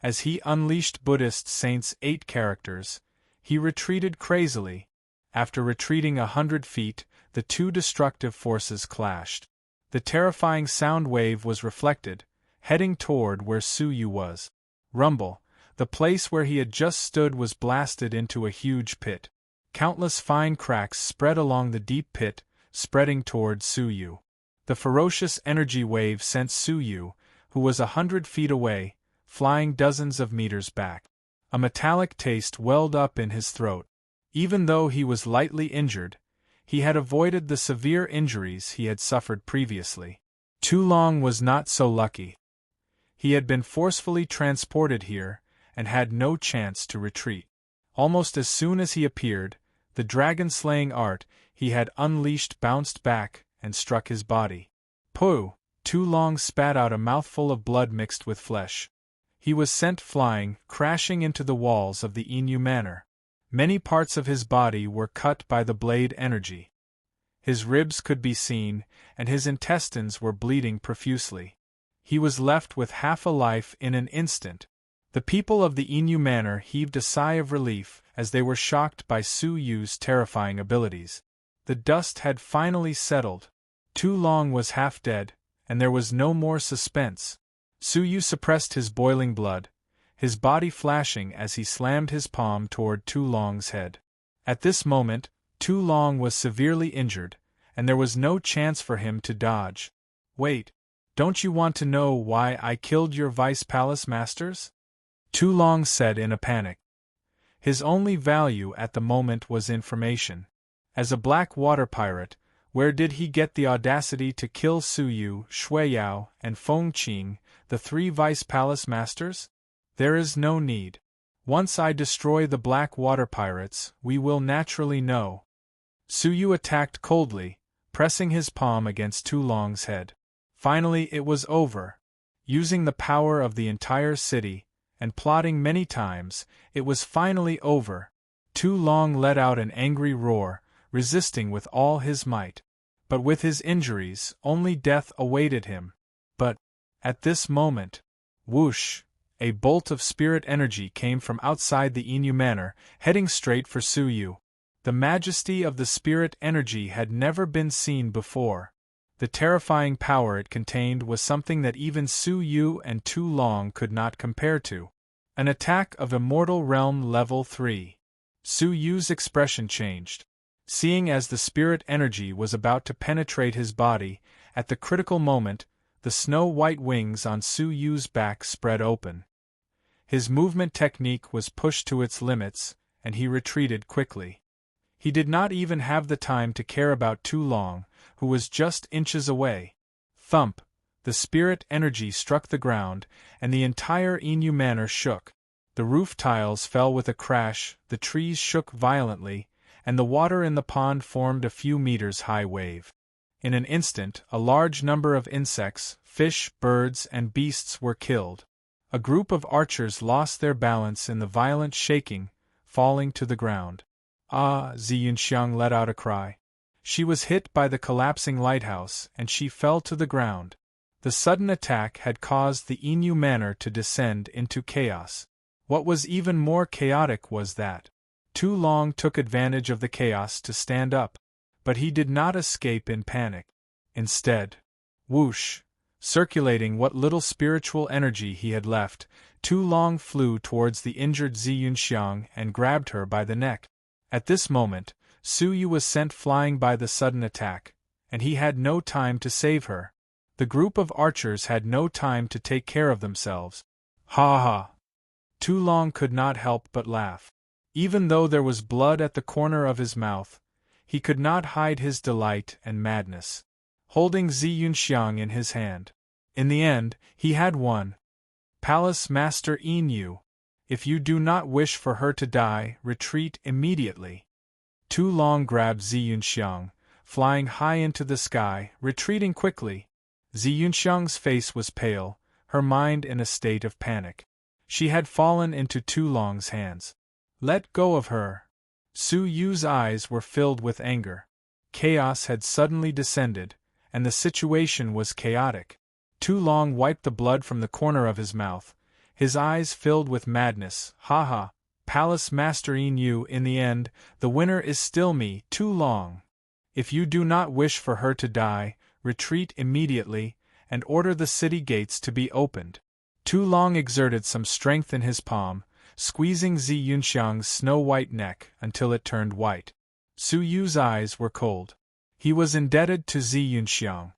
As he unleashed Buddhist Saint's 8 characters, he retreated crazily. After retreating 100 feet, the 2 destructive forces clashed. The terrifying sound wave was reflected, heading toward where Suyu was. Rumble. The place where he had just stood was blasted into a huge pit. Countless fine cracks spread along the deep pit, spreading toward Suyu. The ferocious energy wave sent Suyu, who was 100 feet away, flying dozens of meters back. A metallic taste welled up in his throat. Even though he was lightly injured, he had avoided the severe injuries he had suffered previously. Tu Long was not so lucky. He had been forcefully transported here, and had no chance to retreat. Almost as soon as he appeared, the dragon-slaying art he had unleashed bounced back and struck his body. Pooh! Tu Long spat out a mouthful of blood mixed with flesh. He was sent flying, crashing into the walls of the Enu Manor. Many parts of his body were cut by the blade energy. His ribs could be seen, and his intestines were bleeding profusely. He was left with half a life in an instant. The people of the Enu Manor heaved a sigh of relief as they were shocked by Suyu's terrifying abilities. The dust had finally settled. Tu Long was half dead, and there was no more suspense. Suyu suppressed his boiling blood, his body flashing as he slammed his palm toward Tu Long's head. At this moment, Tu Long was severely injured, and there was no chance for him to dodge. Wait, don't you want to know why I killed your vice palace masters? Tu Long said in a panic. His only value at the moment was information. As a black water pirate, where did he get the audacity to kill Su Yu, Shui Yao, and Feng Qing, the 3 vice palace masters? There is no need. Once I destroy the black water pirates, we will naturally know. Su Yu attacked coldly, pressing his palm against Tu Long's head. Finally it was over. Using the power of the entire city, and plotting many times, it was finally over. Tu Long let out an angry roar, resisting with all his might. But with his injuries, only death awaited him. But, at this moment, whoosh, a bolt of spirit energy came from outside the Inu Manor, heading straight for Su Yu. The majesty of the spirit energy had never been seen before. The terrifying power it contained was something that even Su Yu and Tu Long could not compare to. An attack of Immortal Realm Level 3. Su Yu's expression changed. Seeing as the spirit energy was about to penetrate his body, at the critical moment, the snow-white wings on Su Yu's back spread open. His movement technique was pushed to its limits, and he retreated quickly. He did not even have the time to care about Tu Long, who was just inches away. Thump! The spirit energy struck the ground, and the entire Inu Manor shook. The roof tiles fell with a crash, the trees shook violently, and the water in the pond formed a few meters high wave. In an instant, a large number of insects, fish, birds, and beasts were killed. A group of archers lost their balance in the violent shaking, falling to the ground. Ah! Zi Yunxiang let out a cry. She was hit by the collapsing lighthouse, and she fell to the ground. The sudden attack had caused the Inu Manor to descend into chaos. What was even more chaotic was that Tu Long took advantage of the chaos to stand up, but he did not escape in panic. Instead, whoosh, circulating what little spiritual energy he had left, Tu Long flew towards the injured Zi Yunxiang and grabbed her by the neck. At this moment, Su Yu was sent flying by the sudden attack, and he had no time to save her. The group of archers had no time to take care of themselves. Ha ha! Tu Long could not help but laugh. Even though there was blood at the corner of his mouth, he could not hide his delight and madness. Holding Zi Yunxiang in his hand. In the end, he had won. Palace Master Inu, if you do not wish for her to die, retreat immediately. Tu Long grabbed Zi Yunxiang, flying high into the sky, retreating quickly. Zi Yunxiang's face was pale, her mind in a state of panic. She had fallen into Tu Long's hands. Let go of her. Su Yu's eyes were filled with anger. Chaos had suddenly descended, and the situation was chaotic. Tu Long wiped the blood from the corner of his mouth, his eyes filled with madness. Ha ha! Palace Master Inu, in the end, the winner is still me, Tu Long. If you do not wish for her to die, retreat immediately, and order the city gates to be opened. Tu Long exerted some strength in his palm, squeezing Zi Yunxiang's snow-white neck until it turned white. Su Yu's eyes were cold. He was indebted to Zi Yunxiang.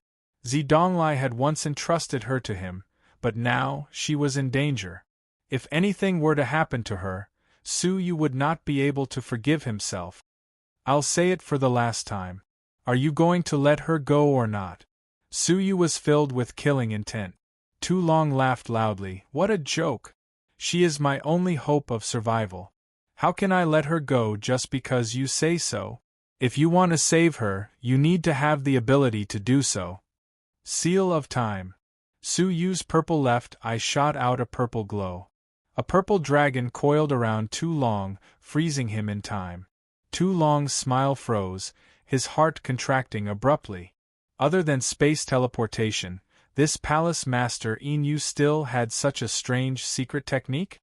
Zi Donglai had once entrusted her to him, but now she was in danger. If anything were to happen to her, Su Yu would not be able to forgive himself. I'll say it for the last time. Are you going to let her go or not? Su Yu was filled with killing intent. Tu Long laughed loudly. What a joke! She is my only hope of survival. How can I let her go just because you say so? If you want to save her, you need to have the ability to do so. Seal of Time. Su Yu's purple left eye shot out a purple glow. A purple dragon coiled around Tu Long, freezing him in time. Tu Long's smile froze, his heart contracting abruptly. Other than space teleportation, this palace master Inu still had such a strange secret technique?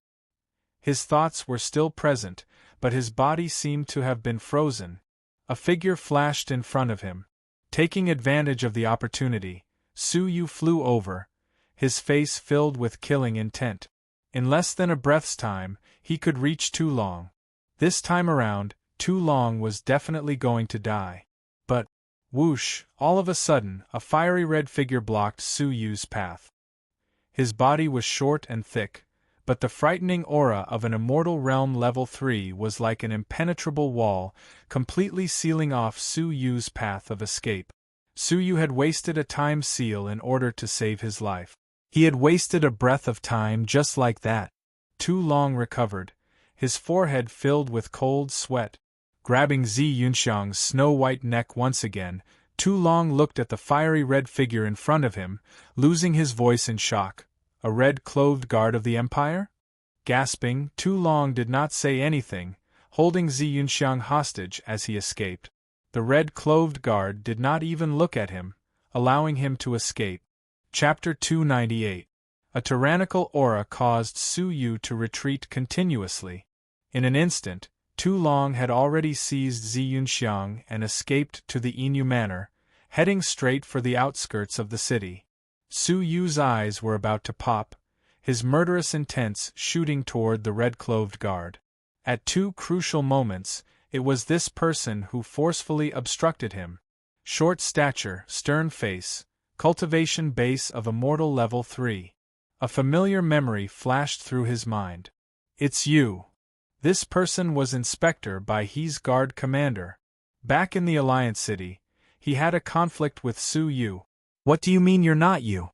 His thoughts were still present, but his body seemed to have been frozen. A figure flashed in front of him. Taking advantage of the opportunity, Su Yu flew over, his face filled with killing intent. In less than a breath's time, he could reach Tu Long. This time around, Tu Long was definitely going to die. But, whoosh, all of a sudden, a fiery red figure blocked Su Yu's path. His body was short and thick, but the frightening aura of an immortal realm level 3 was like an impenetrable wall, completely sealing off Su Yu's path of escape. Su Yu had wasted a time seal in order to save his life. He had wasted a breath of time just like that. Tu Long recovered, his forehead filled with cold sweat. Grabbing Zi Yunxiang's snow-white neck once again, Tu Long looked at the fiery red figure in front of him, losing his voice in shock. A red-clothed guard of the Empire? Gasping, Tu Long did not say anything, holding Zi Yunxiang hostage as he escaped. The red-clothed guard did not even look at him, allowing him to escape. Chapter 298. A tyrannical aura caused Su Yu to retreat continuously. In an instant, Tu Long had already seized Zi Yunxiang and escaped to the Inu Manor, heading straight for the outskirts of the city. Su Yu's eyes were about to pop, his murderous intents shooting toward the red-clothed guard. At two crucial moments, it was this person who forcefully obstructed him. Short stature, stern face, cultivation base of immortal level 3. A familiar memory flashed through his mind. It's you. This person was Inspector Bai He's guard commander. Back in the Alliance City, he had a conflict with Su Yu. What do you mean you're not you?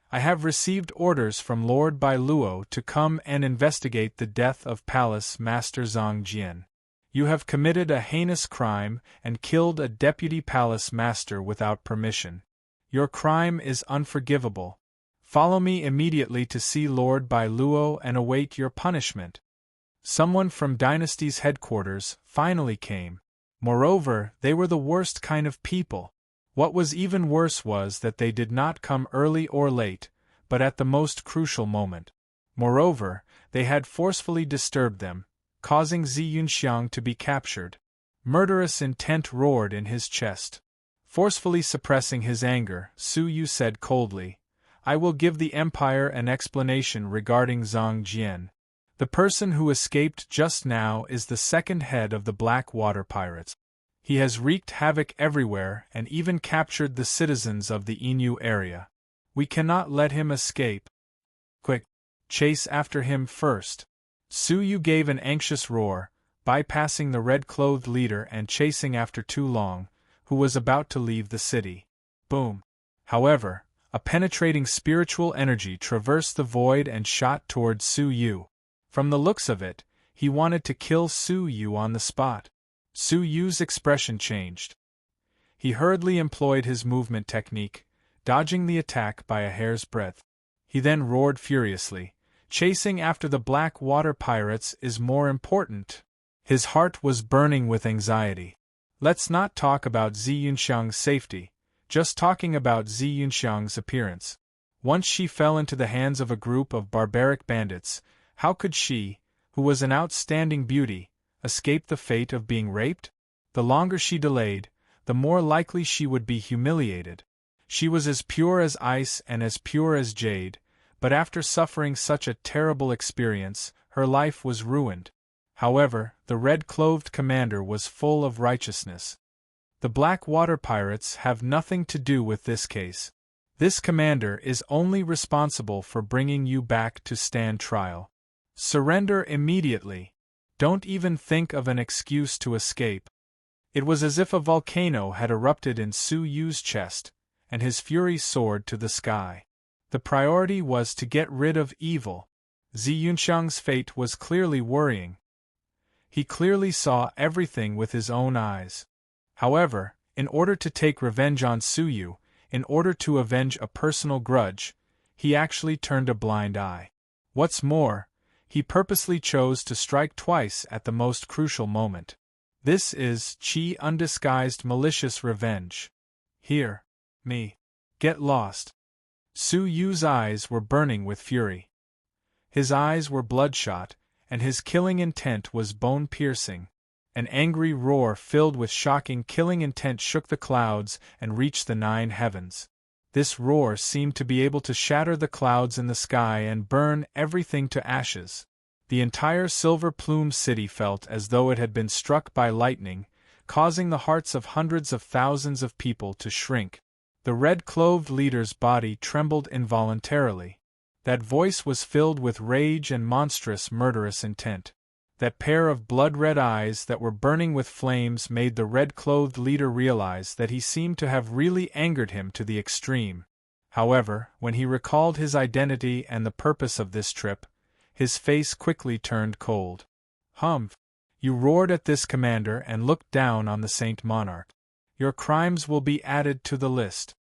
I have received orders from Lord Bai Luo to come and investigate the death of Palace Master Zhang Jian. You have committed a heinous crime and killed a deputy palace master without permission. Your crime is unforgivable. Follow me immediately to see Lord Bai Luo and await your punishment. Someone from Dynasty's headquarters finally came. Moreover, they were the worst kind of people. What was even worse was that they did not come early or late, but at the most crucial moment. Moreover, they had forcefully disturbed them, causing Zi Yunxiang to be captured. Murderous intent roared in his chest. Forcefully suppressing his anger, Su Yu said coldly, I will give the Empire an explanation regarding Zhang Jian. The person who escaped just now is the second head of the Black Water Pirates. He has wreaked havoc everywhere and even captured the citizens of the Inu area. We cannot let him escape. Quick! Chase after him first. Su Yu gave an anxious roar, bypassing the red-clothed leader and chasing after Tu Long, who was about to leave the city. Boom! However, a penetrating spiritual energy traversed the void and shot toward Su Yu. From the looks of it, he wanted to kill Su Yu on the spot. Su Yu's expression changed. He hurriedly employed his movement technique, dodging the attack by a hair's breadth. He then roared furiously, chasing after the Black Water Pirates is more important. His heart was burning with anxiety. Let's not talk about Zi Yunxiang's safety, just talking about Zi Yunxiang's appearance. Once she fell into the hands of a group of barbaric bandits, how could she, who was an outstanding beauty, escape the fate of being raped? The longer she delayed, the more likely she would be humiliated. She was as pure as ice and as pure as jade, but after suffering such a terrible experience, her life was ruined. However, the red-clothed commander was full of righteousness. The Black Water Pirates have nothing to do with this case. This commander is only responsible for bringing you back to stand trial. Surrender immediately. Don't even think of an excuse to escape. It was as if a volcano had erupted in Su Yu's chest, and his fury soared to the sky. The priority was to get rid of evil. Zi Yunxiang's fate was clearly worrying. He clearly saw everything with his own eyes. However, in order to take revenge on Su Yu, in order to avenge a personal grudge, he actually turned a blind eye. What's more, he purposely chose to strike twice at the most crucial moment. This is Qi undisguised malicious revenge. Here. Me. Get lost. Su Yu's eyes were burning with fury. His eyes were bloodshot, and his killing intent was bone-piercing. An angry roar filled with shocking killing intent shook the clouds and reached the 9 heavens. This roar seemed to be able to shatter the clouds in the sky and burn everything to ashes. The entire silver-plumed city felt as though it had been struck by lightning, causing the hearts of hundreds of thousands of people to shrink. The red-clothed leader's body trembled involuntarily. That voice was filled with rage and monstrous murderous intent. That pair of blood-red eyes that were burning with flames made the red-clothed leader realize that he seemed to have really angered him to the extreme. However, when he recalled his identity and the purpose of this trip, his face quickly turned cold. "Humph! You roared at this commander and looked down on the Saint Monarch. Your crimes will be added to the list."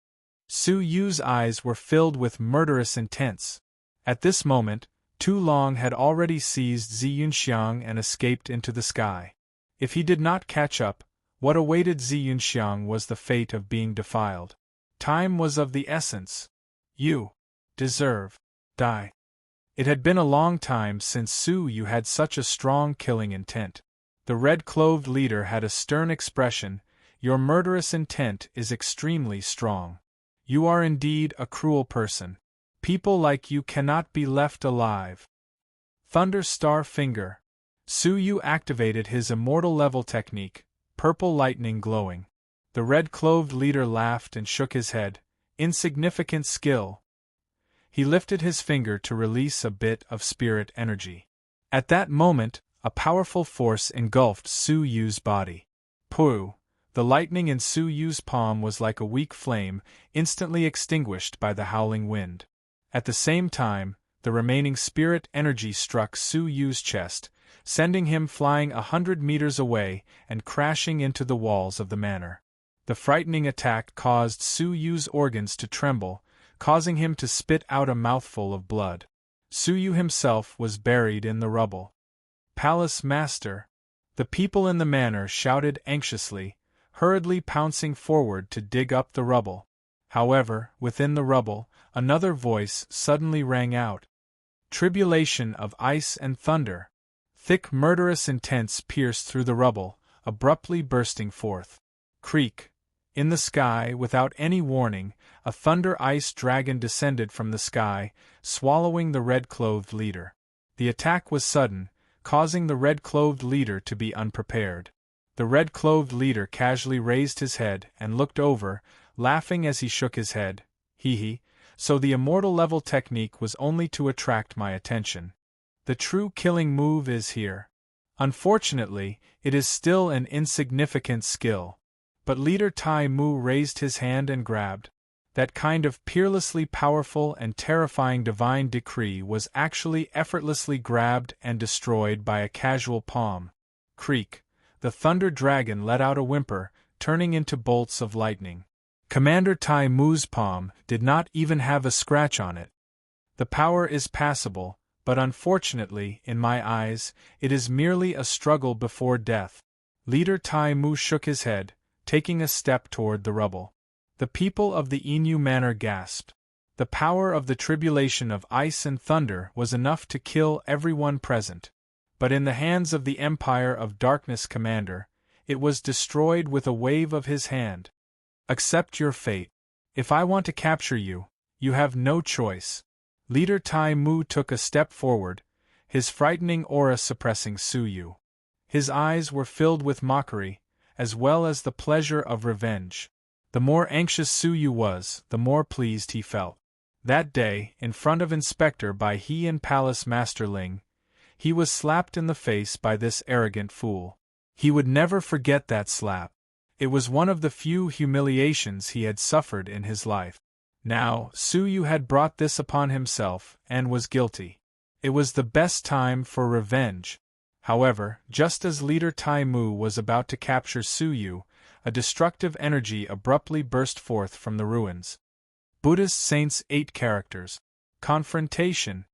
Su Yu's eyes were filled with murderous intent. At this moment, Tu Long had already seized Zi Yunxiang and escaped into the sky. If he did not catch up, what awaited Zi Yunxiang was the fate of being defiled. Time was of the essence. "You deserve die." It had been a long time since Su Yu had such a strong killing intent. The red-clothed leader had a stern expression. "Your murderous intent is extremely strong. You are indeed a cruel person. People like you cannot be left alive." Thunder Star Finger. Su Yu activated his immortal level technique, purple lightning glowing. The red-clothed leader laughed and shook his head. "Insignificant skill." He lifted his finger to release a bit of spirit energy. At that moment, a powerful force engulfed Su Yu's body. Pooh! The lightning in Su Yu's palm was like a weak flame, instantly extinguished by the howling wind. At the same time, the remaining spirit energy struck Su Yu's chest, sending him flying 100 meters away and crashing into the walls of the manor. The frightening attack caused Su Yu's organs to tremble, causing him to spit out a mouthful of blood. Su Yu himself was buried in the rubble. Palace Master. The people in the manor shouted anxiously, hurriedly pouncing forward to dig up the rubble. However, within the rubble, another voice suddenly rang out. Tribulation of ice and thunder. Thick murderous intents pierced through the rubble, abruptly bursting forth. Creak. In the sky, without any warning, a thunder-ice dragon descended from the sky, swallowing the red-clothed leader. The attack was sudden, causing the red-clothed leader to be unprepared. The red-clothed leader casually raised his head and looked over, laughing as he shook his head. Hee, so the immortal level technique was only to attract my attention. The true killing move is here. Unfortunately, it is still an insignificant skill. But Leader Tai Mu raised his hand and grabbed. That kind of peerlessly powerful and terrifying divine decree was actually effortlessly grabbed and destroyed by a casual palm. Creak. The thunder dragon let out a whimper, turning into bolts of lightning. Commander Tai Mu's palm did not even have a scratch on it. The power is passable, but unfortunately, in my eyes, it is merely a struggle before death. Leader Tai Mu shook his head, taking a step toward the rubble. The people of the Inu Manor gasped. The power of the tribulation of ice and thunder was enough to kill everyone present. But in the hands of the Empire of Darkness commander, it was destroyed with a wave of his hand. Accept your fate. If I want to capture you, you have no choice. Leader Tai Mu took a step forward, his frightening aura suppressing Su Yu. His eyes were filled with mockery, as well as the pleasure of revenge. The more anxious Su Yu was, the more pleased he felt. That day, in front of Inspector Bai He and Palace Master Ling, he was slapped in the face by this arrogant fool. He would never forget that slap. It was one of the few humiliations he had suffered in his life. Now, Su Yu had brought this upon himself, and was guilty. It was the best time for revenge. However, just as Leader Tai Mu was about to capture Su Yu, a destructive energy abruptly burst forth from the ruins. Buddhist Saints 8 characters. Confrontation.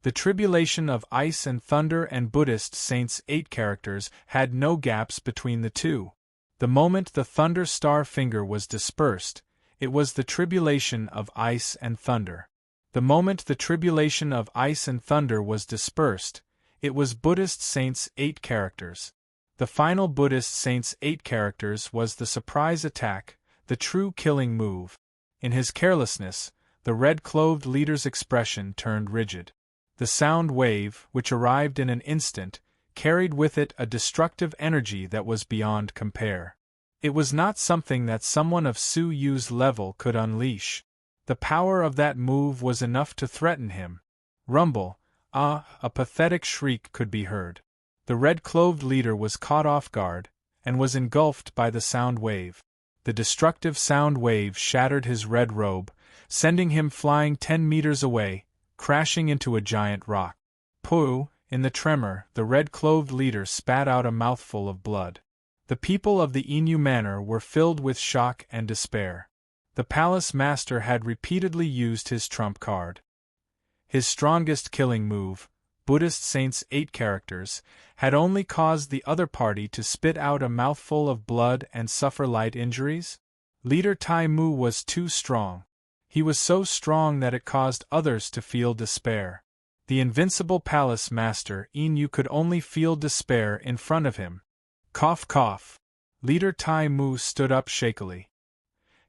The tribulation of ice and thunder and Buddhist Saints 8 characters had no gaps between the two. The moment the thunder star finger was dispersed, it was the tribulation of ice and thunder. The moment the tribulation of ice and thunder was dispersed, it was Buddhist Saints 8 characters. The final Buddhist Saints 8 characters was the surprise attack, the true killing move. In his carelessness, the red-clothed leader's expression turned rigid. The sound wave, which arrived in an instant, carried with it a destructive energy that was beyond compare. It was not something that someone of Su Yu's level could unleash. The power of that move was enough to threaten him, Rumble, ah, a pathetic shriek could be heard. The red-clothed leader was caught off guard, and was engulfed by the sound wave. The destructive sound wave shattered his red robe, sending him flying 10 meters away, crashing into a giant rock. Pooh! In the tremor, the red-clothed leader spat out a mouthful of blood. The people of the Inu Manor were filled with shock and despair. The palace master had repeatedly used his trump card. His strongest killing move, Buddhist Saints 8 characters, had only caused the other party to spit out a mouthful of blood and suffer light injuries? Leader Tai Mu was too strong. He was so strong that it caused others to feel despair. The invincible palace master Inu could only feel despair in front of him. Cough cough. Leader Tai Mu stood up shakily.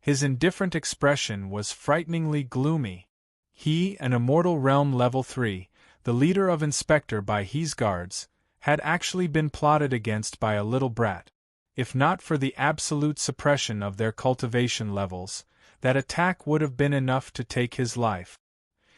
His indifferent expression was frighteningly gloomy. He, an immortal realm level 3, the leader of Inspector by He's guards, had actually been plotted against by a little brat. If not for the absolute suppression of their cultivation levels, that attack would have been enough to take his life.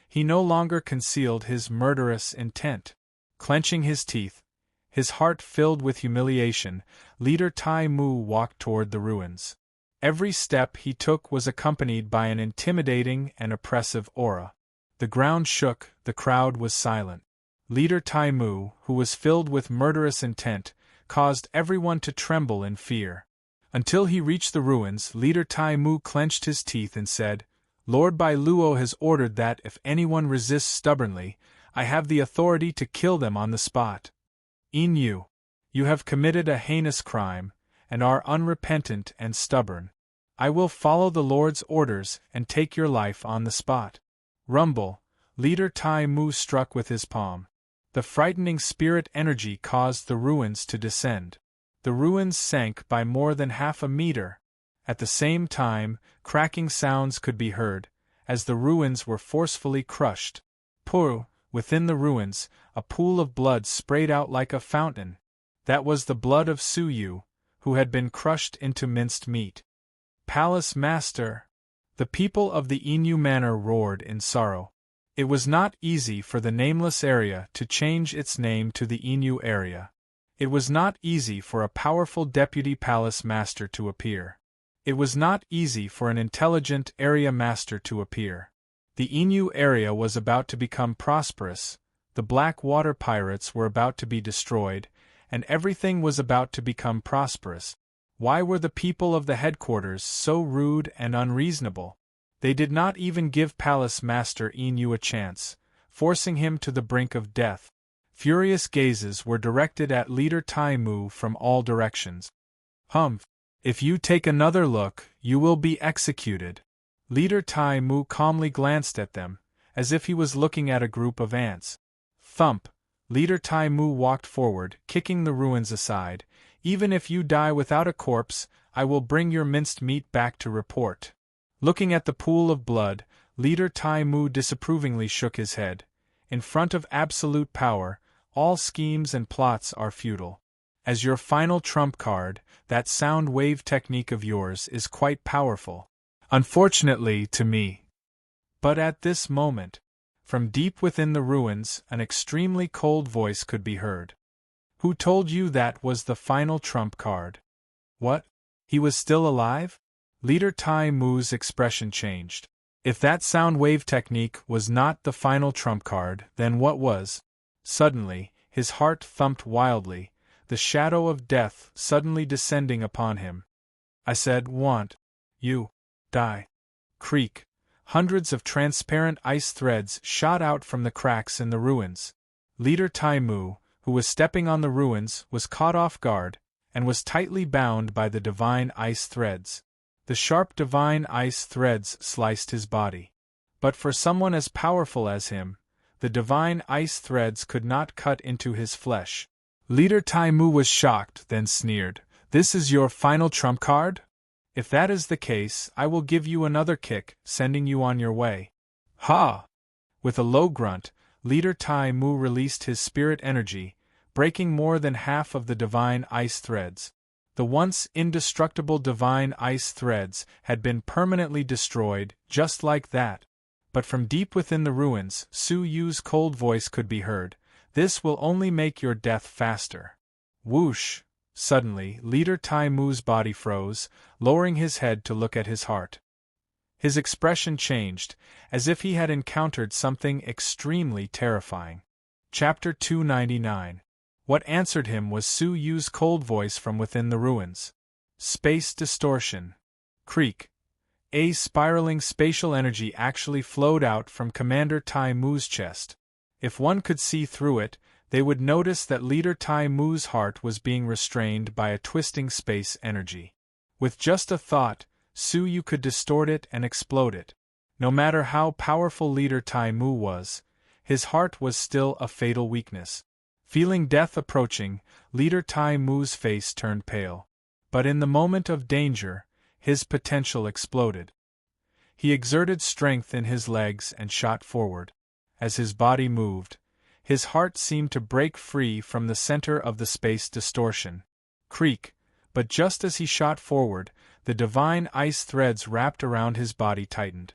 He no longer concealed his murderous intent. Clenching his teeth, his heart filled with humiliation, Leader Tai Mu walked toward the ruins. Every step he took was accompanied by an intimidating and oppressive aura. The ground shook, the crowd was silent. Leader Tai Mu, who was filled with murderous intent, caused everyone to tremble in fear. Until he reached the ruins, Leader Tai Mu clenched his teeth and said, "Lord Bai Luo has ordered that if anyone resists stubbornly, I have the authority to kill them on the spot. Inu, you have committed a heinous crime, and are unrepentant and stubborn. I will follow the Lord's orders and take your life on the spot." Rumble, Leader Tai Mu struck with his palm. The frightening spirit energy caused the ruins to descend. The ruins sank by more than half a meter. At the same time, cracking sounds could be heard, as the ruins were forcefully crushed. Pooh! Within the ruins, a pool of blood sprayed out like a fountain. That was the blood of Su Yu, who had been crushed into minced meat. Palace Master! The people of the Inu Manor roared in sorrow. It was not easy for the nameless area to change its name to the Inu area. It was not easy for a powerful deputy palace master to appear. It was not easy for an intelligent area master to appear. The Inu area was about to become prosperous, the black water pirates were about to be destroyed, and everything was about to become prosperous. Why were the people of the headquarters so rude and unreasonable? They did not even give Palace Master Inu a chance, forcing him to the brink of death. Furious gazes were directed at Leader Tai Mu from all directions. "Humph! If you take another look, you will be executed." Leader Tai Mu calmly glanced at them, as if he was looking at a group of ants. Thump! Leader Tai Mu walked forward, kicking the ruins aside. "Even if you die without a corpse, I will bring your minced meat back to report." Looking at the pool of blood, Leader Tai Mu disapprovingly shook his head. In front of absolute power, all schemes and plots are futile. As your final trump card, that sound wave technique of yours is quite powerful. Unfortunately to me. But at this moment, from deep within the ruins, an extremely cold voice could be heard. "Who told you that was the final trump card?" "What? He was still alive?" Leader Tai Mu's expression changed. If that sound wave technique was not the final trump card, then what was? Suddenly, his heart thumped wildly, the shadow of death suddenly descending upon him. "I said, want you die." Creak. Hundreds of transparent ice threads shot out from the cracks in the ruins. Leader Tai Mu, who was stepping on the ruins, was caught off guard, and was tightly bound by the divine ice threads. The sharp divine ice threads sliced his body. But for someone as powerful as him, the divine ice threads could not cut into his flesh. Leader Tai Mu was shocked, then sneered, "This is your final trump card? If that is the case, I will give you another kick, sending you on your way." "Ha!" With a low grunt, Leader Tai Mu released his spirit energy, breaking more than half of the divine ice threads. The once indestructible divine ice threads had been permanently destroyed, just like that. but from deep within the ruins, Su Yu's cold voice could be heard. "This will only make your death faster." Whoosh! Suddenly, Leader Tai Mu's body froze, lowering his head to look at his heart. His expression changed, as if he had encountered something extremely terrifying. Chapter 299. What answered him was Su Yu's cold voice from within the ruins. Space distortion. Creak. A spiraling spatial energy actually flowed out from Commander Tai Mu's chest. If one could see through it, they would notice that Leader Tai Mu's heart was being restrained by a twisting space energy. With just a thought, Su Yu could distort it and explode it. No matter how powerful Leader Tai Mu was, his heart was still a fatal weakness. Feeling death approaching, Leader Tai Mu's face turned pale. But in the moment of danger, his potential exploded. He exerted strength in his legs and shot forward. As his body moved, his heart seemed to break free from the center of the space distortion. Creak! But just as he shot forward, the divine ice threads wrapped around his body tightened.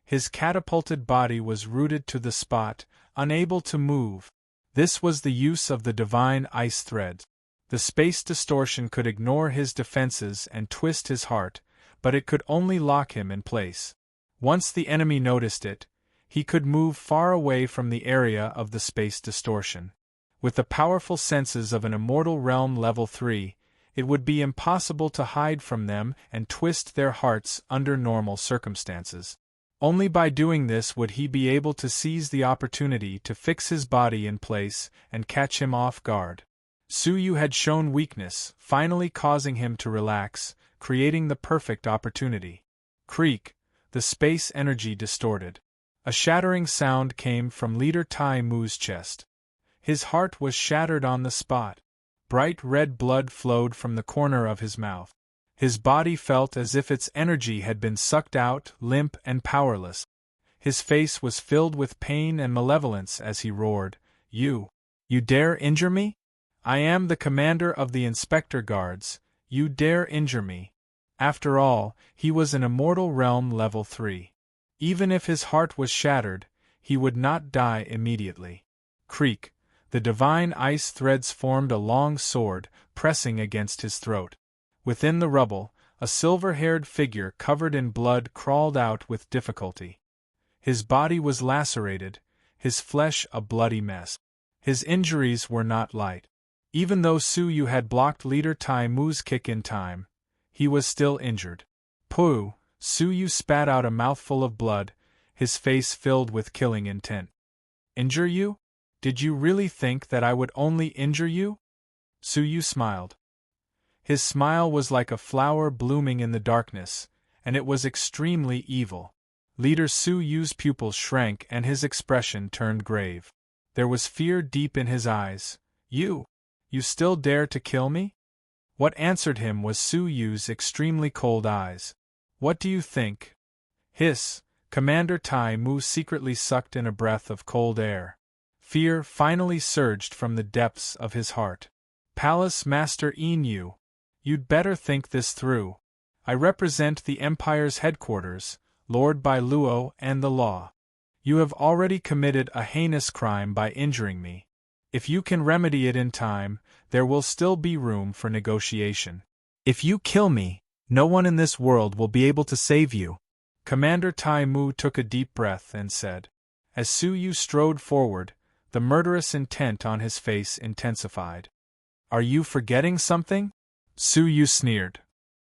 His catapulted body was rooted to the spot, unable to move. This was the use of the divine ice threads. The space distortion could ignore his defenses and twist his heart, but it could only lock him in place. Once the enemy noticed it, he could move far away from the area of the space distortion. With the powerful senses of an immortal realm level 3, it would be impossible to hide from them and twist their hearts under normal circumstances. Only by doing this would he be able to seize the opportunity to fix his body in place and catch him off guard. Su Yu had shown weakness, finally causing him to relax, creating the perfect opportunity. Creak! The space energy distorted. A shattering sound came from Leader Tai Mu's chest. His heart was shattered on the spot. Bright red blood flowed from the corner of his mouth. His body felt as if its energy had been sucked out, limp and powerless. His face was filled with pain and malevolence as he roared, You dare injure me? I am the commander of the Inspector Guards, you dare injure me. After all, he was an immortal realm level 3. Even if his heart was shattered, he would not die immediately. Creak! The divine ice threads formed a long sword, pressing against his throat. Within the rubble, a silver-haired figure covered in blood crawled out with difficulty. His body was lacerated, his flesh a bloody mess. His injuries were not light. Even though Su Yu had blocked Leader Tai Mu's kick in time, he was still injured. Pooh! Su Yu spat out a mouthful of blood, his face filled with killing intent. Injure you? Did you really think that I would only injure you? Su Yu smiled. His smile was like a flower blooming in the darkness, and it was extremely evil. Leader Su Yu's pupils shrank and his expression turned grave. There was fear deep in his eyes. You still dare to kill me? What answered him was Su Yu's extremely cold eyes. What do you think? Hiss! Commander Tai Mu secretly sucked in a breath of cold air. Fear finally surged from the depths of his heart. Palace Master Yin, you'd better think this through. I represent the Empire's headquarters, Lord Bai Luo and the law. You have already committed a heinous crime by injuring me. If you can remedy it in time, there will still be room for negotiation. If you kill me, no one in this world will be able to save you. Commander Tai Mu took a deep breath and said. As Su Yu strode forward, the murderous intent on his face intensified. Are you forgetting something? Su Yu sneered.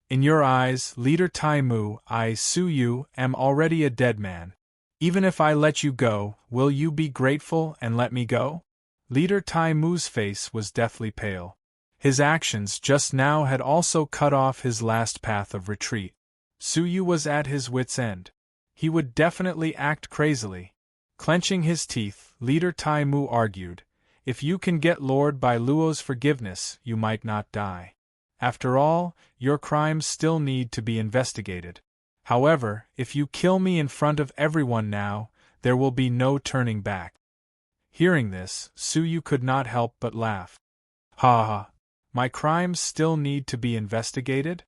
In your eyes, Leader Tai Mu, I, Su Yu, am already a dead man. Even if I let you go, will you be grateful and let me go? Leader Tai Mu's face was deathly pale. His actions just now had also cut off his last path of retreat. Su Yu was at his wit's end. He would definitely act crazily. Clenching his teeth, Leader Tai Mu argued, if you can get Lord Bai Luo's forgiveness, you might not die. After all, your crimes still need to be investigated. However, if you kill me in front of everyone now, there will be no turning back. Hearing this, Su Yu could not help but laugh. Ha ha! My crimes still need to be investigated?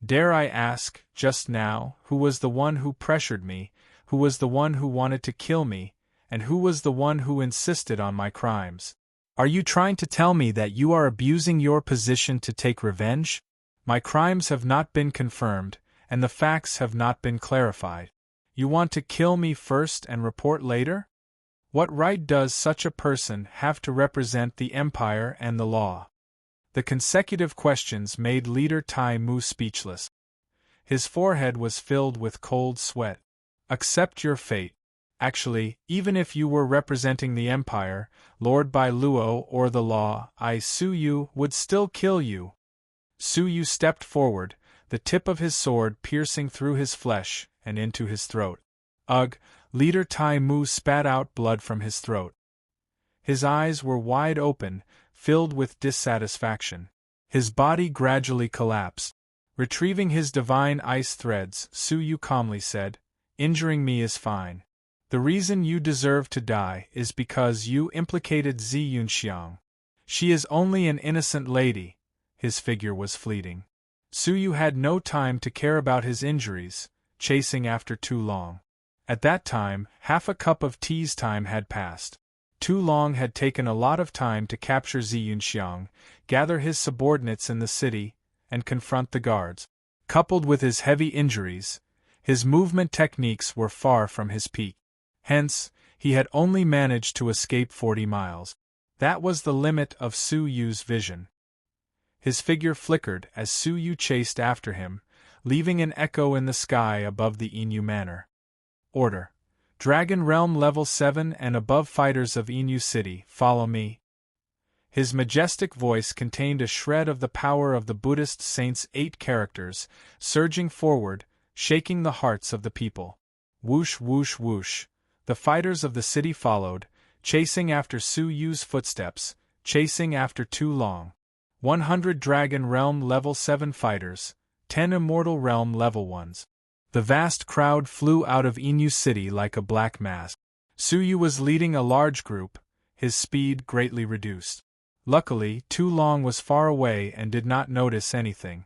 Dare I ask, just now, who was the one who pressured me, who was the one who wanted to kill me, and who was the one who insisted on my crimes. Are you trying to tell me that you are abusing your position to take revenge? My crimes have not been confirmed, and the facts have not been clarified. You want to kill me first and report later? What right does such a person have to represent the empire and the law? The consecutive questions made Leader Tai Mu speechless. His forehead was filled with cold sweat. Accept your fate. Actually, even if you were representing the empire, Lord Bai Luo or the law, I Su Yu would still kill you. Su Yu stepped forward, the tip of his sword piercing through his flesh and into his throat. Ugh! Leader Tai Mu spat out blood from his throat. His eyes were wide open, filled with dissatisfaction. His body gradually collapsed. Retrieving his divine ice threads, Su Yu calmly said, "Injuring me is fine. The reason you deserve to die is because you implicated Zi Yunxiang. She is only an innocent lady." His figure was fleeting. Su Yu had no time to care about his injuries, chasing after Tu Long. At that time, half a cup of tea's time had passed. Tu Long had taken a lot of time to capture Zi Yunxiang, gather his subordinates in the city, and confront the guards. Coupled with his heavy injuries, his movement techniques were far from his peak. Hence, he had only managed to escape 40 miles. That was the limit of Su Yu's vision. His figure flickered as Su Yu chased after him, leaving an echo in the sky above the Inu Manor. Order. Dragon Realm Level 7 and above fighters of Inu City, follow me. His majestic voice contained a shred of the power of the Buddhist saint's 8 characters, surging forward, shaking the hearts of the people. Whoosh whoosh whoosh. The fighters of the city followed, chasing after Su Yu's footsteps, chasing after Tu Long. 100 Dragon Realm Level 7 fighters, 10 Immortal Realm Level 1s. The vast crowd flew out of Inu City like a black mass. Su Yu was leading a large group, his speed greatly reduced. Luckily, Tu Long was far away and did not notice anything.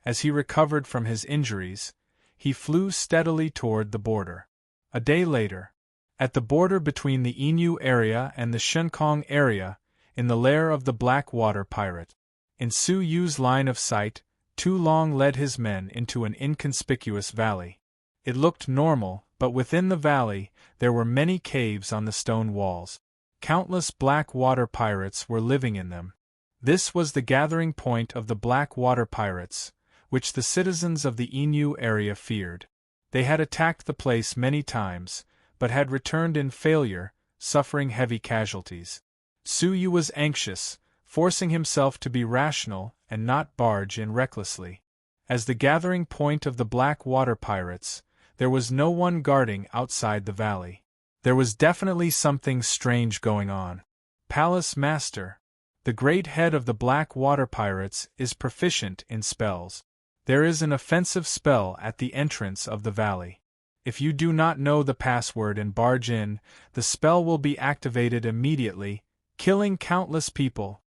As he recovered from his injuries, he flew steadily toward the border. A day later, at the border between the Inu area and the Shenkong area, in the lair of the Black Water Pirate, in Su Yu's line of sight, Tu Long led his men into an inconspicuous valley. It looked normal, but within the valley, there were many caves on the stone walls. Countless black water pirates were living in them. This was the gathering point of the black water pirates, which the citizens of the Inu area feared. They had attacked the place many times, but had returned in failure, suffering heavy casualties. Su Yu was anxious, forcing himself to be rational and not barge in recklessly. As the gathering point of the black water pirates, there was no one guarding outside the valley. There was definitely something strange going on. Palace Master. The great head of the black water pirates is proficient in spells. There is an offensive spell at the entrance of the valley. If you do not know the password and barge in, the spell will be activated immediately, killing countless people.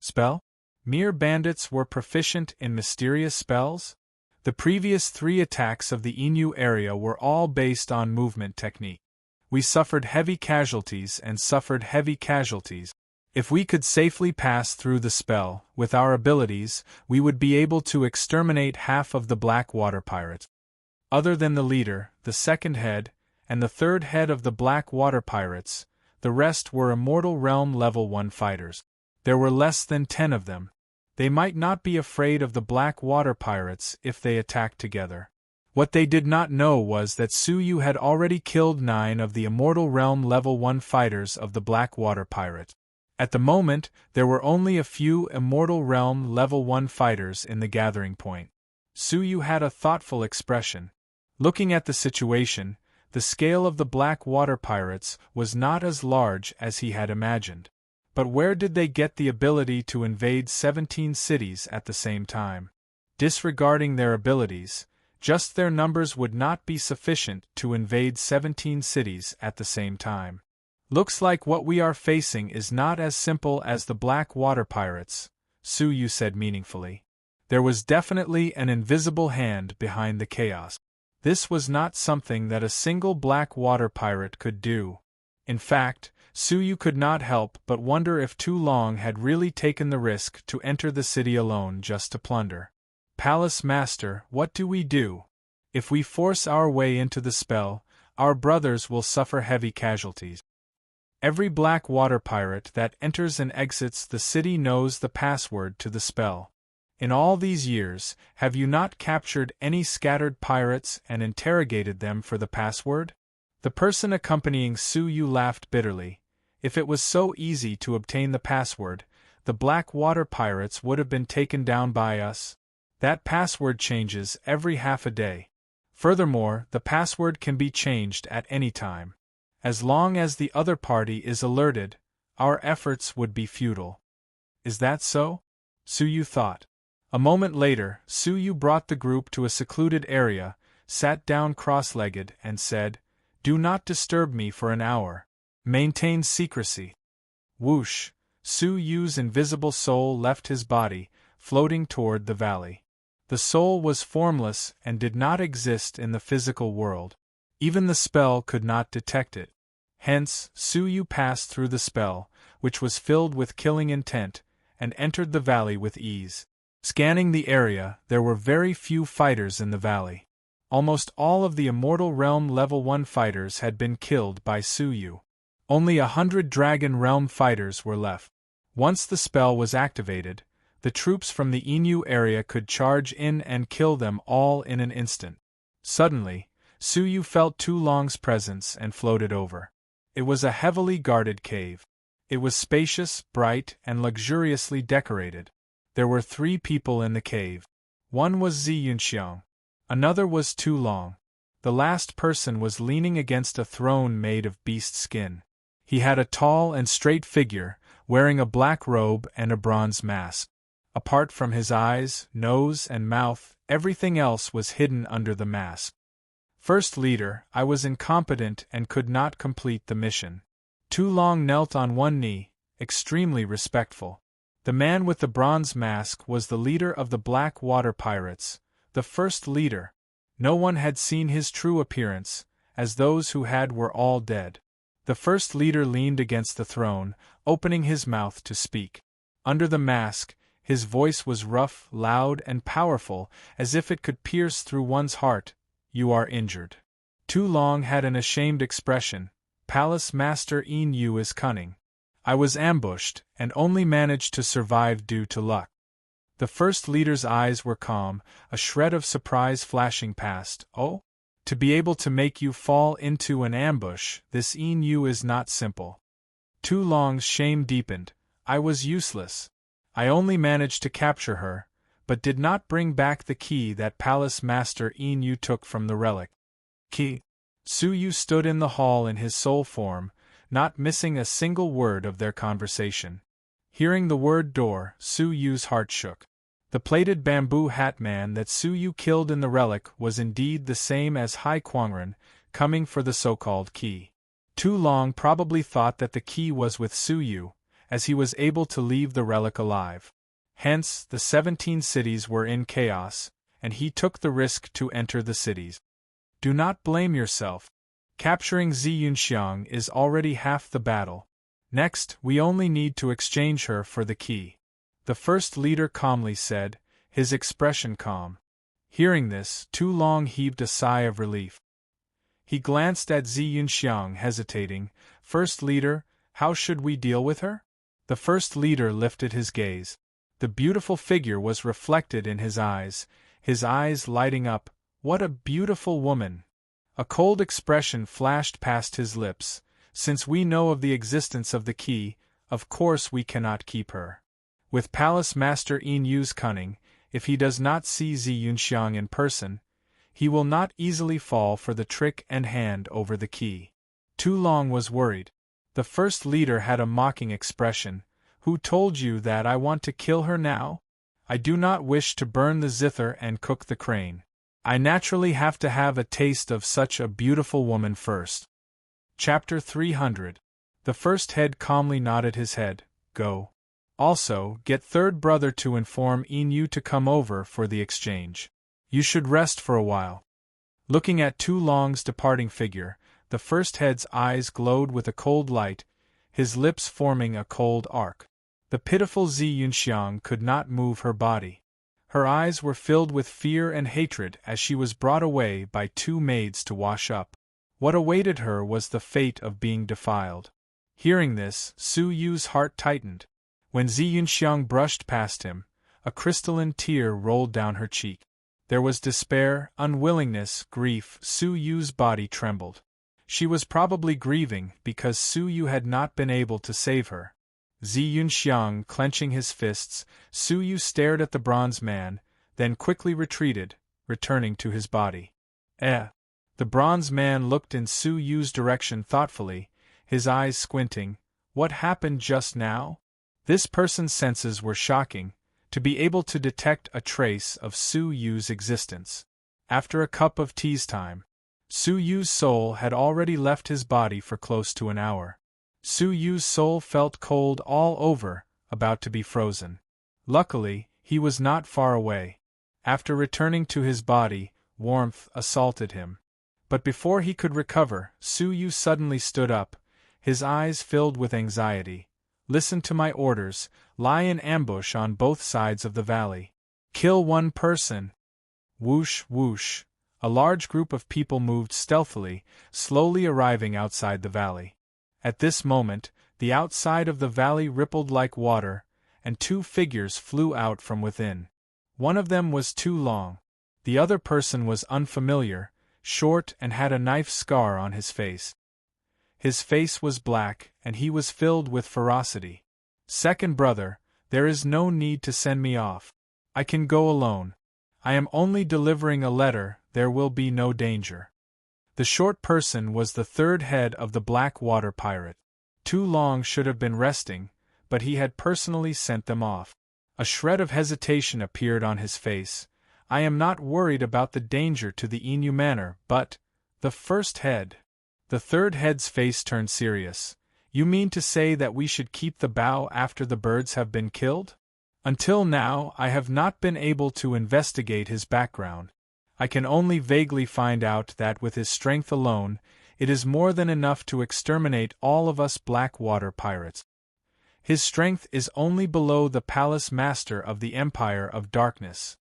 Spell? Mere bandits were proficient in mysterious spells? The previous 3 attacks of the Inu area were all based on movement technique. We suffered heavy casualties and suffered heavy casualties. If we could safely pass through the spell, with our abilities, we would be able to exterminate half of the black water pirates. Other than the leader, the second head, and the third head of the black water pirates, the rest were Immortal Realm Level 1 fighters. There were less than 10 of them. They might not be afraid of the black water pirates if they attacked together. What they did not know was that Su Yu had already killed 9 of the Immortal Realm Level 1 fighters of the black water pirate. At the moment, there were only a few Immortal Realm Level 1 fighters in the gathering point. Su Yu had a thoughtful expression. Looking at the situation, the scale of the black water pirates was not as large as he had imagined. But where did they get the ability to invade 17 cities at the same time? Disregarding their abilities, just their numbers would not be sufficient to invade 17 cities at the same time. Looks like what we are facing is not as simple as the black water pirates, Su Yu said meaningfully. There was definitely an invisible hand behind the chaos. This was not something that a single black water pirate could do. In fact, Suyu could not help but wonder if Tu Long had really taken the risk to enter the city alone just to plunder. Palace Master, what do we do? If we force our way into the spell, our brothers will suffer heavy casualties. Every black water pirate that enters and exits the city knows the password to the spell. In all these years, have you not captured any scattered pirates and interrogated them for the password? The person accompanying Suyu laughed bitterly. If it was so easy to obtain the password, the black water pirates would have been taken down by us. That password changes every half a day. Furthermore, the password can be changed at any time. As long as the other party is alerted, our efforts would be futile. Is that so? Suyu thought. A moment later, Suyu brought the group to a secluded area, sat down cross-legged, and said, "Do not disturb me for an hour. Maintain secrecy." Whoosh! Suyu's invisible soul left his body, floating toward the valley. The soul was formless and did not exist in the physical world. Even the spell could not detect it. Hence, Suyu passed through the spell, which was filled with killing intent, and entered the valley with ease. Scanning the area, there were very few fighters in the valley. Almost all of the Immortal Realm Level 1 fighters had been killed by Suyu. Only 100 Dragon Realm fighters were left. Once the spell was activated, the troops from the Inu area could charge in and kill them all in an instant. Suddenly, Suyu felt Tu Long's presence and floated over. It was a heavily guarded cave. It was spacious, bright, and luxuriously decorated. There were 3 people in the cave. One was Zi Yunxiang. Another was Tu Long. The last person was leaning against a throne made of beast skin. He had a tall and straight figure, wearing a black robe and a bronze mask. Apart from his eyes, nose, and mouth, everything else was hidden under the mask. First Leader, I was incompetent and could not complete the mission. Tu Long knelt on one knee, extremely respectful. The man with the bronze mask was the leader of the Black Water Pirates, the First Leader. No one had seen his true appearance, as those who had were all dead. The First Leader leaned against the throne, opening his mouth to speak. Under the mask, his voice was rough, loud, and powerful, as if it could pierce through one's heart. "You are injured." Tu Long had an ashamed expression. "Palace Master Yin Yu is cunning. I was ambushed, and only managed to survive due to luck." The First Leader's eyes were calm, a shred of surprise flashing past. "Oh? To be able to make you fall into an ambush, this Yin Yu is not simple." Tu Long's shame deepened. "I was useless. I only managed to capture her, but did not bring back the key that Palace Master Yin Yu took from the relic." "Key?" Suyu stood in the hall in his soul form, not missing a single word of their conversation. Hearing the word door, Suyu's heart shook. The plated bamboo hat man that Suyu killed in the relic was indeed the same as Hai Kuangren, coming for the so-called key. Tu Long probably thought that the key was with Suyu, as he was able to leave the relic alive. Hence, the 17 cities were in chaos, and he took the risk to enter the cities. Do not blame yourself. Capturing Zi Yunxiang is already half the battle. Next, we only need to exchange her for the key. The First Leader calmly said, his expression calm. Hearing this, Tu Long heaved a sigh of relief. He glanced at Zi Yunxiang, hesitating. "First Leader, how should we deal with her?" The First Leader lifted his gaze. The beautiful figure was reflected in his eyes lighting up. "What a beautiful woman!" A cold expression flashed past his lips. "Since we know of the existence of the key, of course we cannot keep her. With Palace Master Yin Yu's cunning, if he does not see Zi Yunxiang in person, he will not easily fall for the trick and hand over the key." Tu Long was worried. The First Leader had a mocking expression. "Who told you that I want to kill her now? I do not wish to burn the zither and cook the crane. I naturally have to have a taste of such a beautiful woman first." Chapter 300. The first head calmly nodded his head. "Go. Also, get third brother to inform Yin Yu to come over for the exchange. You should rest for a while." Looking at Tu Long's departing figure, the first head's eyes glowed with a cold light, his lips forming a cold arc. The pitiful Zi Yunxiang could not move her body. Her eyes were filled with fear and hatred as she was brought away by two maids to wash up. What awaited her was the fate of being defiled. Hearing this, Su Yu's heart tightened. When Zi Yunxiang brushed past him, a crystalline tear rolled down her cheek. There was despair, unwillingness, grief. Su Yu's body trembled. She was probably grieving because Su Yu had not been able to save her. Zi Yunxiang clenching his fists, Su Yu stared at the bronze man, then quickly retreated, returning to his body. The bronze man looked in Su Yu's direction thoughtfully, his eyes squinting. What happened just now? This person's senses were shocking, to be able to detect a trace of Su Yu's existence. After a cup of tea's time, Su Yu's soul had already left his body for close to an hour. Su Yu's soul felt cold all over, about to be frozen. Luckily, he was not far away. After returning to his body, warmth assaulted him. But before he could recover, Su Yu suddenly stood up, his eyes filled with anxiety. Listen to my orders, lie in ambush on both sides of the valley. Kill one person. Whoosh, whoosh. A large group of people moved stealthily, slowly arriving outside the valley. At this moment, the outside of the valley rippled like water, and two figures flew out from within. One of them was Tu Long. The other person was unfamiliar, short and had a knife scar on his face. His face was black, and he was filled with ferocity. Second brother, there is no need to send me off. I can go alone. I am only delivering a letter, there will be no danger. The short person was the third head of the Black Water Pirate. Tu Long should have been resting, but he had personally sent them off. A shred of hesitation appeared on his face. I am not worried about the danger to the Inu Manor, but the first head. The third head's face turned serious. You mean to say that we should keep the bow after the birds have been killed? Until now, I have not been able to investigate his background. I can only vaguely find out that with his strength alone, it is more than enough to exterminate all of us Black Water Pirates. His strength is only below the Palace Master of the Empire of Darkness.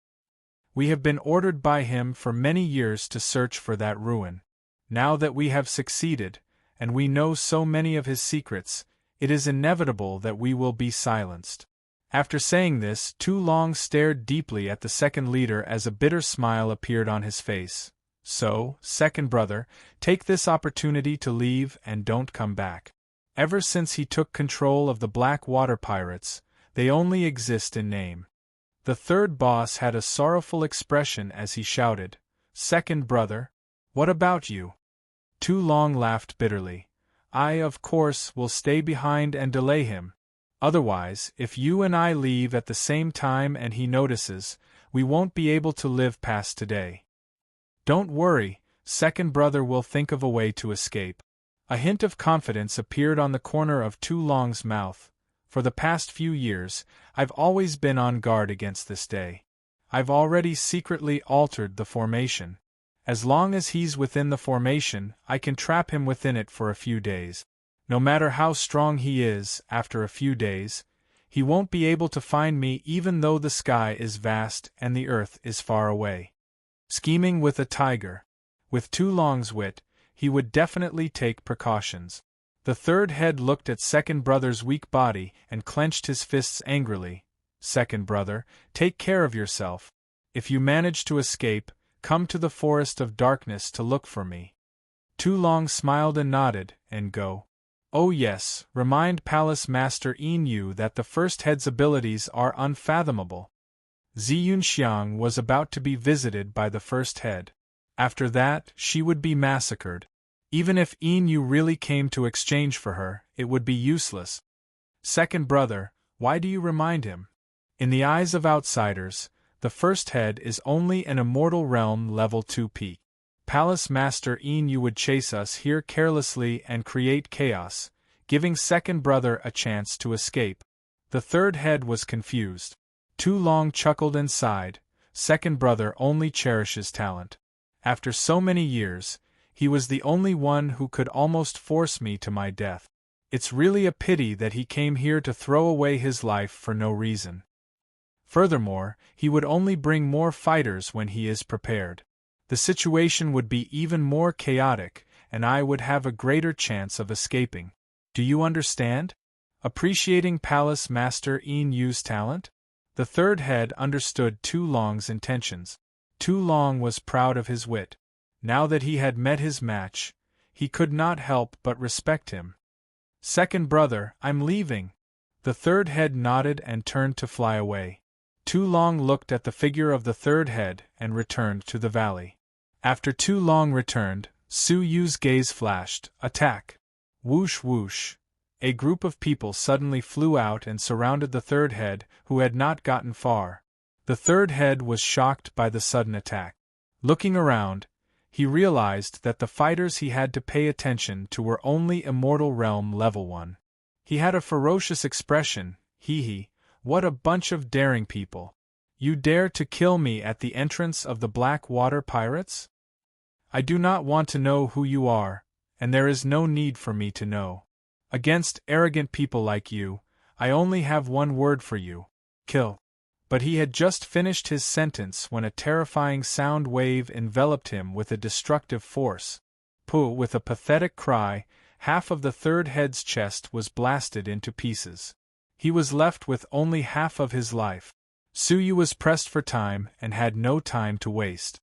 We have been ordered by him for many years to search for that ruin. Now that we have succeeded, and we know so many of his secrets, it is inevitable that we will be silenced. After saying this, Tu Long stared deeply at the second leader as a bitter smile appeared on his face. So, second brother, take this opportunity to leave and don't come back. Ever since he took control of the Black Water Pirates, they only exist in name. The third boss had a sorrowful expression as he shouted, Second brother, what about you? Tu Long laughed bitterly. I, of course, will stay behind and delay him. Otherwise, if you and I leave at the same time and he notices, we won't be able to live past today. Don't worry, second brother will think of a way to escape. A hint of confidence appeared on the corner of Tu Long's mouth. For the past few years, I've always been on guard against this day. I've already secretly altered the formation. As long as he's within the formation, I can trap him within it for a few days. No matter how strong he is, after a few days, he won't be able to find me even though the sky is vast and the earth is far away. Scheming with a tiger. With Tu Long's wit, he would definitely take precautions. The third head looked at second brother's weak body and clenched his fists angrily. Second brother, take care of yourself. If you manage to escape, come to the forest of darkness to look for me. Tu Long smiled and nodded, and go. Oh yes, remind Palace Master Inu that the first head's abilities are unfathomable. Zi Yunxiang was about to be visited by the first head. After that, she would be massacred. Even if Inu really came to exchange for her, it would be useless. Second brother, why do you remind him? In the eyes of outsiders, the first head is only an immortal realm level 2 peak. Palace Master Inu would chase us here carelessly and create chaos, giving second brother a chance to escape. The third head was confused. Tu Long chuckled and sighed. Second brother only cherishes talent. After so many years, he was the only one who could almost force me to my death. It's really a pity that he came here to throw away his life for no reason. Furthermore, he would only bring more fighters when he is prepared. The situation would be even more chaotic, and I would have a greater chance of escaping. Do you understand? Appreciating Palace Master Yin Yu's talent? The third head understood Tu Long's intentions. Tu Long was proud of his wit. Now that he had met his match, he could not help but respect him. Second brother, I'm leaving. The third head nodded and turned to fly away. Tu Long looked at the figure of the third head and returned to the valley. After Tu Long returned, Su Yu's gaze flashed. Attack! Whoosh whoosh! A group of people suddenly flew out and surrounded the third head, who had not gotten far. The third head was shocked by the sudden attack. Looking around, he realized that the fighters he had to pay attention to were only Immortal Realm Level 1. He had a ferocious expression. Hee, what a bunch of daring people. You dare to kill me at the entrance of the Black Water Pirates? I do not want to know who you are, and there is no need for me to know. Against arrogant people like you, I only have one word for you: kill. But he had just finished his sentence when a terrifying sound wave enveloped him with a destructive force. Puh! With a pathetic cry, half of the third head's chest was blasted into pieces. He was left with only half of his life. Su Yu was pressed for time and had no time to waste.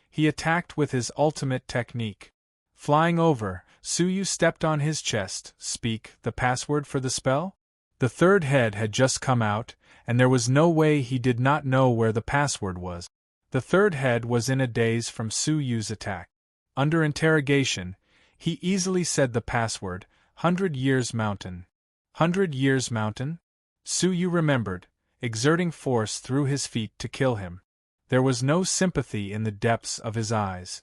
He attacked with his ultimate technique. Flying over, Su Yu stepped on his chest. Speak the password for the spell? The third head had just come out, and there was no way he did not know where the password was. The third head was in a daze from Su Yu's attack. Under interrogation, he easily said the password, 100 Years Mountain. 100 Years Mountain? Su Yu remembered, exerting force through his feet to kill him. There was no sympathy in the depths of his eyes.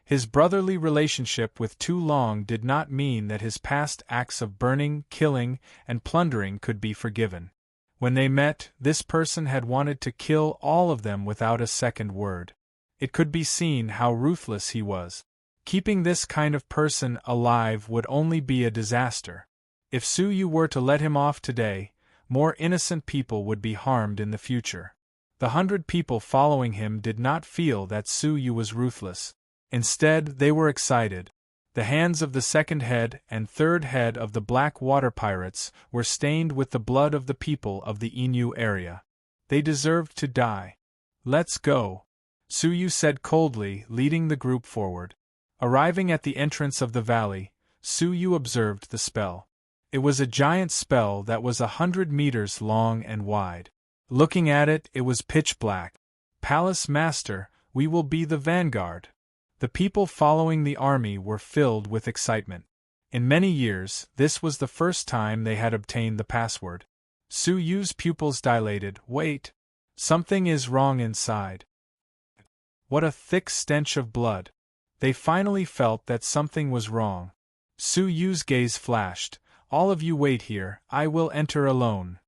His brotherly relationship with Tu Long did not mean that his past acts of burning, killing, and plundering could be forgiven. When they met, this person had wanted to kill all of them without a second word. It could be seen how ruthless he was. Keeping this kind of person alive would only be a disaster. If Su Yu were to let him off today, more innocent people would be harmed in the future. The 100 people following him did not feel that Su Yu was ruthless. Instead, they were excited. The hands of the second head and third head of the Black Water Pirates were stained with the blood of the people of the Inu area. They deserved to die. Let's go, Su Yu said coldly, leading the group forward. Arriving at the entrance of the valley, Su Yu observed the spell. It was a giant spell that was 100 meters long and wide. Looking at it, it was pitch black. Palace Master, we will be the vanguard. The people following the army were filled with excitement. In many years, this was the first time they had obtained the password. Su Yu's pupils dilated. Wait! Something is wrong inside. What a thick stench of blood. They finally felt that something was wrong. Su Yu's gaze flashed. All of you wait here, I will enter alone.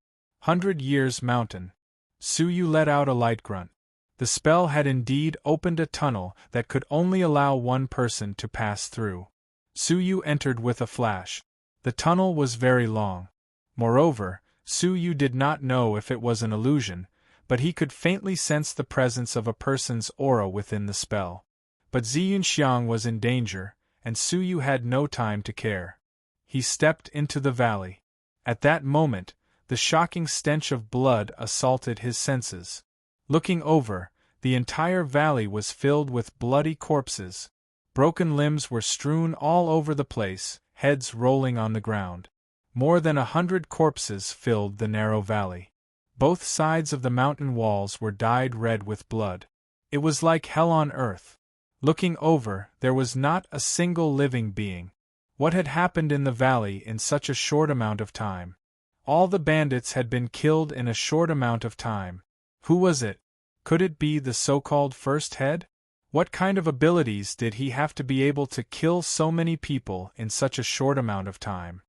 100 Years Mountain. Su Yu let out a light grunt. The spell had indeed opened a tunnel that could only allow one person to pass through. Su Yu entered with a flash. The tunnel was very long. Moreover, Su Yu did not know if it was an illusion, but he could faintly sense the presence of a person's aura within the spell. But Ziyunxiang was in danger, and Su Yu had no time to care. He stepped into the valley. At that moment, the shocking stench of blood assaulted his senses. Looking over, the entire valley was filled with bloody corpses. Broken limbs were strewn all over the place, heads rolling on the ground. More than 100 corpses filled the narrow valley. Both sides of the mountain walls were dyed red with blood. It was like hell on earth. Looking over, there was not a single living being. What had happened in the valley in such a short amount of time? All the bandits had been killed in a short amount of time. Who was it? Could it be the so-called first head? What kind of abilities did he have to be able to kill so many people in such a short amount of time?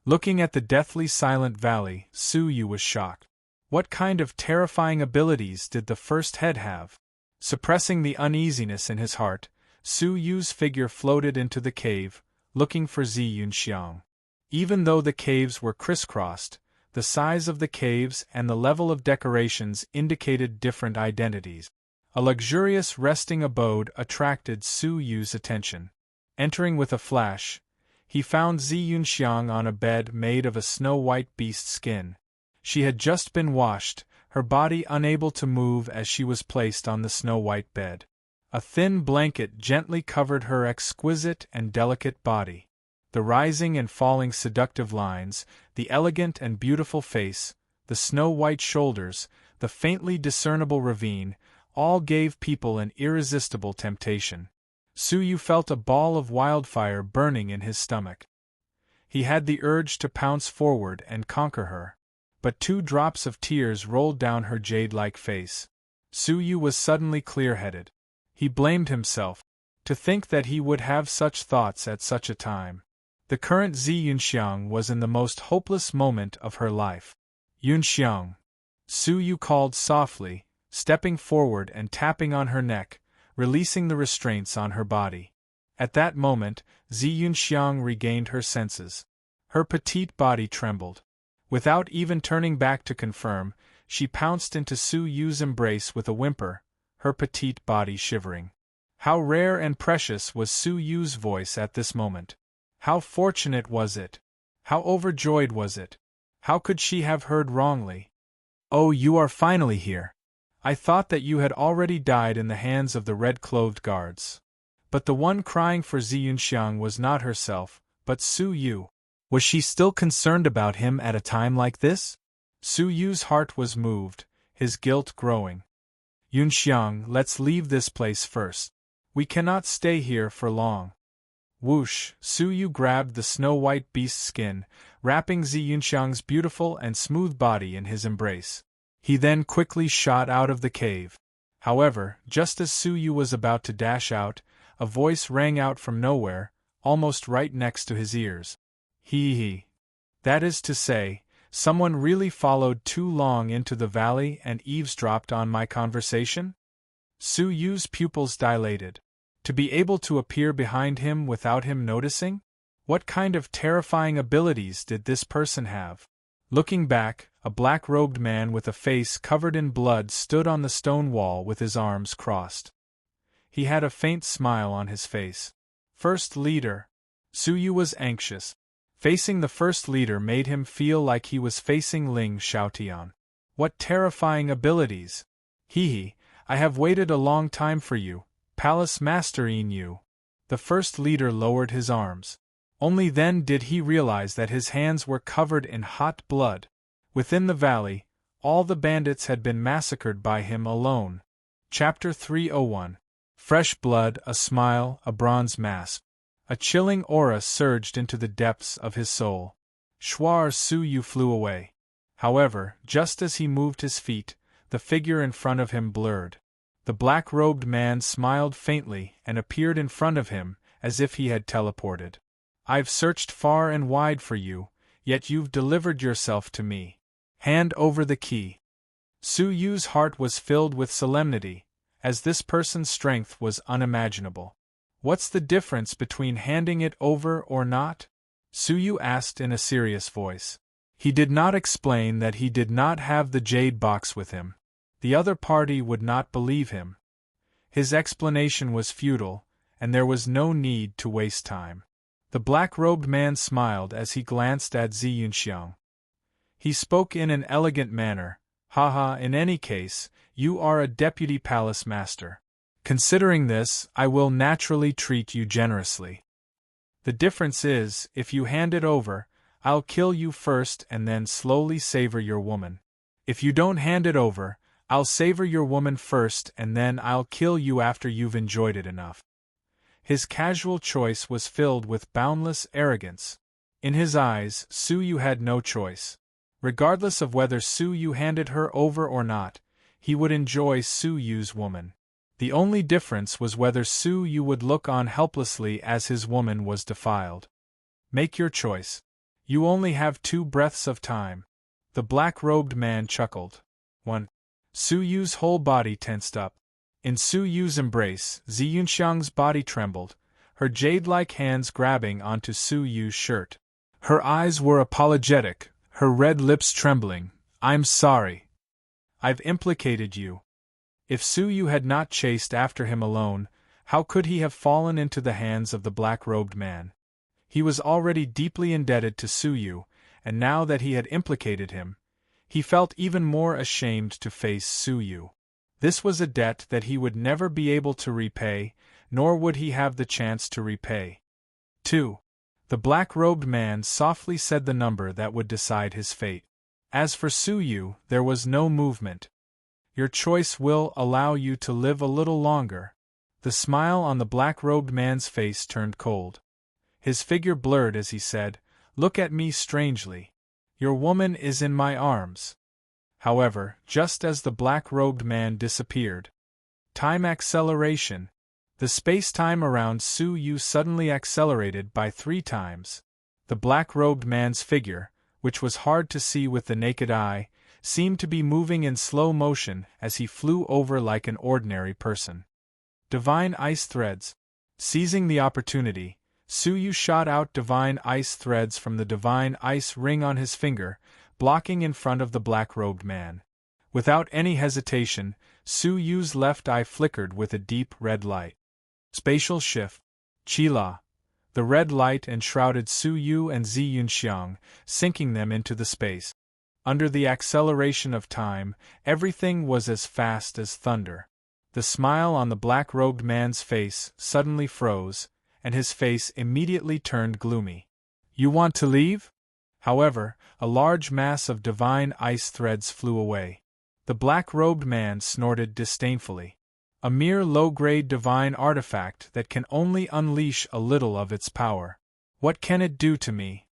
Looking at the deathly silent valley, Su Yu was shocked. What kind of terrifying abilities did the first head have? Suppressing the uneasiness in his heart, Su Yu's figure floated into the cave, looking for Zi Yunxiang. Even though the caves were crisscrossed, the size of the caves and the level of decorations indicated different identities. A luxurious resting abode attracted Su Yu's attention. Entering with a flash, he found Zi Yunxiang on a bed made of a snow-white beast skin. She had just been washed, her body unable to move as she was placed on the snow-white bed. A thin blanket gently covered her exquisite and delicate body. The rising and falling seductive lines, the elegant and beautiful face, the snow-white shoulders, the faintly discernible ravine, all gave people an irresistible temptation. Su Yu felt a ball of wildfire burning in his stomach. He had the urge to pounce forward and conquer her. But 2 drops of tears rolled down her jade-like face. Su Yu was suddenly clear-headed. He blamed himself. To think that he would have such thoughts at such a time. The current Zi Yunxiang was in the most hopeless moment of her life. Yunxiang. Su Yu called softly, stepping forward and tapping on her neck, releasing the restraints on her body. At that moment, Zi Yunxiang regained her senses. Her petite body trembled. Without even turning back to confirm, she pounced into Su Yu's embrace with a whimper, her petite body shivering. How rare and precious was Su Yu's voice at this moment. How fortunate was it? How overjoyed was it? How could she have heard wrongly? "Oh, you are finally here. I thought that you had already died in the hands of the red-clothed guards." But the one crying for Zi Yunxiang was not herself, but Su Yu. Was she still concerned about him at a time like this? Su Yu's heart was moved, his guilt growing. "Yunxiang, let's leave this place first. We cannot stay here for long." Whoosh! Su Yu grabbed the snow-white beast's skin, wrapping Zi Yunxiang's beautiful and smooth body in his embrace. He then quickly shot out of the cave. However, just as Su Yu was about to dash out, a voice rang out from nowhere, almost right next to his ears. He. That is to say, someone really followed too long into the valley and eavesdropped on my conversation? Su Yu's pupils dilated. To be able to appear behind him without him noticing? What kind of terrifying abilities did this person have? Looking back, a black-robed man with a face covered in blood stood on the stone wall with his arms crossed. He had a faint smile on his face. First Leader. Su Yu was anxious. Facing the First Leader made him feel like he was facing Ling Xiaotian. What terrifying abilities! I have waited a long time for you, Palace Master Yu. The First Leader lowered his arms. Only then did he realize that his hands were covered in hot blood. Within the valley, all the bandits had been massacred by him alone. Chapter 301. Fresh blood, a smile, a bronze mask. A chilling aura surged into the depths of his soul. Shwar Su Yu flew away. However, just as he moved his feet, the figure in front of him blurred. The black-robed man smiled faintly and appeared in front of him, as if he had teleported. "I've searched far and wide for you, yet you've delivered yourself to me. Hand over the key." Su Yu's heart was filled with solemnity, as this person's strength was unimaginable. "What's the difference between handing it over or not?" Su Yu asked in a serious voice. He did not explain that he did not have the jade box with him. The other party would not believe him. His explanation was futile, and there was no need to waste time. The black-robed man smiled as he glanced at Zi Yunxiang. He spoke in an elegant manner. In any case, you are a deputy palace master. Considering this, I will naturally treat you generously. The difference is, if you hand it over, I'll kill you first and then slowly savor your woman. If you don't hand it over, I'll savor your woman first and then I'll kill you after you've enjoyed it enough. His casual choice was filled with boundless arrogance. In his eyes, Su Yu had no choice. Regardless of whether Su Yu handed her over or not, he would enjoy Su Yu's woman. The only difference was whether Su Yu would look on helplessly as his woman was defiled. Make your choice. You only have 2 breaths of time. The black-robed man chuckled. 1. Su Yu's whole body tensed up. In Su Yu's embrace, Zi Yunxiang's body trembled, her jade-like hands grabbing onto Su Yu's shirt. Her eyes were apologetic, her red lips trembling. "I'm sorry. I've implicated you." If Su Yu had not chased after him alone, how could he have fallen into the hands of the black-robed man? He was already deeply indebted to Su Yu, and now that he had implicated him, he felt even more ashamed to face Su Yu. This was a debt that he would never be able to repay, nor would he have the chance to repay. 2. The black-robed man softly said the number that would decide his fate. As for Su Yu, there was no movement. "Your choice will allow you to live a little longer." The smile on the black-robed man's face turned cold. His figure blurred as he said, "Look at me strangely. Your woman is in my arms." However, just as the black-robed man disappeared, time acceleration. The space-time around Su Yu suddenly accelerated by 3 times. The black-robed man's figure, which was hard to see with the naked eye, seemed to be moving in slow motion as he flew over like an ordinary person. Divine ice threads. Seizing the opportunity, Su Yu shot out divine ice threads from the divine ice ring on his finger, blocking in front of the black-robed man. Without any hesitation, Su Yu's left eye flickered with a deep red light. Spatial shift. Qila. The red light enshrouded Su Yu and Zi Yunxiang, sinking them into the space. Under the acceleration of time, everything was as fast as thunder. The smile on the black-robed man's face suddenly froze, and his face immediately turned gloomy. "You want to leave?" However, a large mass of divine ice threads flew away. The black-robed man snorted disdainfully. "A mere low-grade divine artifact that can only unleash a little of its power. What can it do to me?"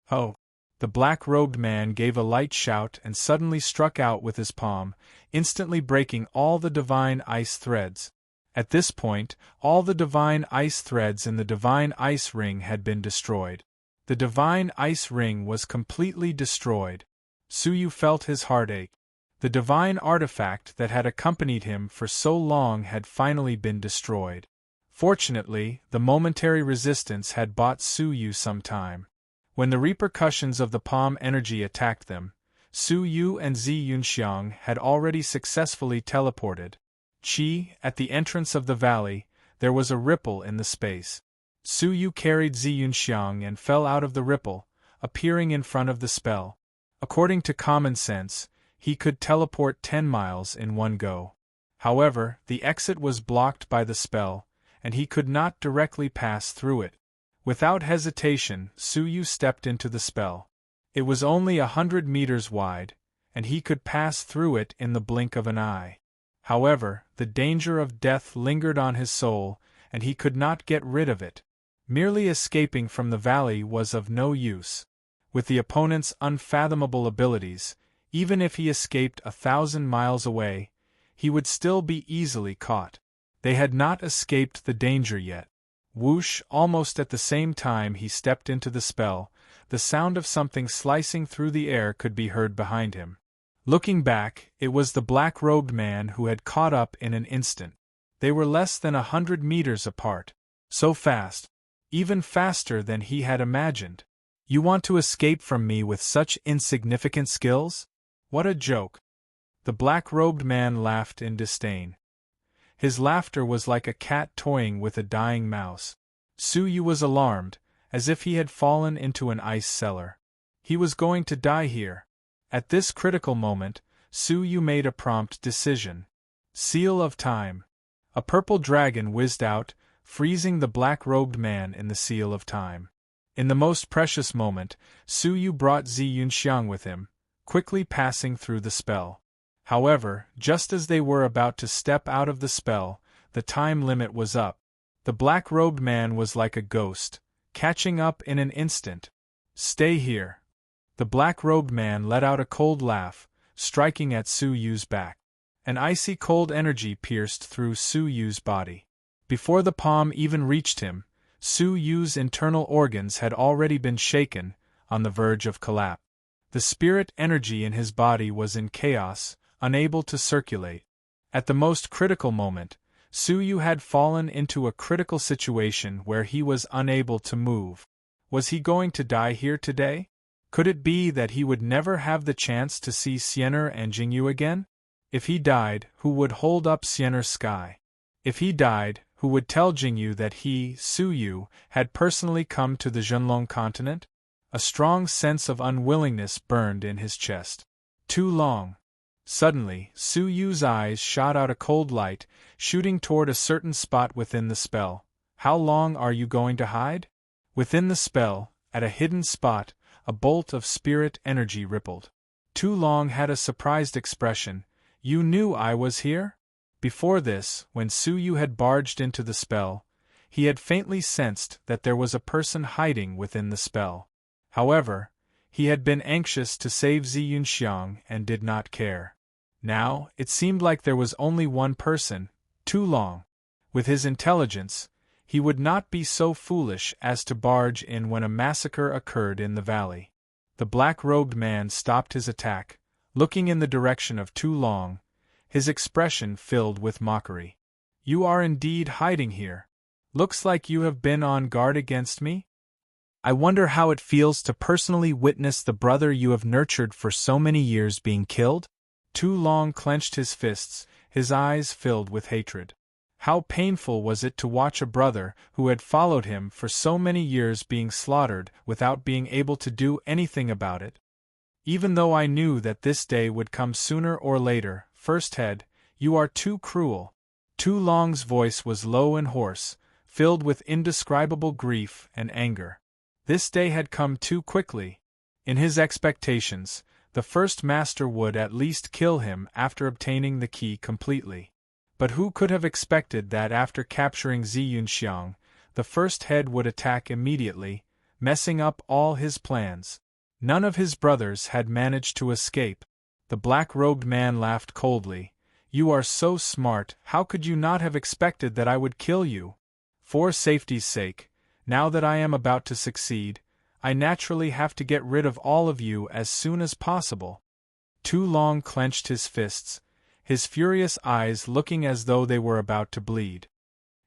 "Oh!" The black-robed man gave a light shout and suddenly struck out with his palm, instantly breaking all the divine ice threads. At this point, all the divine ice threads in the divine ice ring had been destroyed. The divine ice ring was completely destroyed. Su Yu felt his heart ache. The divine artifact that had accompanied him for so long had finally been destroyed. Fortunately, the momentary resistance had bought Su Yu some time. When the repercussions of the palm energy attacked them, Su Yu and Zi Yunxiang had already successfully teleported. At the entrance of the valley, there was a ripple in the space. Su Yu carried Zi Yunxiang and fell out of the ripple, appearing in front of the spell. According to common sense, he could teleport 10 miles in one go. However, the exit was blocked by the spell, and he could not directly pass through it. Without hesitation, Su Yu stepped into the spell. It was only 100 meters wide, and he could pass through it in the blink of an eye. However, the danger of death lingered on his soul, and he could not get rid of it. Merely escaping from the valley was of no use. With the opponent's unfathomable abilities, even if he escaped 1,000 miles away, he would still be easily caught. They had not escaped the danger yet. Whoosh! Almost at the same time he stepped into the spell, the sound of something slicing through the air could be heard behind him. Looking back, it was the black-robed man who had caught up in an instant. They were less than 100 meters apart. So fast. Even faster than he had imagined. "You want to escape from me with such insignificant skills? What a joke." The black-robed man laughed in disdain. His laughter was like a cat toying with a dying mouse. Su Yu was alarmed, as if he had fallen into an ice cellar. He was going to die here. At this critical moment, Su Yu made a prompt decision. Seal of time. A purple dragon whizzed out, freezing the black-robed man in the seal of time. In the most precious moment, Su Yu brought Zi Yunxiang with him, quickly passing through the spell. However, just as they were about to step out of the spell, the time limit was up. The black-robed man was like a ghost, catching up in an instant. "Stay here." The black-robed man let out a cold laugh, striking at Su Yu's back. An icy cold energy pierced through Su Yu's body. Before the palm even reached him, Su Yu's internal organs had already been shaken, on the verge of collapse. The spirit energy in his body was in chaos, unable to circulate. At the most critical moment, Su Yu had fallen into a critical situation where he was unable to move. Was he going to die here today? Could it be that he would never have the chance to see Xiener and Jingyu again? If he died, who would hold up Xiener's sky? If he died, who would tell Jingyu that he, Su Yu, had personally come to the Zhenlong continent? A strong sense of unwillingness burned in his chest. Too long. Suddenly, Su Yu's eyes shot out a cold light, shooting toward a certain spot within the spell. How long are you going to hide? Within the spell, at a hidden spot, a bolt of spirit energy rippled. Too Long had a surprised expression. You knew I was here? Before this, when Su Yu had barged into the spell, he had faintly sensed that there was a person hiding within the spell. However, he had been anxious to save Zi Yunxiang and did not care. Now, it seemed like there was only one person, Too Long. With his intelligence, he would not be so foolish as to barge in when a massacre occurred in the valley. The black-robed man stopped his attack, looking in the direction of Too Long, his expression filled with mockery. You are indeed hiding here. Looks like you have been on guard against me? I wonder how it feels to personally witness the brother you have nurtured for so many years being killed? Too Long clenched his fists, his eyes filled with hatred. How painful was it to watch a brother who had followed him for so many years being slaughtered without being able to do anything about it? Even though I knew that this day would come sooner or later, First Head, you are too cruel. Too Long's voice was low and hoarse, filled with indescribable grief and anger. This day had come too quickly. In his expectations, the first master would at least kill him after obtaining the key completely. But who could have expected that after capturing Zi Yunxiang, the First Head would attack immediately, messing up all his plans? None of his brothers had managed to escape. The black-robed man laughed coldly. You are so smart, how could you not have expected that I would kill you? For safety's sake, now that I am about to succeed, I naturally have to get rid of all of you as soon as possible. Too Long clenched his fists, his furious eyes looking as though they were about to bleed.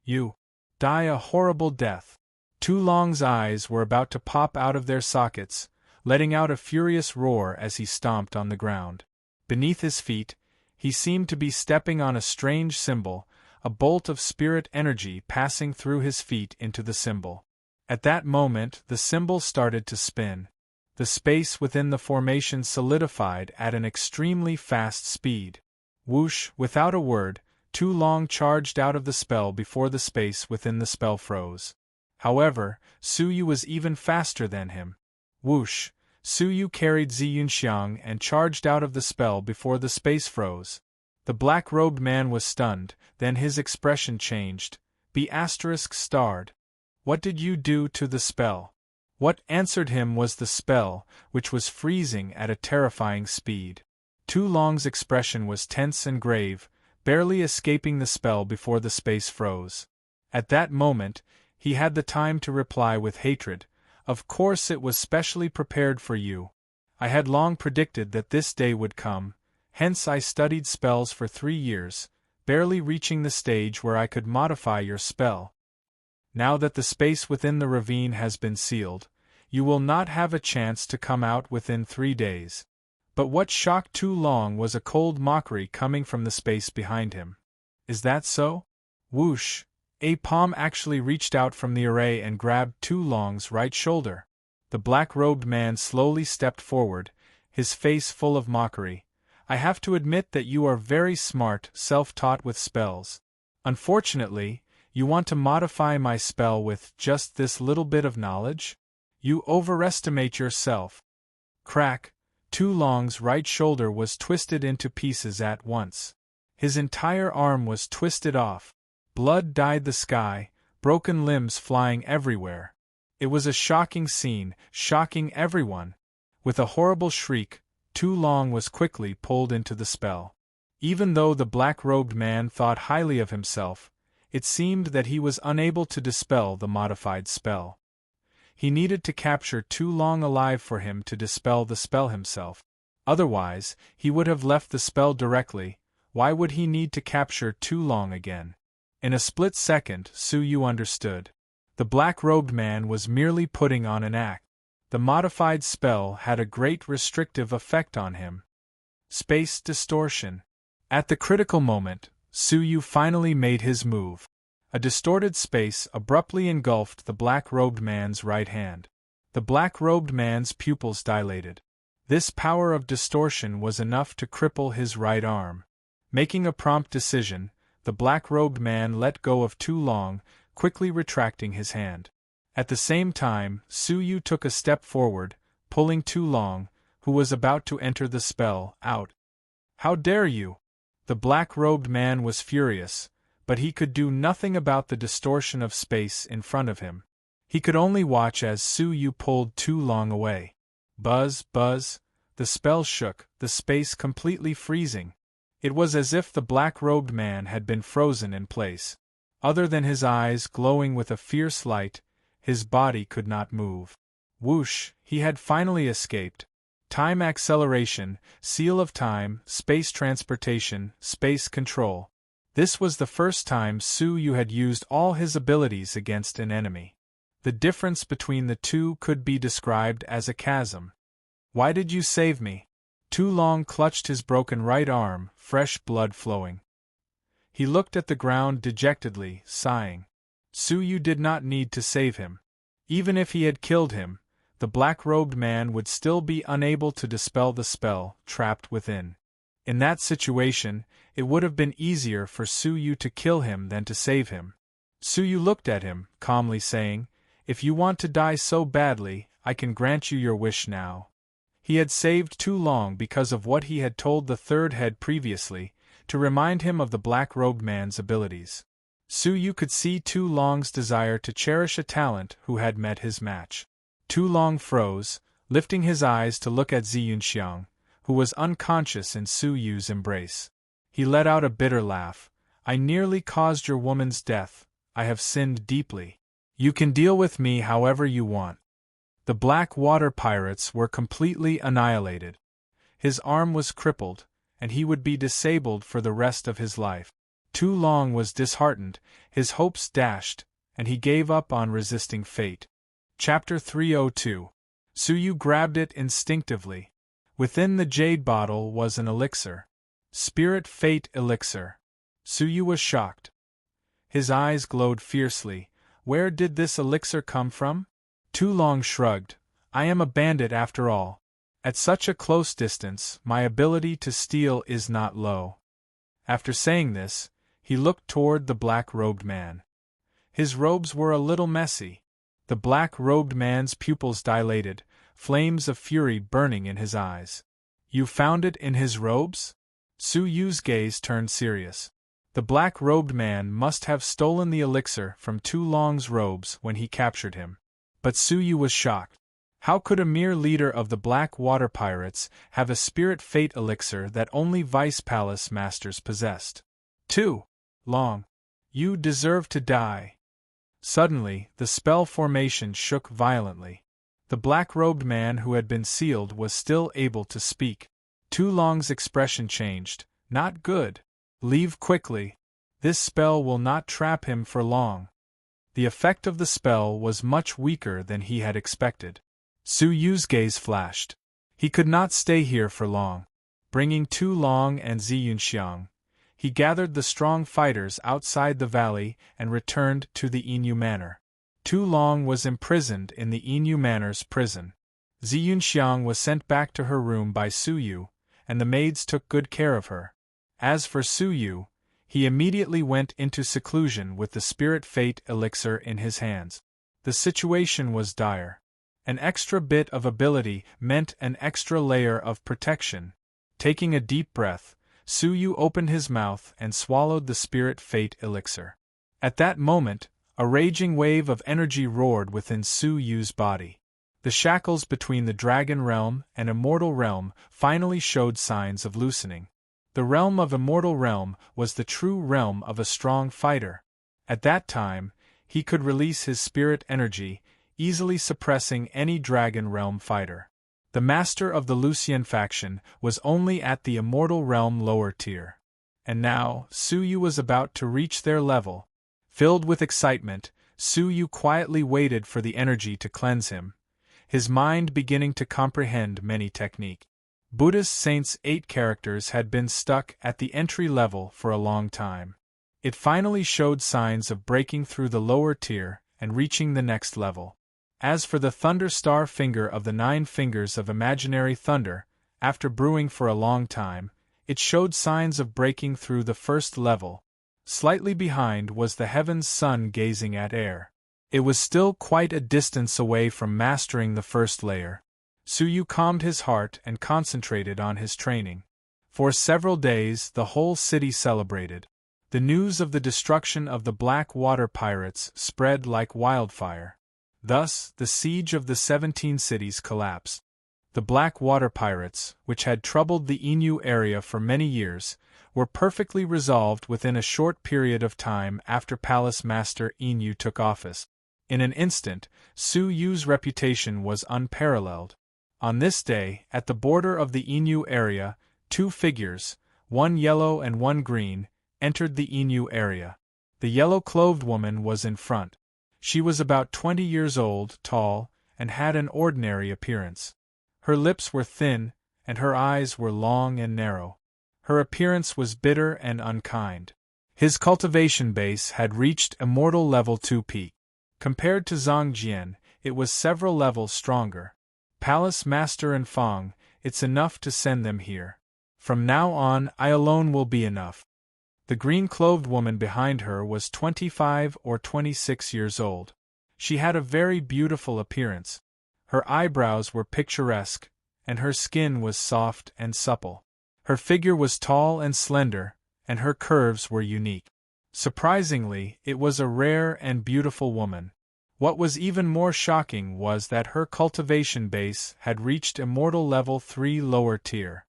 You die a horrible death. Too Long's eyes were about to pop out of their sockets, letting out a furious roar as he stomped on the ground. Beneath his feet, he seemed to be stepping on a strange symbol, a bolt of spirit energy passing through his feet into the symbol. At that moment, the symbol started to spin. The space within the formation solidified at an extremely fast speed. Whoosh, without a word, Too Long charged out of the spell before the space within the spell froze. However, Su Yu was even faster than him. Whoosh, Su Yu carried Zi Yunxiang and charged out of the spell before the space froze. The black-robed man was stunned, then his expression changed. ****. What did you do to the spell? What answered him was the spell, which was freezing at a terrifying speed. Too Long's expression was tense and grave, barely escaping the spell before the space froze. At that moment, he had the time to reply with hatred. Of course it was specially prepared for you. I had long predicted that this day would come, hence I studied spells for 3 years, barely reaching the stage where I could modify your spell. Now that the space within the ravine has been sealed, you will not have a chance to come out within 3 days. But what shocked Too Long was a cold mockery coming from the space behind him. Is that so? Whoosh! A palm actually reached out from the array and grabbed Too Long's right shoulder. The black-robed man slowly stepped forward, his face full of mockery. I have to admit that you are very smart, self-taught with spells. Unfortunately, you want to modify my spell with just this little bit of knowledge? You overestimate yourself. Crack! Too Long's right shoulder was twisted into pieces at once. His entire arm was twisted off. Blood dyed the sky, broken limbs flying everywhere. It was a shocking scene, shocking everyone. With a horrible shriek, Too Long was quickly pulled into the spell. Even though the black-robed man thought highly of himself, it seemed that he was unable to dispel the modified spell. He needed to capture Too Long alive for him to dispel the spell himself. Otherwise, he would have left the spell directly, Why would he need to capture Tu Long again? In a split second, Su Yu understood. The black-robed man was merely putting on an act. The modified spell had a great restrictive effect on him. Space distortion. At the critical moment, Su Yu finally made his move. A distorted space abruptly engulfed the black-robed man's right hand. The black-robed man's pupils dilated. This power of distortion was enough to cripple his right arm. Making a prompt decision, the black-robed man let go of Tu Long, quickly retracting his hand. At the same time, Su Yu took a step forward, pulling Tu Long, who was about to enter the spell, out. "How dare you!" The black-robed man was furious, but he could do nothing about the distortion of space in front of him. He could only watch as Su Yu pulled Tu Long away. Buzz, buzz, the spell shook, the space completely freezing. It was as if the black-robed man had been frozen in place. Other than his eyes glowing with a fierce light, his body could not move. Whoosh, he had finally escaped. Time acceleration, seal of time, space transportation, space control. This was the first time Su Yu had used all his abilities against an enemy. The difference between the two could be described as a chasm. "Why did you save me?" Tu Long clutched his broken right arm, fresh blood flowing. He looked at the ground dejectedly, sighing. Su Yu did not need to save him. Even if he had killed him, the black-robed man would still be unable to dispel the spell trapped within. In that situation, it would have been easier for Su Yu to kill him than to save him. Su Yu looked at him, calmly saying, "If you want to die so badly, I can grant you your wish now." He had saved Tu Long because of what he had told the third head previously, to remind him of the black-robed man's abilities. Su Yu could see Tu Long's desire to cherish a talent who had met his match. Tu Long froze, lifting his eyes to look at Ziyunxiang, who was unconscious in Su Yu's embrace. He let out a bitter laugh. "I nearly caused your woman's death. I have sinned deeply. You can deal with me however you want." The black water pirates were completely annihilated. His arm was crippled, and he would be disabled for the rest of his life. Tu Long was disheartened, his hopes dashed, and he gave up on resisting fate. Chapter 302. Su Yu grabbed it instinctively. Within the jade bottle was an elixir. Spirit Fate Elixir. Su Yu was shocked. His eyes glowed fiercely. Where did this elixir come from? Tu Long shrugged. "I am a bandit after all. At such a close distance, my ability to steal is not low." After saying this, he looked toward the black-robed man. His robes were a little messy. The black-robed man's pupils dilated, flames of fury burning in his eyes. "You found it in his robes?" Su Yu's gaze turned serious. The black-robed man must have stolen the elixir from Tu Long's robes when he captured him. But Su Yu was shocked. How could a mere leader of the Black Water Pirates have a Spirit Fate elixir that only Vice Palace masters possessed? Tu Long, you deserve to die. Suddenly, the spell formation shook violently. The black-robed man who had been sealed was still able to speak. Tu Long's expression changed. "Not good. Leave quickly. This spell will not trap him for long." The effect of the spell was much weaker than he had expected. Su Yu's gaze flashed. He could not stay here for long. Bringing Tu Long and Ziyunxiang, he gathered the strong fighters outside the valley and returned to the Inu Manor. Tu Long was imprisoned in the Inu Manor's prison. Ziyunxiang was sent back to her room by Su Yu, and the maids took good care of her. As for Su Yu, he immediately went into seclusion with the Spirit Fate elixir in his hands. The situation was dire. An extra bit of ability meant an extra layer of protection. Taking a deep breath, Su Yu opened his mouth and swallowed the Spirit Fate elixir. At that moment, a raging wave of energy roared within Su Yu's body. The shackles between the Dragon Realm and Immortal Realm finally showed signs of loosening. The realm of Immortal Realm was the true realm of a strong fighter. At that time, he could release his spirit energy, easily suppressing any Dragon Realm fighter. The master of the Lucian faction was only at the Immortal Realm lower tier. And now, Su Yu was about to reach their level. Filled with excitement, Su Yu quietly waited for the energy to cleanse him, his mind beginning to comprehend many techniques. Buddhist saints' 8 characters had been stuck at the entry level for a long time. It finally showed signs of breaking through the lower tier and reaching the next level. As for the thunder star finger of the 9 fingers of imaginary thunder, after brewing for a long time, it showed signs of breaking through the first level. Slightly behind was the heaven's sun gazing at air. It was still quite a distance away from mastering the first layer. Su Yu calmed his heart and concentrated on his training. For several days the whole city celebrated. The news of the destruction of the Black Water pirates spread like wildfire. Thus, the siege of the 17 cities collapsed. The Black Water pirates, which had troubled the Inu area for many years, were perfectly resolved within a short period of time after Palace Master Inu took office. In an instant, Su Yu's reputation was unparalleled. On this day, at the border of the Inu area, 2 figures, one yellow and one green, entered the Inu area. The yellow-clothed woman was in front. She was about 20 years old, tall, and had an ordinary appearance. Her lips were thin, and her eyes were long and narrow. Her appearance was bitter and unkind. His cultivation base had reached immortal level 2 peak. Compared to Zhang Jian, it was several levels stronger. Palace Master and Fong, it's enough to send them here. From now on, I alone will be enough. The green-clothed woman behind her was 25 or 26 years old. She had a very beautiful appearance. Her eyebrows were picturesque, and her skin was soft and supple. Her figure was tall and slender, and her curves were unique. Surprisingly, it was a rare and beautiful woman. What was even more shocking was that her cultivation base had reached immortal level 3 lower tier.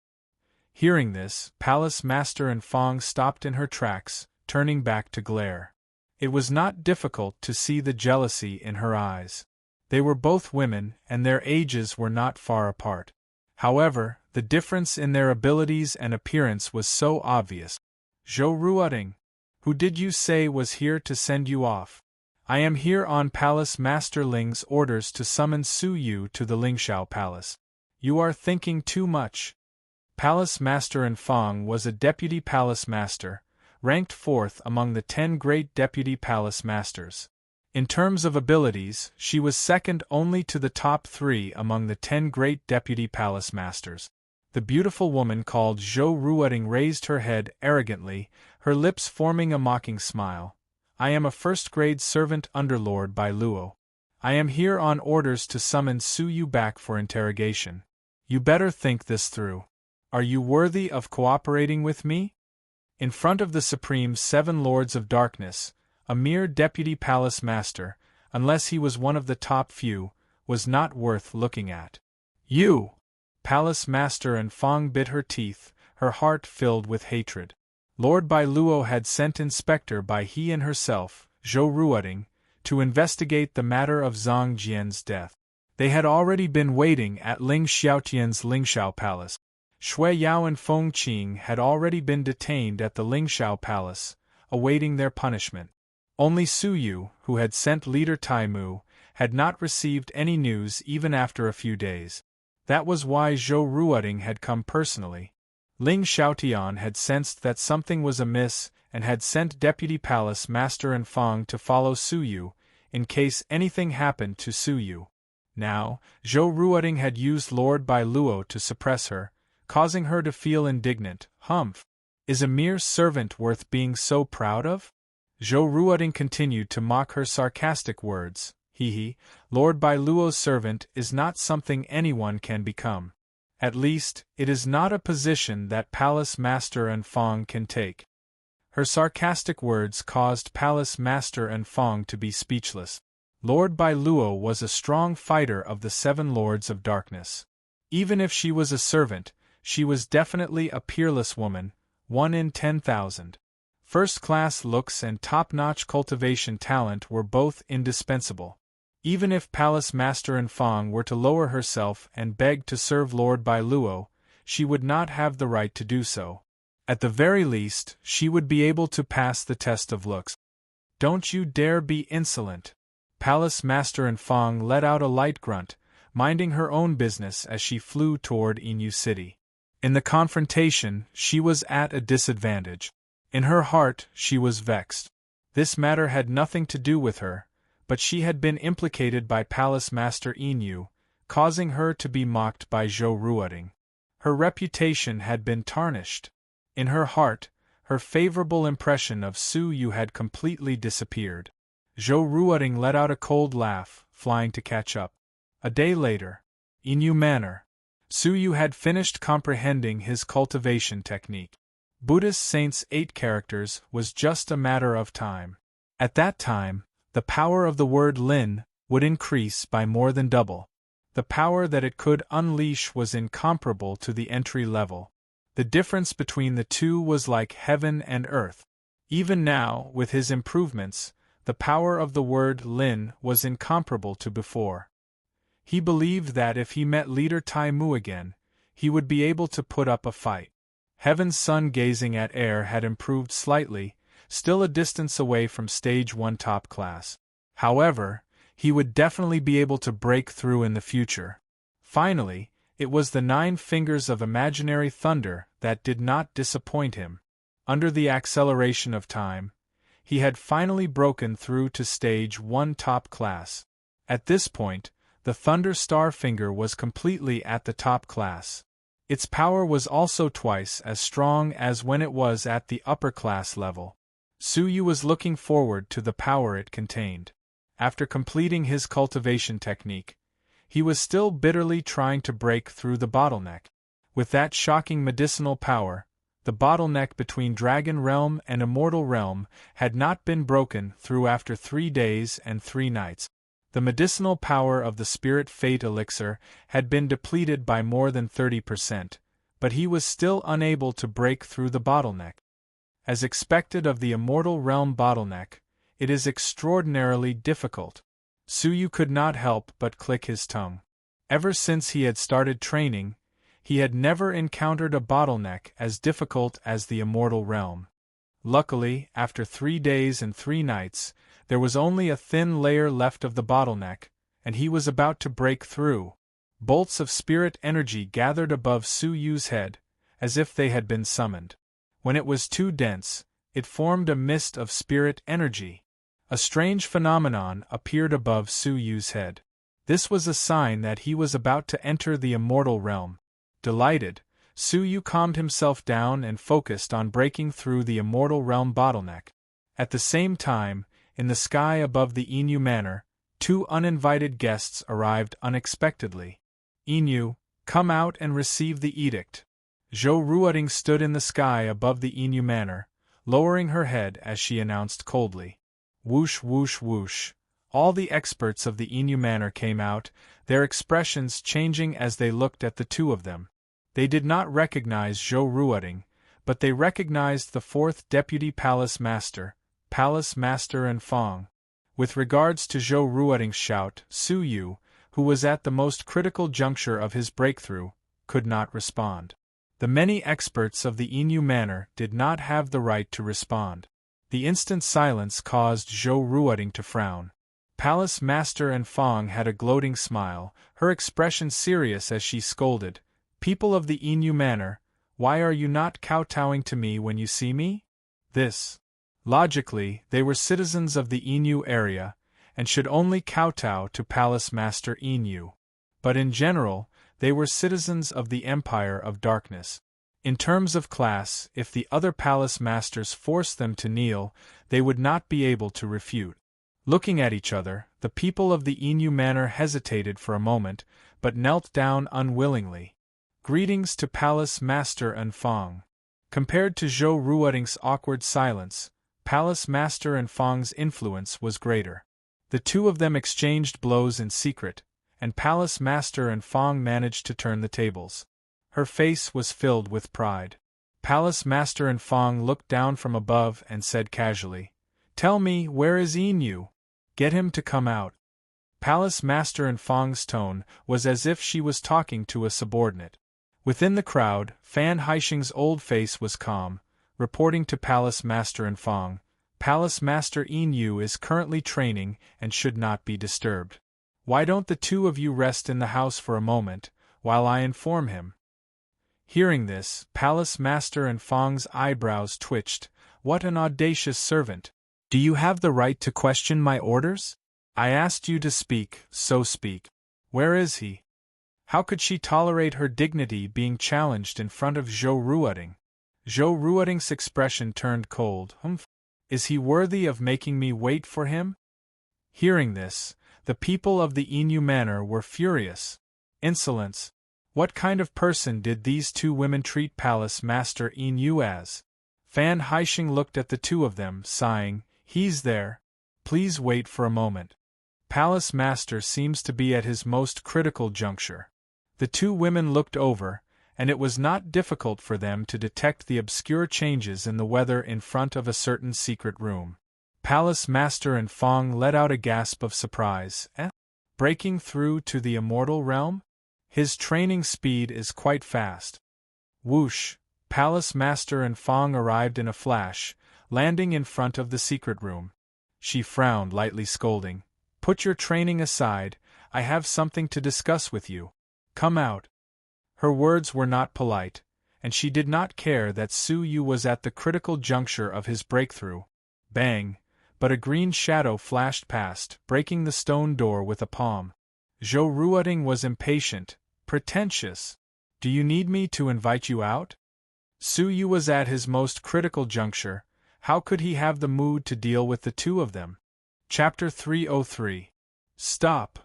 Hearing this, Palace Master and Fong stopped in her tracks, turning back to glare. It was not difficult to see the jealousy in her eyes. They were both women, and their ages were not far apart. However, the difference in their abilities and appearance was so obvious. Zhou Ruoting, who did you say was here to send you off? I am here on Palace Master Ling's orders to summon Su Yu to the Lingxiao Palace. You are thinking too much. Palace Master and Fong was a deputy palace master, ranked 4th among the 10 great deputy palace masters. In terms of abilities, she was second only to the top 3 among the 10 great deputy palace masters. The beautiful woman called Zhou Ruoting raised her head arrogantly, her lips forming a mocking smile. I am a first-grade servant underlord by Luo. I am here on orders to summon Su Yu back for interrogation. You better think this through. Are you worthy of cooperating with me? In front of the Supreme 7 Lords of Darkness, a mere deputy palace master, unless he was one of the top few, was not worth looking at. You! Palace Master and Fong bit her teeth, her heart filled with hatred. Lord Bai Luo had sent Inspector Bai He and herself, Zhou Ruoting, to investigate the matter of Zhang Jian's death. They had already been waiting at Ling Xiaotian's Lingxiao Palace. Shui Yao and Feng Qing had already been detained at the Lingxiao Palace, awaiting their punishment. Only Su Yu, who had sent leader Tai Mu, had not received any news even after a few days. That was why Zhou Ruoting had come personally. Ling Xiaotian had sensed that something was amiss and had sent Deputy Palace Master and Fong to follow Su Yu, in case anything happened to Su Yu. Now, Zhou Ruoting had used Lord Bai Luo to suppress her, causing her to feel indignant. Humph! Is a mere servant worth being so proud of? Zhou Ruoting continued to mock her sarcastic words. He, Lord Bai Luo's servant is not something anyone can become. At least, it is not a position that Palace Master and Fong can take. Her sarcastic words caused Palace Master and Fong to be speechless. Lord Bai Luo was a strong fighter of the 7 Lords of Darkness. Even if she was a servant, she was definitely a peerless woman, 1 in 10,000. First-class looks and top-notch cultivation talent were both indispensable. Even if Palace Master and Fong were to lower herself and beg to serve Lord Bai Luo, she would not have the right to do so. At the very least, she would be able to pass the test of looks. Don't you dare be insolent. Palace Master and Fong let out a light grunt, minding her own business as she flew toward Inu City. In the confrontation, she was at a disadvantage. In her heart, she was vexed. This matter had nothing to do with her, but she had been implicated by Palace Master Inu, causing her to be mocked by Zhou Ruoding. Her reputation had been tarnished. In her heart, her favorable impression of Su Yu had completely disappeared. Zhou Ruoding let out a cold laugh, flying to catch up. A day later, Inu Manor. Su Yu had finished comprehending his cultivation technique. Buddhist Saints' 8 characters was just a matter of time. At that time, the power of the word Lin would increase by more than double. The power that it could unleash was incomparable to the entry level. The difference between the two was like heaven and earth. Even now, with his improvements, the power of the word Lin was incomparable to before. He believed that if he met leader Tai Mu again, he would be able to put up a fight. Heaven's sun gazing at air had improved slightly, still a distance away from stage 1 top class. However, he would definitely be able to break through in the future. Finally, it was the 9 fingers of imaginary thunder that did not disappoint him. Under the acceleration of time, he had finally broken through to stage 1 top class. At this point, the Thunder Star Finger was completely at the top class. Its power was also twice as strong as when it was at the upper class level. Su Yu was looking forward to the power it contained. After completing his cultivation technique, he was still bitterly trying to break through the bottleneck. With that shocking medicinal power, the bottleneck between Dragon Realm and Immortal Realm had not been broken through after 3 days and 3 nights. The medicinal power of the Spirit Fate Elixir had been depleted by more than 30%, but he was still unable to break through the bottleneck. As expected of the Immortal Realm bottleneck, it is extraordinarily difficult. Su Yu could not help but click his tongue. Ever since he had started training, he had never encountered a bottleneck as difficult as the Immortal Realm. Luckily, after 3 days and 3 nights, there was only a thin layer left of the bottleneck, and he was about to break through. Bolts of spirit energy gathered above Su Yu's head, as if they had been summoned. When it was too dense, it formed a mist of spirit energy. A strange phenomenon appeared above Su Yu's head. This was a sign that he was about to enter the Immortal Realm. Delighted, Su Yu calmed himself down and focused on breaking through the Immortal Realm bottleneck. At the same time, in the sky above the Inu Manor, 2 uninvited guests arrived unexpectedly. Inu, come out and receive the edict. Zhou Ruoding stood in the sky above the Inu Manor, lowering her head as she announced coldly. Whoosh whoosh whoosh. All the experts of the Inu Manor came out, their expressions changing as they looked at the 2 of them. They did not recognize Zhou Ruoding, but they recognized the 4th Deputy Palace Master and Fong. With regards to Zhou Ruoding's shout, Su Yu, who was at the most critical juncture of his breakthrough, could not respond. The many experts of the Inu Manor did not have the right to respond. The instant silence caused Zhou Ruoding to frown. Palace Master and Fong had a gloating smile, her expression serious as she scolded, "People of the Inu Manor, why are you not kowtowing to me when you see me?" This. Logically, they were citizens of the Inu area, and should only kowtow to Palace Master Inu. But in general, they were citizens of the Empire of Darkness. In terms of class, if the other Palace Masters forced them to kneel, they would not be able to refute. Looking at each other, the people of the Inu Manor hesitated for a moment, but knelt down unwillingly. Greetings to Palace Master and Fong. Compared to Zhou Ruoding's awkward silence, Palace Master and Fong's influence was greater. The 2 of them exchanged blows in secret, and Palace Master and Fong managed to turn the tables. Her face was filled with pride. Palace Master and Fong looked down from above and said casually, "Tell me, where is Inu? Get him to come out." Palace Master and Fong's tone was as if she was talking to a subordinate. Within the crowd, Fan Haisheng's old face was calm, reporting to Palace Master and Fong, Palace Master Yin Yu is currently training and should not be disturbed. Why don't the two of you rest in the house for a moment, while I inform him? Hearing this, Palace Master and Fong's eyebrows twitched. What an audacious servant! Do you have the right to question my orders? I asked you to speak, so speak. Where is he? How could she tolerate her dignity being challenged in front of Zhou Ruoting? Zhou Ruoting's expression turned cold. Is he worthy of making me wait for him? Hearing this, the people of the Inu Manor were furious. Insolence! What kind of person did these two women treat Palace Master Inu as? Fan Haisheng looked at the two of them, sighing, He's there. Please wait for a moment. Palace Master seems to be at his most critical juncture. The two women looked over, and it was not difficult for them to detect the obscure changes in the weather in front of a certain secret room. Palace Master and Fong let out a gasp of surprise. Breaking through to the immortal realm? His training speed is quite fast. Whoosh! Palace Master and Fong arrived in a flash, landing in front of the secret room. She frowned, lightly scolding. Put your training aside, I have something to discuss with you. Come out. Her words were not polite, and she did not care that Su Yu was at the critical juncture of his breakthrough. Bang! But a green shadow flashed past, breaking the stone door with a palm. Zhou Ruoting was impatient, pretentious. Do you need me to invite you out? Su Yu was at his most critical juncture. How could he have the mood to deal with the two of them? Chapter 303. Stop!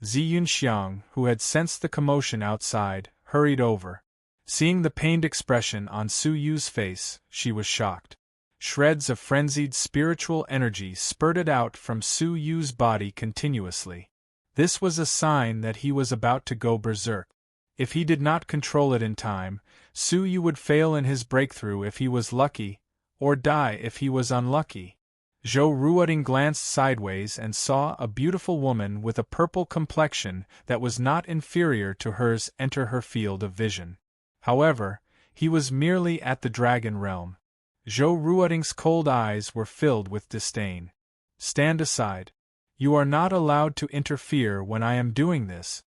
Zi Yunxiang, who had sensed the commotion outside, hurried over. Seeing the pained expression on Su Yu's face, she was shocked. Shreds of frenzied spiritual energy spurted out from Su Yu's body continuously. This was a sign that he was about to go berserk. If he did not control it in time, Su Yu would fail in his breakthrough if he was lucky, or die if he was unlucky. Zhou Ruoting glanced sideways and saw a beautiful woman with a purple complexion that was not inferior to hers enter her field of vision. However, he was merely at the dragon realm. Zhou Ruoting's cold eyes were filled with disdain. Stand aside. You are not allowed to interfere when I am doing this.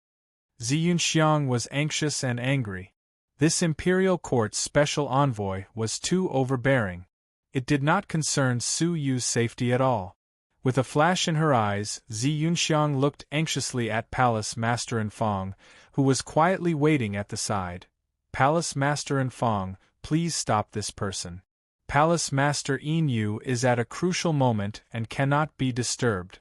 Zi Yunxiang was anxious and angry. This imperial court's special envoy was too overbearing. It did not concern Su Yu's safety at all. With a flash in her eyes, Zi Yunxiang looked anxiously at Palace Master and Fong, who was quietly waiting at the side. Palace Master and Fong, please stop this person. Palace Master Yin Yu is at a crucial moment and cannot be disturbed.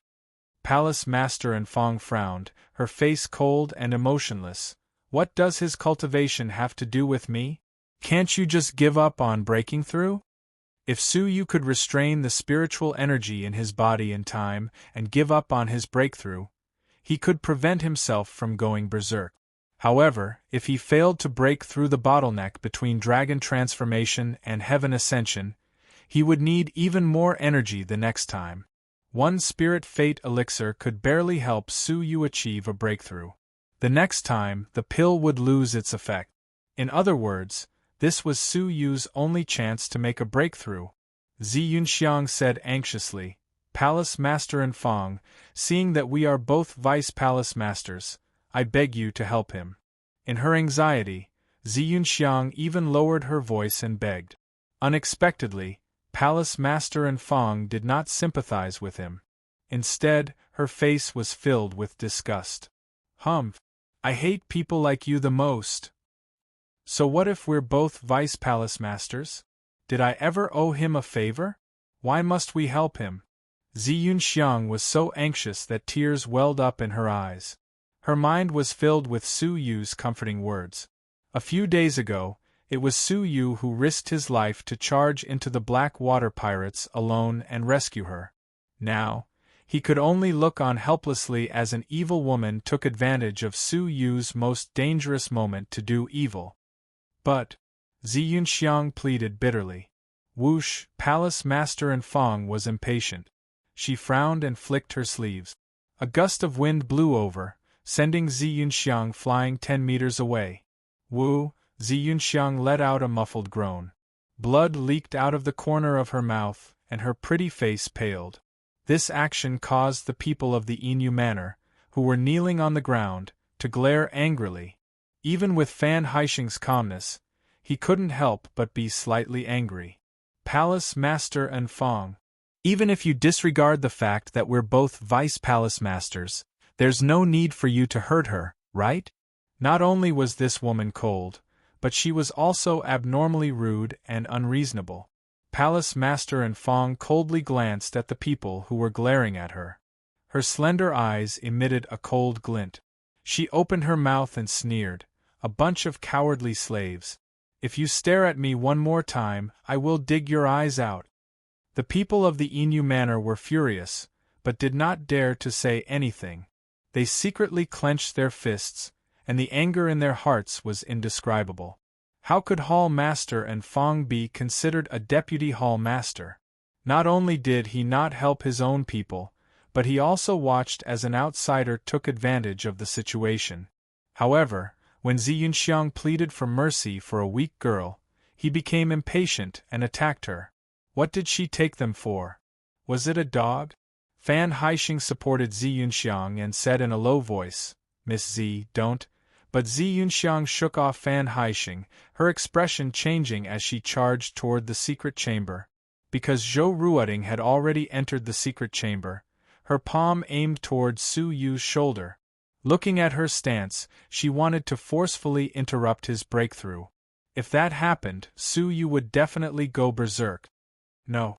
Palace Master and Fong frowned, her face cold and emotionless. What does his cultivation have to do with me? Can't you just give up on breaking through? If Su Yu could restrain the spiritual energy in his body in time and give up on his breakthrough, he could prevent himself from going berserk. However, if he failed to break through the bottleneck between dragon transformation and heaven ascension, he would need even more energy the next time. One spirit fate elixir could barely help Su Yu achieve a breakthrough. The next time, the pill would lose its effect. In other words, this was Su Yu's only chance to make a breakthrough. Zi Yunxiang said anxiously, Palace Master and Fong, seeing that we are both Vice Palace Masters, I beg you to help him. In her anxiety, Zi Yunxiang even lowered her voice and begged. Unexpectedly, Palace Master and Fong did not sympathize with him. Instead, her face was filled with disgust. I hate people like you the most. So what if we're both Vice Palace Masters? Did I ever owe him a favor? Why must we help him? Zi Yunxiang was so anxious that tears welled up in her eyes. Her mind was filled with Su Yu's comforting words. A few days ago, it was Su Yu who risked his life to charge into the Black Water Pirates alone and rescue her. Now, he could only look on helplessly as an evil woman took advantage of Su Yu's most dangerous moment to do evil. But, Zi Yunxiang pleaded bitterly. Whoosh! Palace Master and Fong was impatient. She frowned and flicked her sleeves. A gust of wind blew over, sending Zi Yunxiang flying 10 meters away. Woo! Zi Yunxiang let out a muffled groan. Blood leaked out of the corner of her mouth, and her pretty face paled. This action caused the people of the Inu Manor, who were kneeling on the ground, to glare angrily. Even with Fan Haisheng's calmness, he couldn't help but be slightly angry. Palace Master and Fong. Even if you disregard the fact that we're both Vice Palace Masters, there's no need for you to hurt her, right? Not only was this woman cold, but she was also abnormally rude and unreasonable. Palace Master and Fong coldly glanced at the people who were glaring at her. Her slender eyes emitted a cold glint. She opened her mouth and sneered, "A bunch of cowardly slaves. If you stare at me one more time, I will dig your eyes out." The people of the Inu Manor were furious, but did not dare to say anything. They secretly clenched their fists, and the anger in their hearts was indescribable. How could Hall Master and Fong be considered a deputy Hall Master? Not only did he not help his own people, but he also watched as an outsider took advantage of the situation. However, when Zi Yunxiang pleaded for mercy for a weak girl, he became impatient and attacked her. What did she take them for? Was it a dog? Fan Haisheng supported Zi Yunxiang and said in a low voice, "Miss Zi, don't." But Zi Yunxiang shook off Fan Haisheng, her expression changing as she charged toward the secret chamber. Because Zhou Ruoding had already entered the secret chamber, her palm aimed toward Su Yu's shoulder. Looking at her stance, she wanted to forcefully interrupt his breakthrough. If that happened, Su Yu would definitely go berserk. No.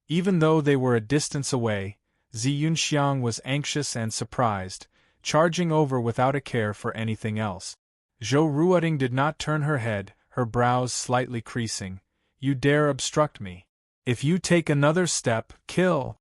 Even though they were a distance away, Zi Yunxiang was anxious and surprised, charging over without a care for anything else. Zhou Ruoding did not turn her head, her brows slightly creasing. "You dare obstruct me. If you take another step, kill."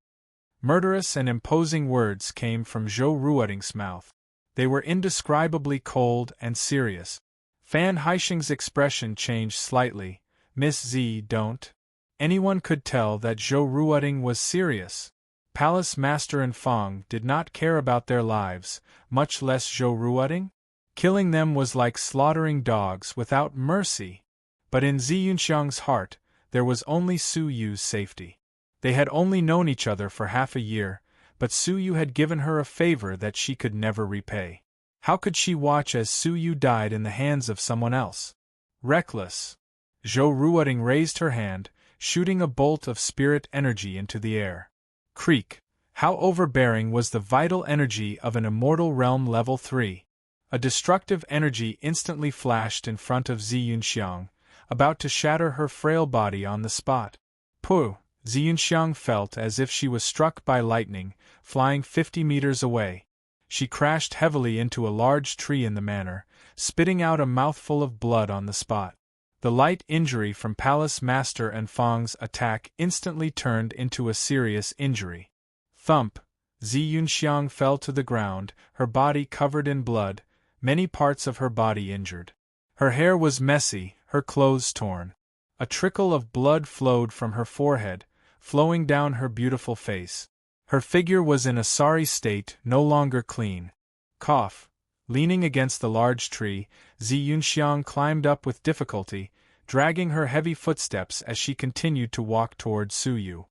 Murderous and imposing words came from Zhou Ruoding's mouth. They were indescribably cold and serious. Fan Haisheng's expression changed slightly. "Miss Zi, don't." Anyone could tell that Zhou Ruoding was serious. Palace Master and Fong did not care about their lives, much less Zhou Ruoding. Killing them was like slaughtering dogs without mercy. But in Zi Yunxiang's heart, there was only Su Yu's safety. They had only known each other for half a year, but Su Yu had given her a favor that she could never repay. How could she watch as Su Yu died in the hands of someone else? Reckless. Zhou Ruoding raised her hand, shooting a bolt of spirit energy into the air. Creak! How overbearing was the vital energy of an immortal realm level 3. A destructive energy instantly flashed in front of Zi Yunxiang, about to shatter her frail body on the spot. Puh! Zi Yunxiang felt as if she was struck by lightning, flying 50 meters away. She crashed heavily into a large tree in the manor, spitting out a mouthful of blood on the spot. The light injury from Palace Master and Fong's attack instantly turned into a serious injury. Thump! Zi Yunxiang fell to the ground, her body covered in blood, many parts of her body injured. Her hair was messy, her clothes torn. A trickle of blood flowed from her forehead, flowing down her beautiful face. Her figure was in a sorry state, no longer clean. Cough! Leaning against the large tree, Zi Yunxiang climbed up with difficulty, dragging her heavy footsteps as she continued to walk toward Su Yu.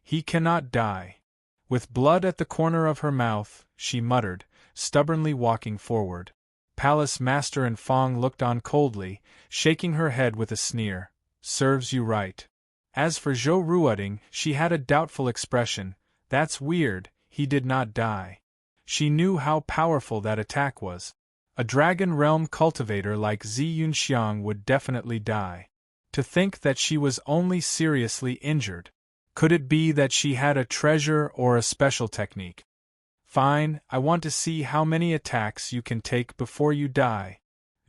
"He cannot die." With blood at the corner of her mouth, she muttered, stubbornly walking forward. Palace Master and Fong looked on coldly, shaking her head with a sneer. "Serves you right." As for Zhou Ruoding, she had a doubtful expression. "That's weird, he did not die." She knew how powerful that attack was. A Dragon Realm cultivator like Zi Yunxiang would definitely die. To think that she was only seriously injured. Could it be that she had a treasure or a special technique? "Fine, I want to see how many attacks you can take before you die."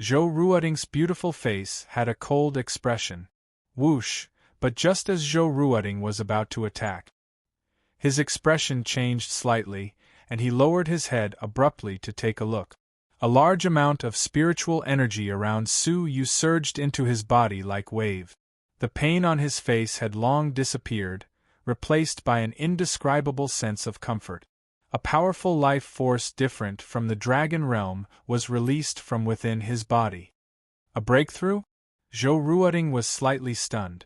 Zhou Ruoding's beautiful face had a cold expression. Whoosh! But just as Zhou Ruoding was about to attack, his expression changed slightly, and he lowered his head abruptly to take a look. A large amount of spiritual energy around Su Yu surged into his body like wave. The pain on his face had long disappeared, replaced by an indescribable sense of comfort. A powerful life force different from the dragon realm was released from within his body. A breakthrough? Zhou Ruoting was slightly stunned.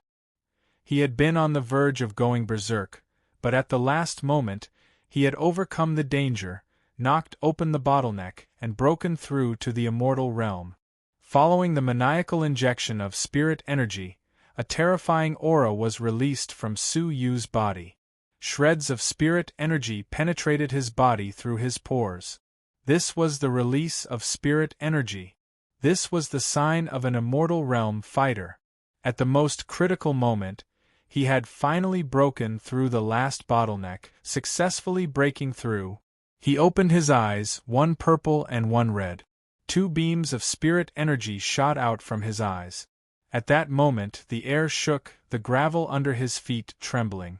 He had been on the verge of going berserk, but at the last moment, he had overcome the danger, knocked open the bottleneck, and broken through to the immortal realm. Following the maniacal injection of spirit energy, a terrifying aura was released from Su Yu's body. Shreds of spirit energy penetrated his body through his pores. This was the release of spirit energy. This was the sign of an immortal realm fighter. At the most critical moment, he had finally broken through the last bottleneck, successfully breaking through. He opened his eyes, one purple and one red. Two beams of spirit energy shot out from his eyes. At that moment the air shook, the gravel under his feet trembling.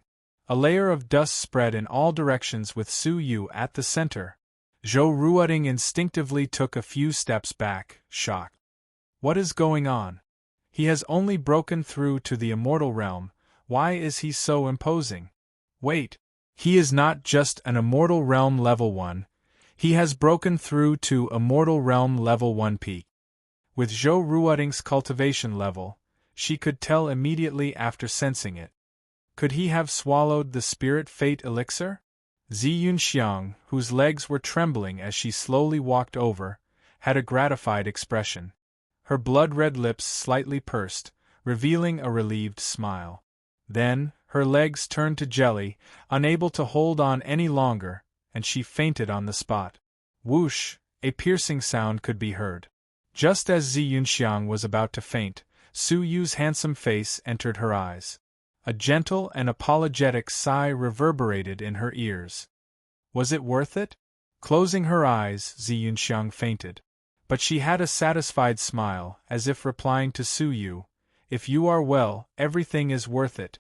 A layer of dust spread in all directions with Su Yu at the center. Zhou Ruoting instinctively took a few steps back, shocked. What is going on? He has only broken through to the immortal realm. Why is he so imposing? Wait. He is not just an immortal realm level 1. He has broken through to immortal realm level 1 peak. With Zhou Ruoting's cultivation level, she could tell immediately after sensing it. Could he have swallowed the spirit fate elixir? Zi Yunxiang, whose legs were trembling as she slowly walked over, had a gratified expression. Her blood-red lips slightly pursed, revealing a relieved smile. Then, her legs turned to jelly, unable to hold on any longer, and she fainted on the spot. Whoosh! A piercing sound could be heard. Just as Zi Yunxiang was about to faint, Su Yu's handsome face entered her eyes. A gentle and apologetic sigh reverberated in her ears. Was it worth it? Closing her eyes, Zi Yunxiang fainted. But she had a satisfied smile, as if replying to Su Yu, "If you are well, everything is worth it."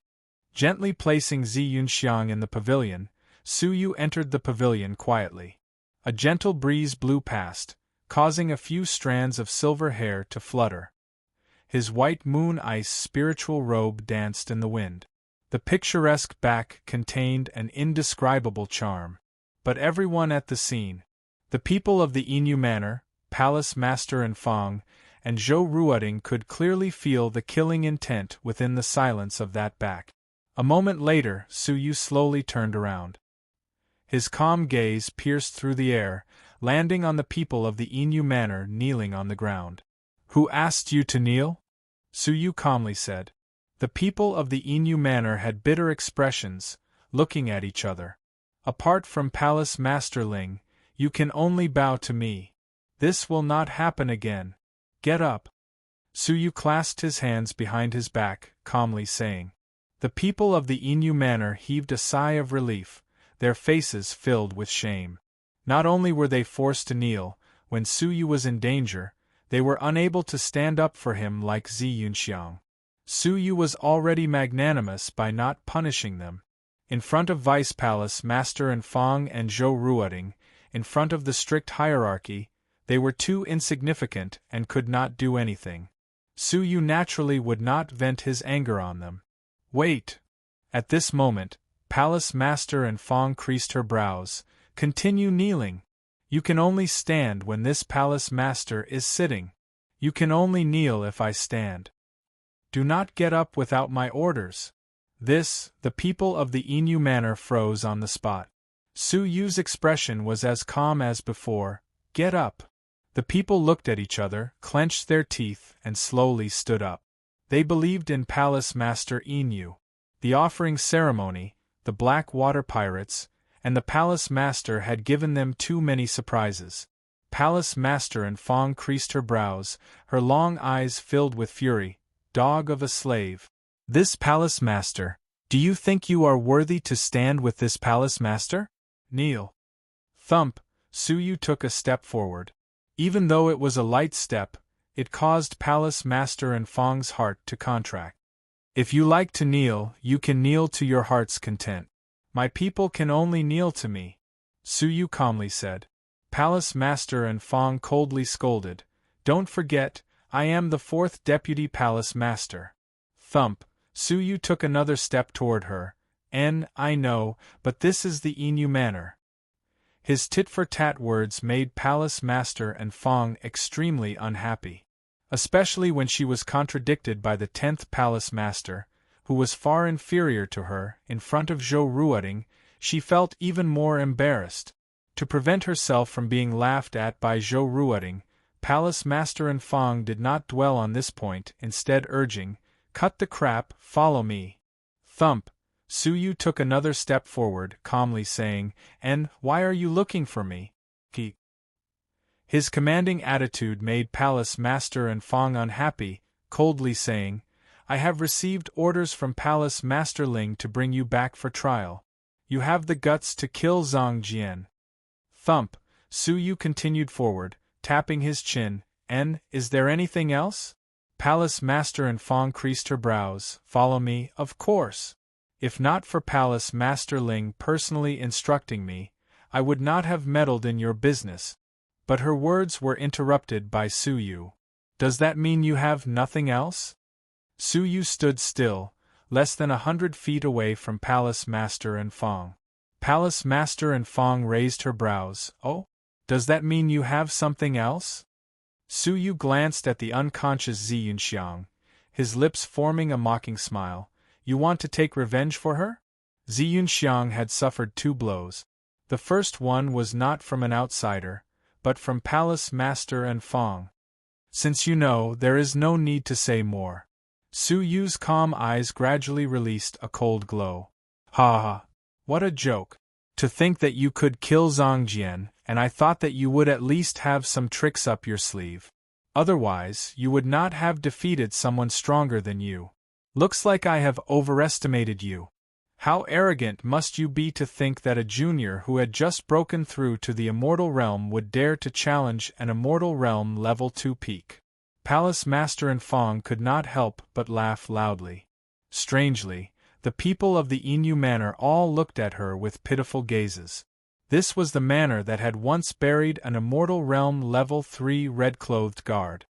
Gently placing Zi Yunxiang in the pavilion, Su Yu entered the pavilion quietly. A gentle breeze blew past, causing a few strands of silver hair to flutter. His white moon ice spiritual robe danced in the wind. The picturesque back contained an indescribable charm. But everyone at the scene, the people of the Inu Manor, Palace Master and Fong, and Zhou Ruoting could clearly feel the killing intent within the silence of that back. A moment later, Su Yu slowly turned around. His calm gaze pierced through the air, landing on the people of the Inu Manor kneeling on the ground. "Who asked you to kneel?" Su Yu calmly said. The people of the Inu Manor had bitter expressions, looking at each other. "Apart from Palace Master Ling, you can only bow to me. This will not happen again. Get up." Su Yu clasped his hands behind his back, calmly saying. The people of the Inu Manor heaved a sigh of relief, their faces filled with shame. Not only were they forced to kneel, when Su Yu was in danger, they were unable to stand up for him like Zi Yunxiang. Su Yu was already magnanimous by not punishing them. In front of Vice Palace Master and Fong and Zhou Ruoting, in front of the strict hierarchy, they were too insignificant and could not do anything. Su Yu naturally would not vent his anger on them. Wait! At this moment, Palace Master and Fong creased her brows. Continue kneeling. You can only stand when this Palace Master is sitting. You can only kneel if I stand. Do not get up without my orders. The people of the Inu Manor froze on the spot. Su Yu's expression was as calm as before. Get up. The people looked at each other, clenched their teeth, and slowly stood up. They believed in Palace Master Inu. The offering ceremony, the Black Water Pirates, and the Palace Master had given them too many surprises. Palace Master and Fong creased her brows, her long eyes filled with fury. Dog of a slave. This Palace Master, do you think you are worthy to stand with this Palace Master? Kneel. Thump, Su Yu took a step forward. Even though it was a light step, it caused Palace Master and Fong's heart to contract. If you like to kneel, you can kneel to your heart's content. My people can only kneel to me, Su Yu calmly said. Palace Master and Fong coldly scolded. Don't forget, I am the 4th Deputy Palace Master. Thump, Su Yu took another step toward her. I know, but this is the Inu Manor. His tit-for-tat words made Palace Master and Fong extremely unhappy. especially when she was contradicted by the 10th palace master, who was far inferior to her. In front of Zhou Ruoting, she felt even more embarrassed. To prevent herself from being laughed at by Zhou Ruoting, Palace Master Enfang did not dwell on this point, instead urging, "Cut the crap, follow me." Thump! Su Yu took another step forward, calmly saying, "And why are you looking for me?" His commanding attitude made Palace Master Enfang unhappy, coldly saying, "I have received orders from Palace Master Ling to bring you back for trial. You have the guts to kill Zhang Jian." Thump! Su Yu continued forward, tapping his chin, "And is there anything else?" Palace Master Enfang creased her brows. "Follow me, of course. If not for Palace Master Ling personally instructing me, I would not have meddled in your business." But her words were interrupted by Su Yu. "Does that mean you have nothing else?" Su Yu stood still, less than 100 feet away from Palace Master Enfang. Palace Master Enfang raised her brows. "Oh? Does that mean you have something else?" Su Yu glanced at the unconscious Zi Yunxiang, his lips forming a mocking smile. "You want to take revenge for her?" Zi Yunxiang had suffered 2 blows. The first one was not from an outsider, but from Palace Master Enfang. "Since you know, there is no need to say more." Su Yu's calm eyes gradually released a cold glow. "Ha ha! What a joke! To think that you could kill Zhang Jian, and I thought that you would at least have some tricks up your sleeve. Otherwise, you would not have defeated someone stronger than you. Looks like I have overestimated you. How arrogant must you be to think that a junior who had just broken through to the Immortal Realm would dare to challenge an Immortal Realm Level 2 peak?" Palace Master Enfang could not help but laugh loudly. Strangely, the people of the Inu Manor all looked at her with pitiful gazes. This was the manor that had once buried an Immortal Realm Level 3 red-clothed guard.